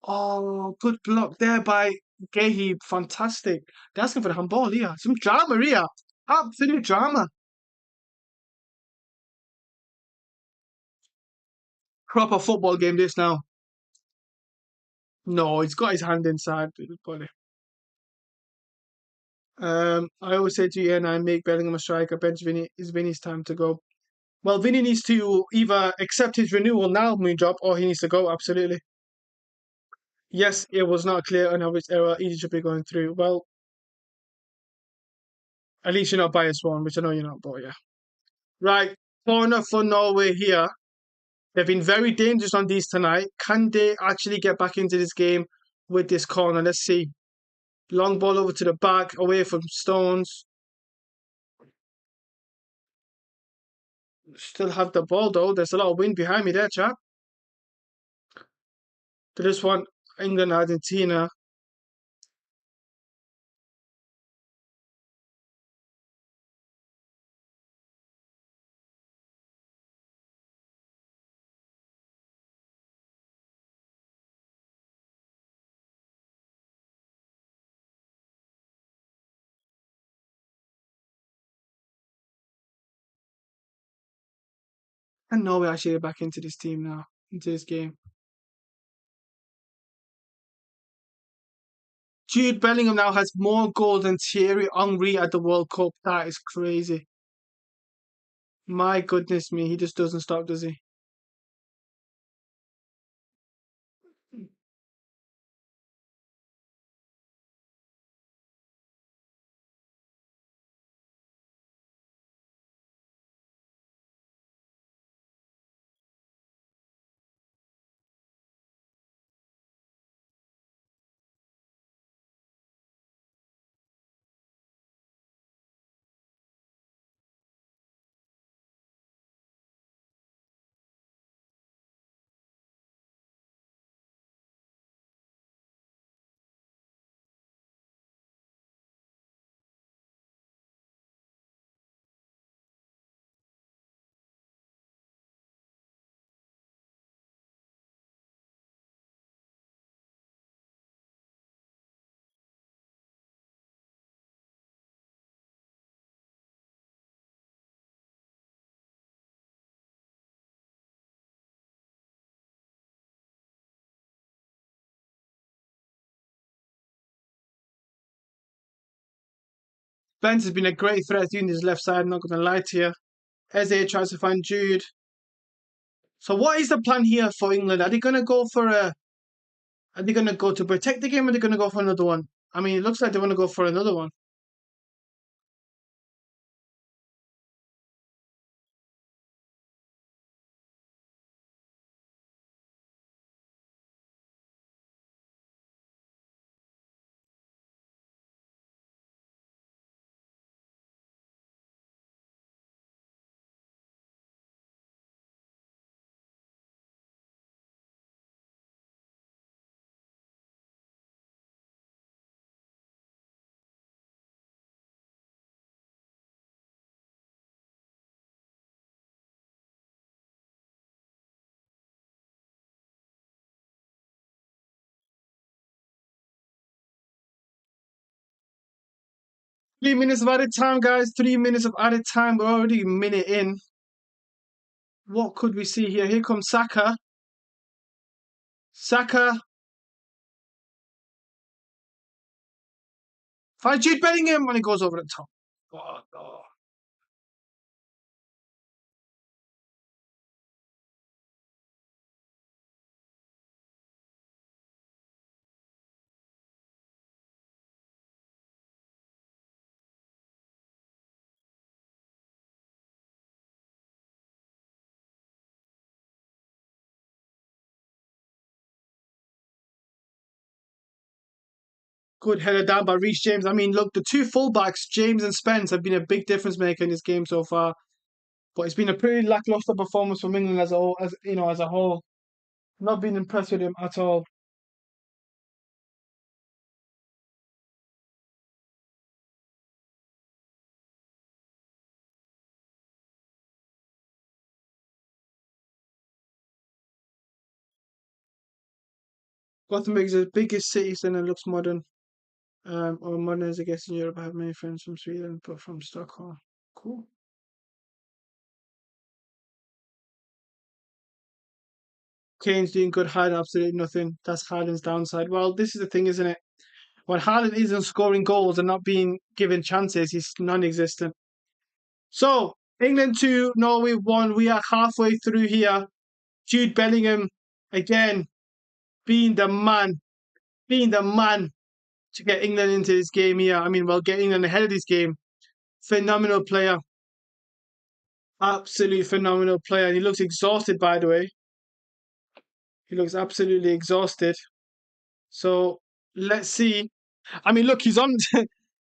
Oh, good block there by Gehi. Fantastic. They're asking for the handball here. Some drama here. Absolute drama. Proper football game, this now. No, he's got his hand inside. Buddy. I always say to you, and I make Bellingham a striker. Bench Vinny. Is Vinny's time to go? Well, Vinny needs to either accept his renewal now, Moondrop, or he needs to go. Absolutely. Yes, it was not clear on which error Egypt should be going through. Well, at least you're not biased one, which I know you're not, but yeah. Right, corner for Norway here. They've been very dangerous on these tonight. Can they actually get back into this game with this corner? Let's see. Long ball over to the back, away from Stones. Still have the ball though. There's a lot of wind behind me there, chap. To this one, England, Argentina. And Norway actually back into this team now, into this game. Jude Bellingham now has more goals than Thierry Henry at the World Cup. That is crazy. My goodness me, he just doesn't stop, does he? Spence has been a great threat using his left side, I'm not going to lie to you. Eze tries to find Jude. So what is the plan here for England? Are they going to go for a... Are they going to go to protect the game or are they going to go for another one? I mean, it looks like they want to go for another one. Three minutes of added time, guys. 3 minutes of added time. We're already a minute in. What could we see here? Here comes Saka. Saka. Finds Jude Bellingham and he goes over the top. Oh, no. Good header down by Reece James. I mean, look, the two fullbacks, James and Spence, have been a big difference maker in this game so far. But it's been a pretty lackluster performance from England as a whole. As a whole, not been impressed with him at all. Gothenburg is the biggest city, and it looks modern. Or modern as I guess in Europe. I have many friends from Sweden, but from Stockholm. Cool. Kane's doing good. Haaland absolutely nothing. That's Haaland's downside. Well, this is the thing, isn't it? When Haaland isn't scoring goals and not being given chances, he's non-existent. So England 2, Norway 1. We are halfway through here. Jude Bellingham again being the man, being the man to get England into this game here. I mean, well, get England ahead of this game. Phenomenal player. Absolutely phenomenal player. And he looks exhausted, by the way. He looks absolutely exhausted. So let's see. I mean, look, he's on.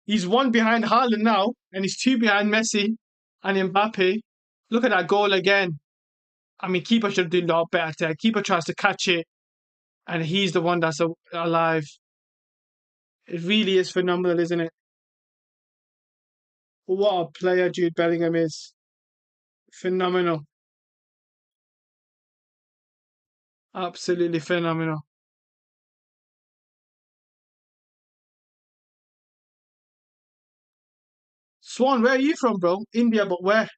He's one behind Haaland now, and he's two behind Messi and Mbappe. Look at that goal again. I mean, keeper should do a lot better there. Keeper tries to catch it, and he's the one that's alive. It really is phenomenal, isn't it? What a player Jude Bellingham is. Phenomenal. Absolutely phenomenal. Swan, where are you from, bro? India, but where?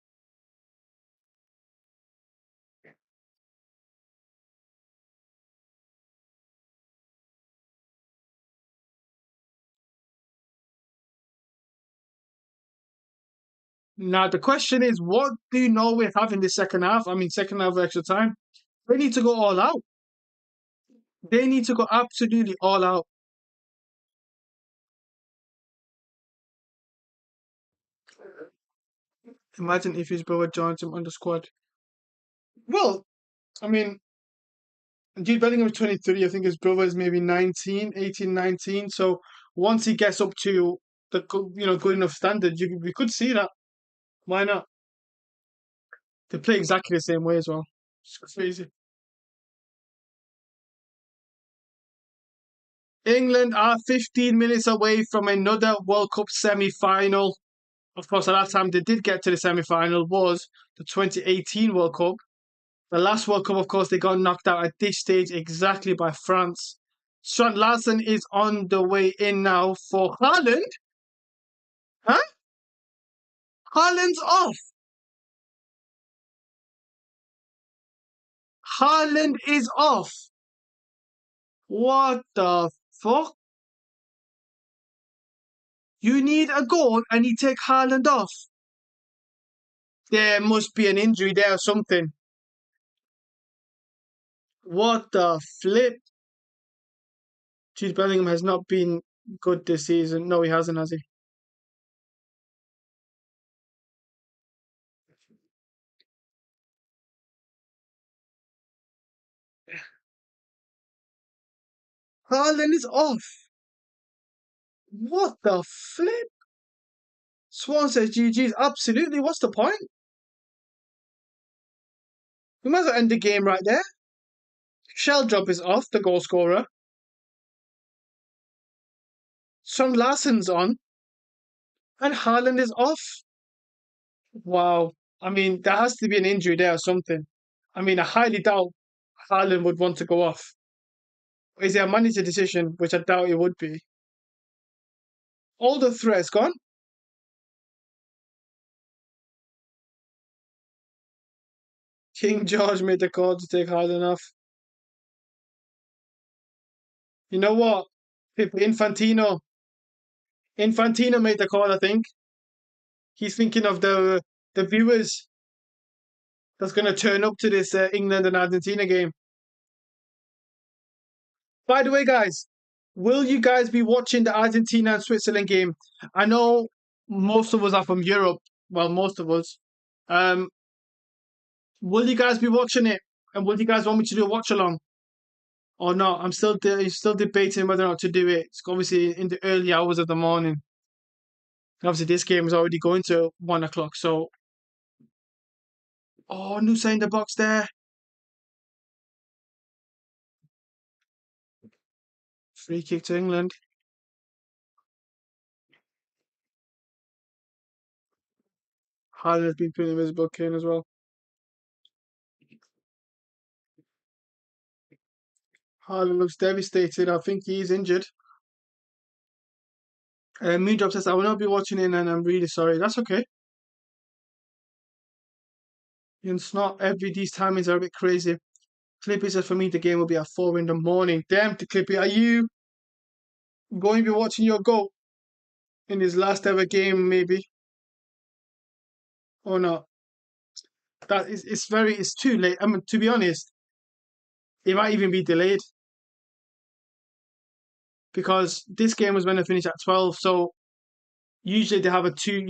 Now the question is, what do Norway have in the second half? I mean, second half of extra time. They need to go all out. They need to go absolutely all out. Imagine if his brother joins him on the squad. Well, I mean, Jude Bellingham is 23. I think his brother is maybe 19, 18, 19. So once he gets up to the good enough standard, we could see that. Why not? They play exactly the same way as well. It's crazy. England are 15 minutes away from another World Cup semi-final. Of course, the last time they did get to the semi-final was the 2018 World Cup. The last World Cup, of course, they got knocked out at this stage exactly by France. Strand Larsen is on the way in now for Haaland. Huh? Haaland's off. Haaland is off. What the fuck? You need a goal and you take Haaland off. There must be an injury there or something. What the flip? Jude Bellingham has not been good this season. No, he hasn't, has he? Haaland is off. What the flip? Swan says GG's. Absolutely. What's the point? We might as well end the game right there. Sheldrop is off, the goal scorer. Strand Larsen's on. And Haaland is off. Wow. I mean, there has to be an injury there or something. I mean, I highly doubt Haaland would want to go off. Is it a manager decision, which I doubt it would be? All the threats gone. King George made the call to take Haaland off. You know what? Infantino made the call, I think. He's thinking of the viewers that's going to turn up to this England and Argentina game. By the way, guys, will you guys be watching the Argentina and Switzerland game? I know most of us are from Europe. Well, most of us. Um, will you guys be watching it? And will you guys want me to do a watch along or not? I'm still debating whether or not to do it. It's obviously in the early hours of the morning. Obviously, this game is already going to 1 o'clock. So, oh, Nusa in the box there. Free kick to England. Haaland has been put in invisible cane as well. Haaland looks devastated. I think he's injured. Moondrop says, I will not be watching it and I'm really sorry. That's okay. It's not these timings are a bit crazy. Clippy says, for me, the game will be at 4 in the morning. Damn, Clippy, are you going to be watching your goal in his last ever game, maybe? Or not? It's too late. I mean, to be honest, it might even be delayed because this game was meant to finish at 12. So usually they have a 2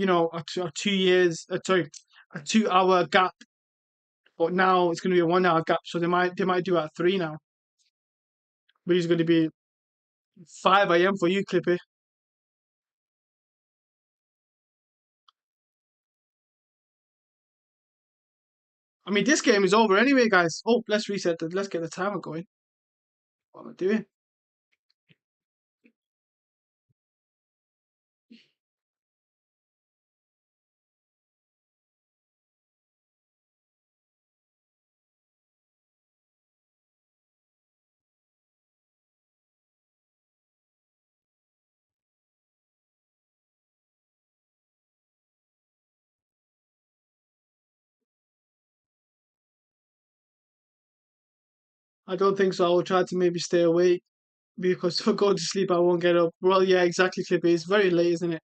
years, a 2 hour gap. But now it's going to be a 1 hour gap. So they might do it at 3 now. Which is going to be 5 a.m. for you, Clippy. I mean, this game is over anyway, guys. Oh, let's reset it. Let's get the timer going. What am I doing? I don't think so. I will try to maybe stay awake because if I go to sleep, I won't get up. Well, yeah, exactly, Clippy. It's very late, isn't it?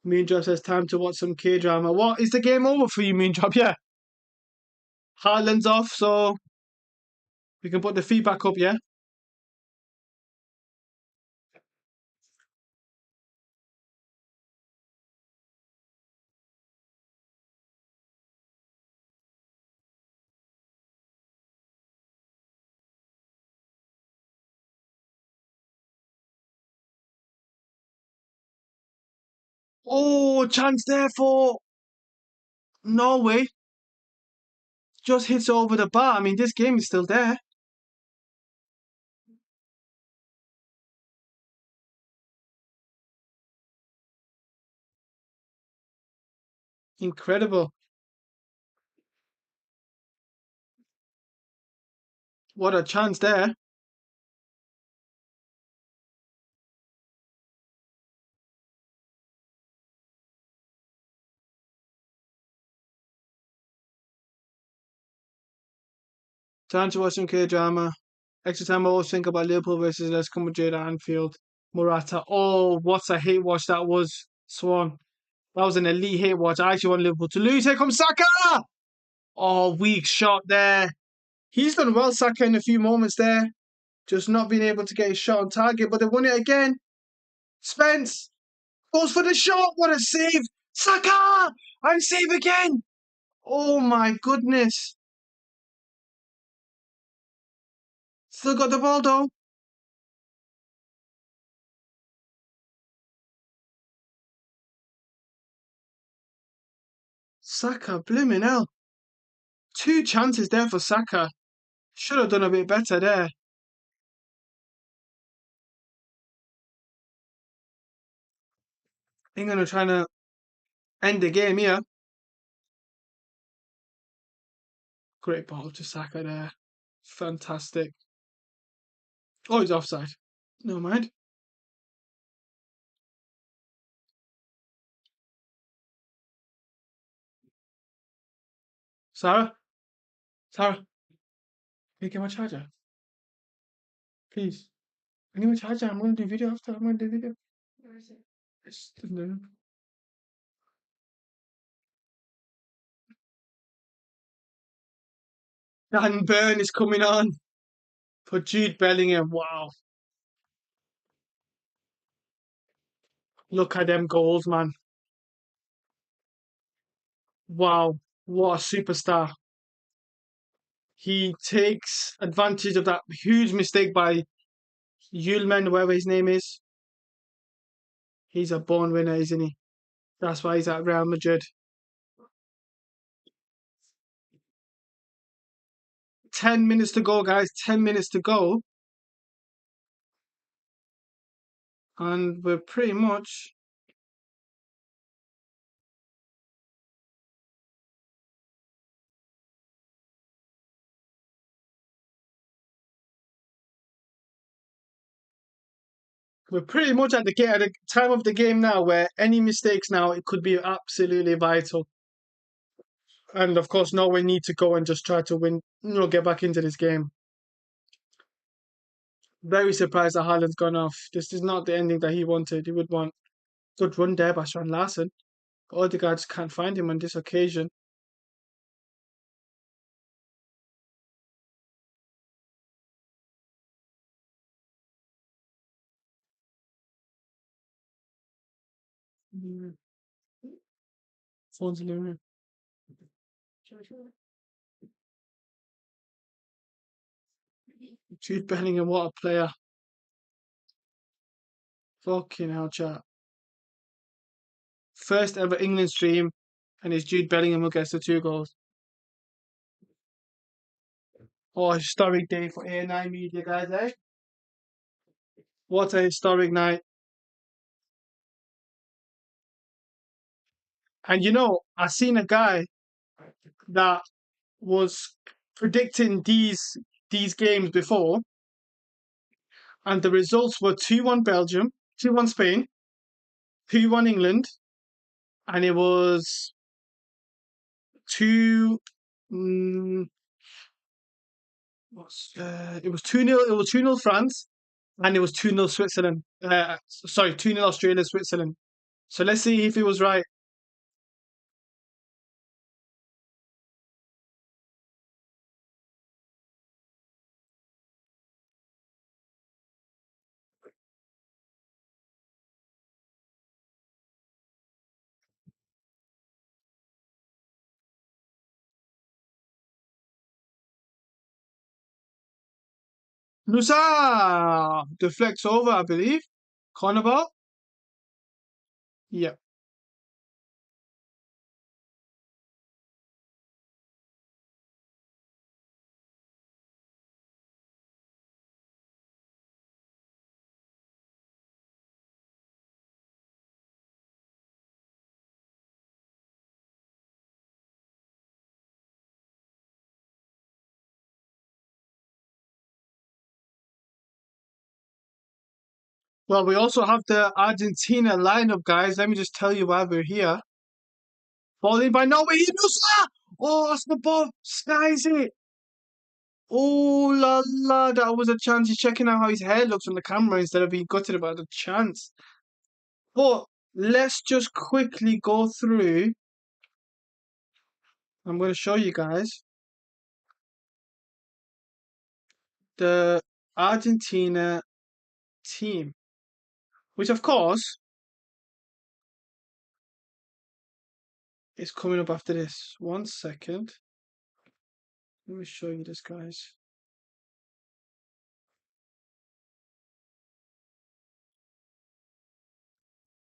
Moonjob says time to watch some K-drama. What, is the game over for you, Moonjob? Yeah. Heartland's off, so we can put the feedback up, yeah? Oh, chance there for Norway. Just hits over the bar. I mean, this game is still there. Incredible. What a chance there. Time to watch some K-drama. Extra time I always think about Liverpool versus Let's Madrid at Anfield. Morata. Oh, what a hate watch that was, Swan. That was an elite hate watch. I actually want Liverpool to lose. Here comes Saka! Oh, weak shot there. He's done well, Saka, in a few moments there. Just not being able to get his shot on target, but they won it again. Spence goes for the shot. What a save. Saka! And save again. Oh my goodness. Still got the ball though. Saka, blooming hell. Two chances there for Saka. Should have done a bit better there. England are trying to end the game here. Great ball to Saka there. Fantastic. Oh, he's offside. No mind. Sarah? Sarah? Can you get my charger? Please. I need my charger. I'm going to do video after. I'm going to do video. Where is it? It's in the room. Dan Burn is coming on for Jude Bellingham. Wow. Look at them goals, man. Wow. What a superstar. He takes advantage of that huge mistake by Yulman, whatever his name is. He's a born winner, isn't he? That's why he's at Real Madrid. 10 minutes to go, guys. 10 minutes to go. And we're pretty much at the time of the game now where any mistakes now, it could be absolutely vital. And of course, Norway need to go and just try to win, get back into this game. Very surprised that Haaland's gone off. This is not the ending that he wanted. He would want good run there by Strand Larsen. But Odegaard just can't find him on this occasion. Phone's in the room. Jude Bellingham, what a player. Fucking hell, chat. First ever England stream, and it's Jude Bellingham who gets the 2 goals. Oh, historic day for A&I Media, guys, eh? What a historic night. And I seen a guy that was predicting these games before, and the results were 2-1 Belgium, 2-1 Spain, 2-1 England, and it was 2 it was 2-0, it was 2-0 France, and it was 2-0 Switzerland. Sorry, 2-0 Australia, Switzerland. So let's see if he was right. Nusa deflects over, I believe. Corner ball. Yeah. Well, we also have the Argentina lineup, guys. Let me just tell you why we're here. Falling by Norway. Nusa! Oh, it's the ball. Skies it. Oh la la, that was a chance. He's checking out how his hair looks on the camera instead of being gutted about the chance. But let's just quickly go through. I'm going to show you guys the Argentina team, which of course is coming up after this. 1 second. Let me show you this, guys.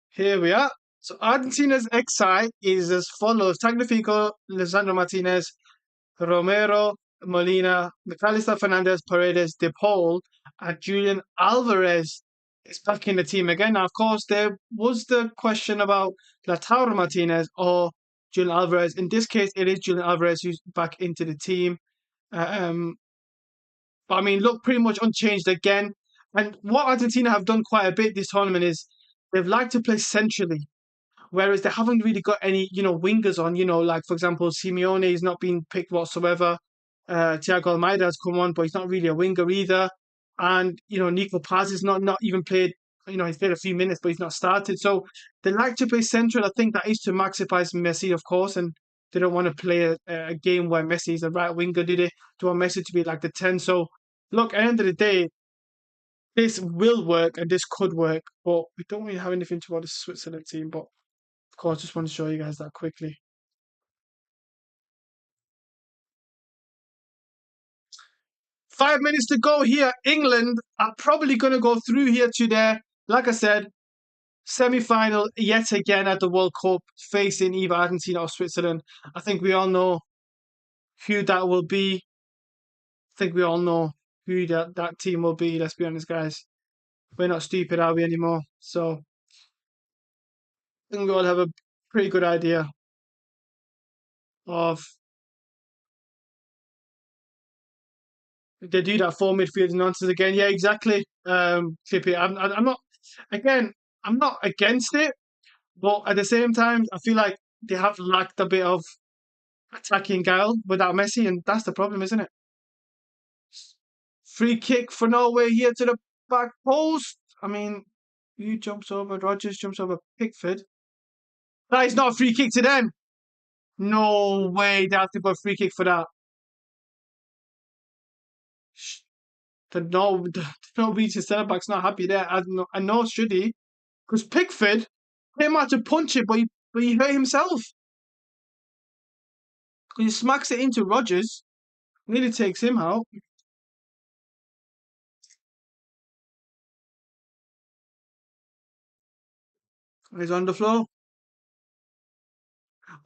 Here we are. So Argentina's XI is as follows: Tagliafico, Lisandro Martinez, Romero, Molina, McAllister, Fernandez, Paredes, De Paul, and Julian Alvarez is back in the team again. Now, of course, there was the question about Lautaro Martinez or Julian Alvarez. In this case, it is Julian Alvarez who's back into the team. Um, but I mean, look, pretty much unchanged again. And what Argentina have done quite a bit this tournament is they've liked to play centrally. Whereas they haven't really got any, wingers on, like for example, Simeone is not being picked whatsoever. Thiago Almeida has come on, but he's not really a winger either. And, Nico Paz is not even played, he's played a few minutes, but he's not started. So they like to play central. I think that is to maximize Messi, of course, and they don't want to play a game where Messi is a right winger, do they? They want Messi to be like the 10. So look, at the end of the day, this will work and this could work, but we don't really have anything toward the Switzerland team. But of course, just want to show you guys that quickly. 5 minutes to go here. England are probably going to go through here to their, like I said, semi-final yet again at the World Cup, facing either Argentina or Switzerland. I think we all know who that will be. I think we all know who that team will be. Let's be honest, guys. We're not stupid, are we, anymore? So I think we all have a pretty good idea of they do that four midfield nonsense again. Yeah, exactly. Clippy. I'm not. Again, I'm not against it, but at the same time, I feel like they have lacked a bit of attacking guile without Messi, and that's the problem, isn't it? Free kick for Norway here to the back post. I mean, who jumps over? Rogers jumps over Pickford. That is not a free kick to them. No way they have to put a free kick for that. The Norwegian centre back's not happy there. I know should he? Because Pickford came out to punch it, but he hurt himself. He smacks it into Rogers, nearly takes him out. He's on the floor.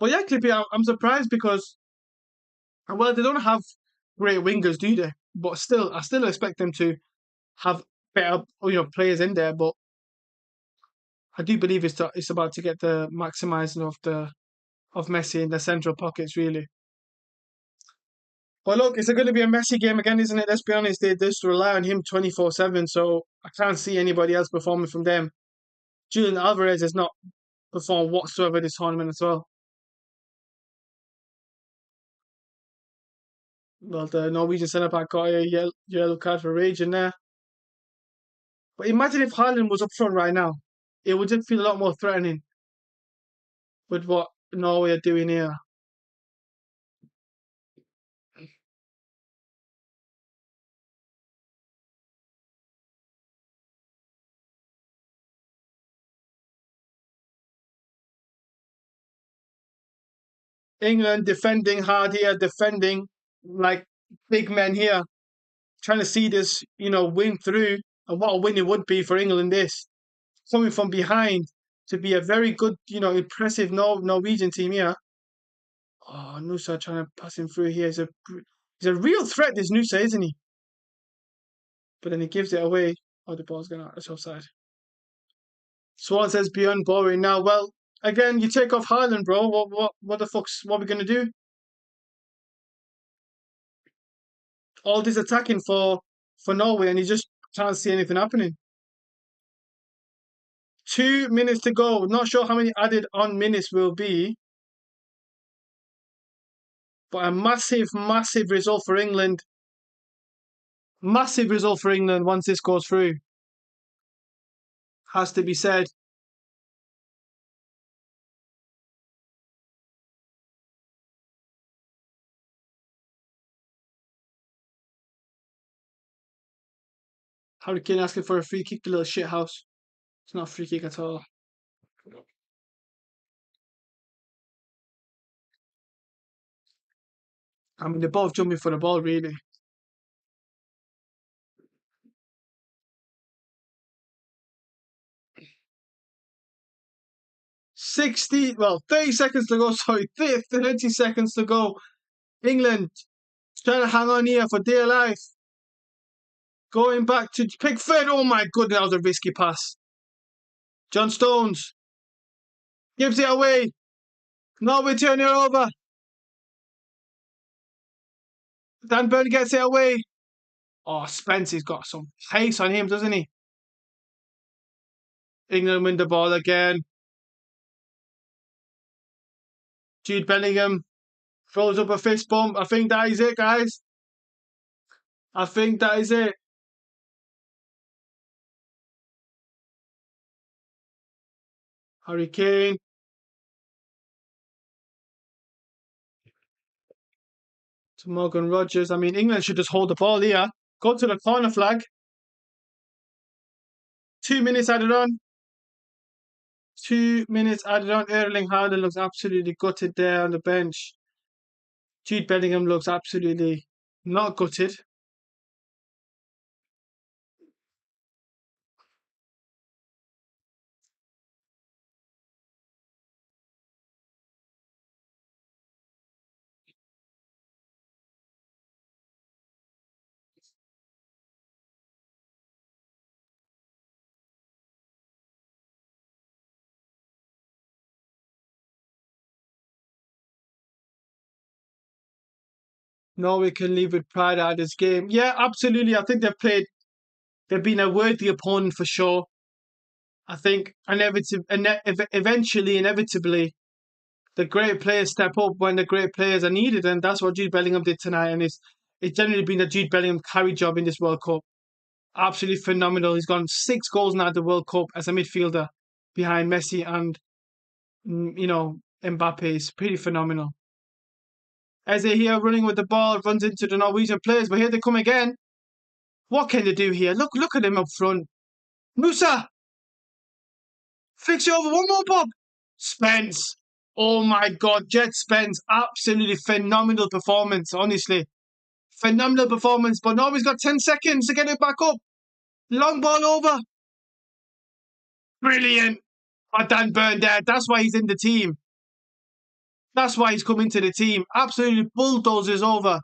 But yeah, Clippy, I'm surprised because, well, they don't have great wingers, do they? But still, I still expect them to have better, players in there. But I do believe it's about to get the maximising of Messi in the central pockets, really. But look, it's going to be a messy game again, isn't it? Let's be honest, they just rely on him 24/7, so I can't see anybody else performing from them. Julian Alvarez has not performed whatsoever this tournament as well. Well, the Norwegian centre back got a yellow card for raging there. But imagine if Haaland was up front right now. It would just feel a lot more threatening. with what Norway are doing here. England defending hard here, defending like big men here, trying to see this, win through. And what a win it would be for England, this. Coming from behind to be a very good, impressive Norwegian team here. Oh, Nusa trying to pass him through here. He's a real threat, this Nusa, isn't he? But then he gives it away. Oh, the ball's going out. It's offside. Swan says beyond boring now. Well, again, you take off Haaland, bro. What the fuck's what are we gonna do? All this attacking for Norway, and you just can't see anything happening. 2 minutes to go. Not sure how many added on minutes will be, but a massive, massive result for England. Massive result for England once this goes through. Has to be said. Harry Kane asking for a free kick, the little shit house. It's not a free kick at all. I mean, they're both jumping for the ball, really. 30 seconds to go, sorry, 30 seconds to go. England trying to hang on here for dear life. Going back to Pickford. Oh my goodness, that was a risky pass. John Stones gives it away. No, we turn it over. Dan Burn gets it away. Oh, Spence's got some pace on him, doesn't he? England win the ball again. Jude Bellingham throws up a fist bump. I think that is it, guys. I think that is it. Harry Kane. To Morgan Rogers. I mean, England should just hold the ball here. Go to the corner flag. 2 minutes added on. 2 minutes added on. Erling Haaland looks absolutely gutted there on the bench. Jude Bellingham looks absolutely not gutted. Norway can leave with pride out of this game. Yeah, absolutely. I think they've been a worthy opponent for sure. I think inevitably, the great players step up when the great players are needed, and that's what Jude Bellingham did tonight. And it's generally been a Jude Bellingham carry job in this World Cup. Absolutely phenomenal. He's gone 6 goals now at the World Cup as a midfielder behind Messi and Mbappe. Is pretty phenomenal. Eze here running with the ball, runs into the Norwegian players, but here they come again. What can they do here? Look at him up front. Musa! Fix it over. One more, Bob. Spence. Oh my God, Jet Spence. Absolutely phenomenal performance, honestly. Phenomenal performance, but now he's got 10 seconds to get it back up. Long ball over. Brilliant. Dan Burn there. That's why he's in the team. That's why he's coming to the team. Absolutely bulldozes over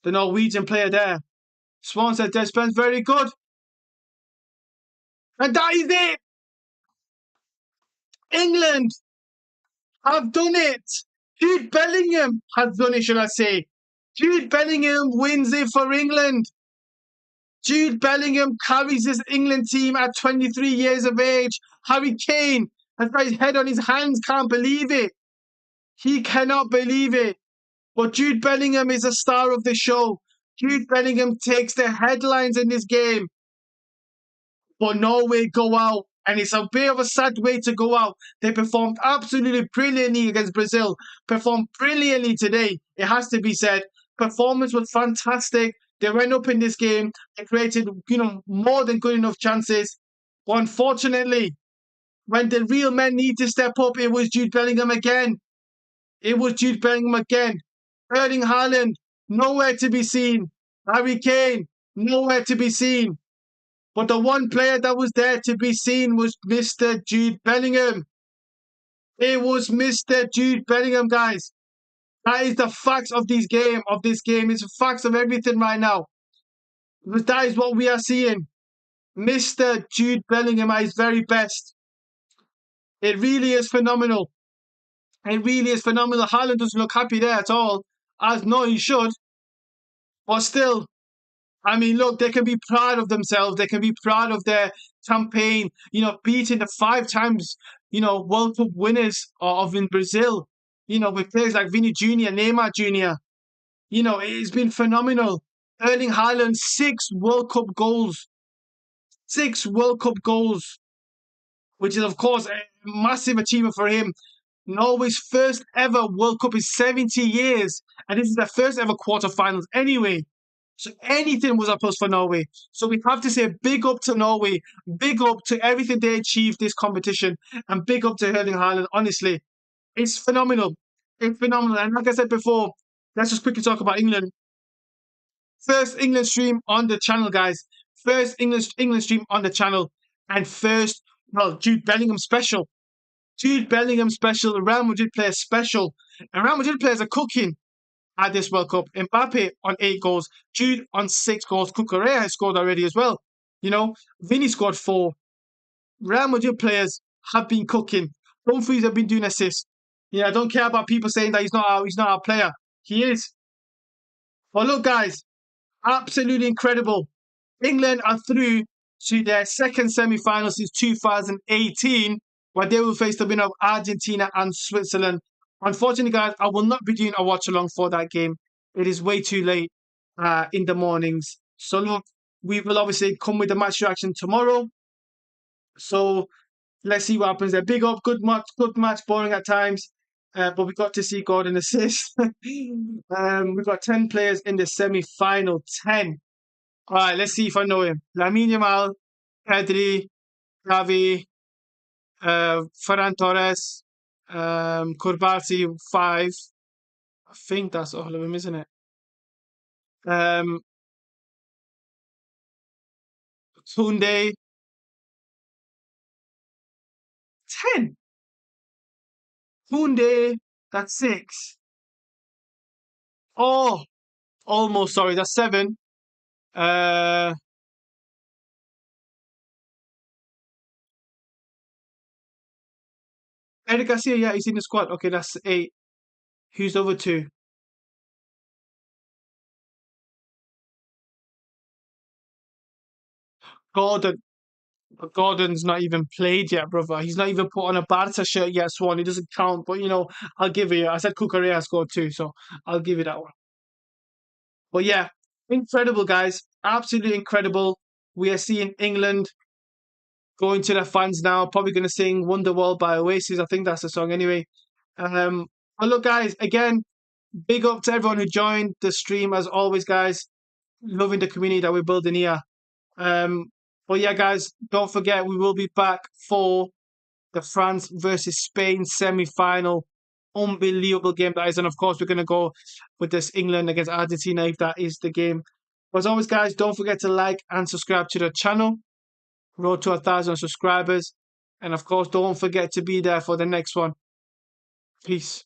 the Norwegian player there. Swan said Jet Spence, very good. And that is it. England have done it. Jude Bellingham has done it, should I say. Jude Bellingham wins it for England. Jude Bellingham carries this England team at 23 years of age. Harry Kane has got his head on his hands, can't believe it. He cannot believe it. But Jude Bellingham is a star of the show. Jude Bellingham takes the headlines in this game. But Norway go out And it's a bit of a sad way to go out. They performed absolutely brilliantly against Brazil, performed brilliantly today. It has to be said. Performance was fantastic. They went up in this game. They created, more than good enough chances. But unfortunately, when the real men need to step up, it was Jude Bellingham again. It was Jude Bellingham again. Erling Haaland, nowhere to be seen. Harry Kane, nowhere to be seen. But the one player that was there to be seen was Mr. Jude Bellingham. It was Mr. Jude Bellingham, guys. That is the facts of this game. It's the facts of everything right now. But that is what we are seeing. Mr. Jude Bellingham at his very best. It really is phenomenal. It really is phenomenal. Haaland doesn't look happy there at all. As no, he should. But still, I mean, look, they can be proud of themselves. They can be proud of their campaign, beating the 5 times, World Cup winners of in Brazil, with players like Vini Jr., Neymar Jr. It's been phenomenal. Erling Haaland, 6 World Cup goals. 6 World Cup goals, which is, of course, a massive achievement for him. Norway's first ever World Cup in 70 years, and this is their first ever quarterfinals anyway. So anything was a plus for Norway. So we have to say big up to Norway, big up to everything they achieved this competition, and big up to Erling Haaland. Honestly, it's phenomenal. It's phenomenal. And like I said before, let's just quickly talk about England. First England stream on the channel, guys. First England stream on the channel, and Jude Bellingham special. Jude Bellingham special, Real Madrid player special. And Real Madrid players are cooking at this World Cup. Mbappe on 8 goals, Jude on 6 goals. Cucurella has scored already as well. Vinny scored 4. Real Madrid players have been cooking. Dumfries have been doing assists. I don't care about people saying that he's not our player. He is. But look, guys, absolutely incredible. England are through to their second semi-final since 2018, where they will face the winner of Argentina and Switzerland. Unfortunately, guys, I will not be doing a watch along for that game. It is way too late in the mornings. So look, we will obviously come with the match reaction tomorrow. So let's see what happens there. Big up, good match, boring at times. But we got to see Gordon assist. We've got 10 players in the semi-final. 10. All right, let's see if I know him. Lamine Yamal, Pedri, Gavi, Ferran Torres, Koulibaly, 5. I think that's all of them, isn't it? Tunde, 10. Tunde, that's 6. Oh, almost, sorry, that's 7. Eric Garcia, yeah, he's in the squad. Okay, that's 8. Who's the other 2? Gordon. Gordon's not even played yet, brother. He's not even put on a Barca shirt yet, Swan. He doesn't count, but I'll give it. I said Cucurella scored 2, so I'll give you that one. But yeah, incredible, guys. Absolutely incredible. We are seeing England going to their fans now. Probably going to sing Wonderwall by Oasis. I think that's the song anyway. But look, guys, again, big up to everyone who joined the stream as always, guys. Loving the community that we're building here. But yeah, guys, don't forget we will be back for the France versus Spain semi-final. Unbelievable game that is. And of course, we're going to go with this England against Argentina if that is the game. But as always, guys, don't forget to like and subscribe to the channel. Road to 1,000 subscribers. And of course, don't forget to be there for the next one. Peace.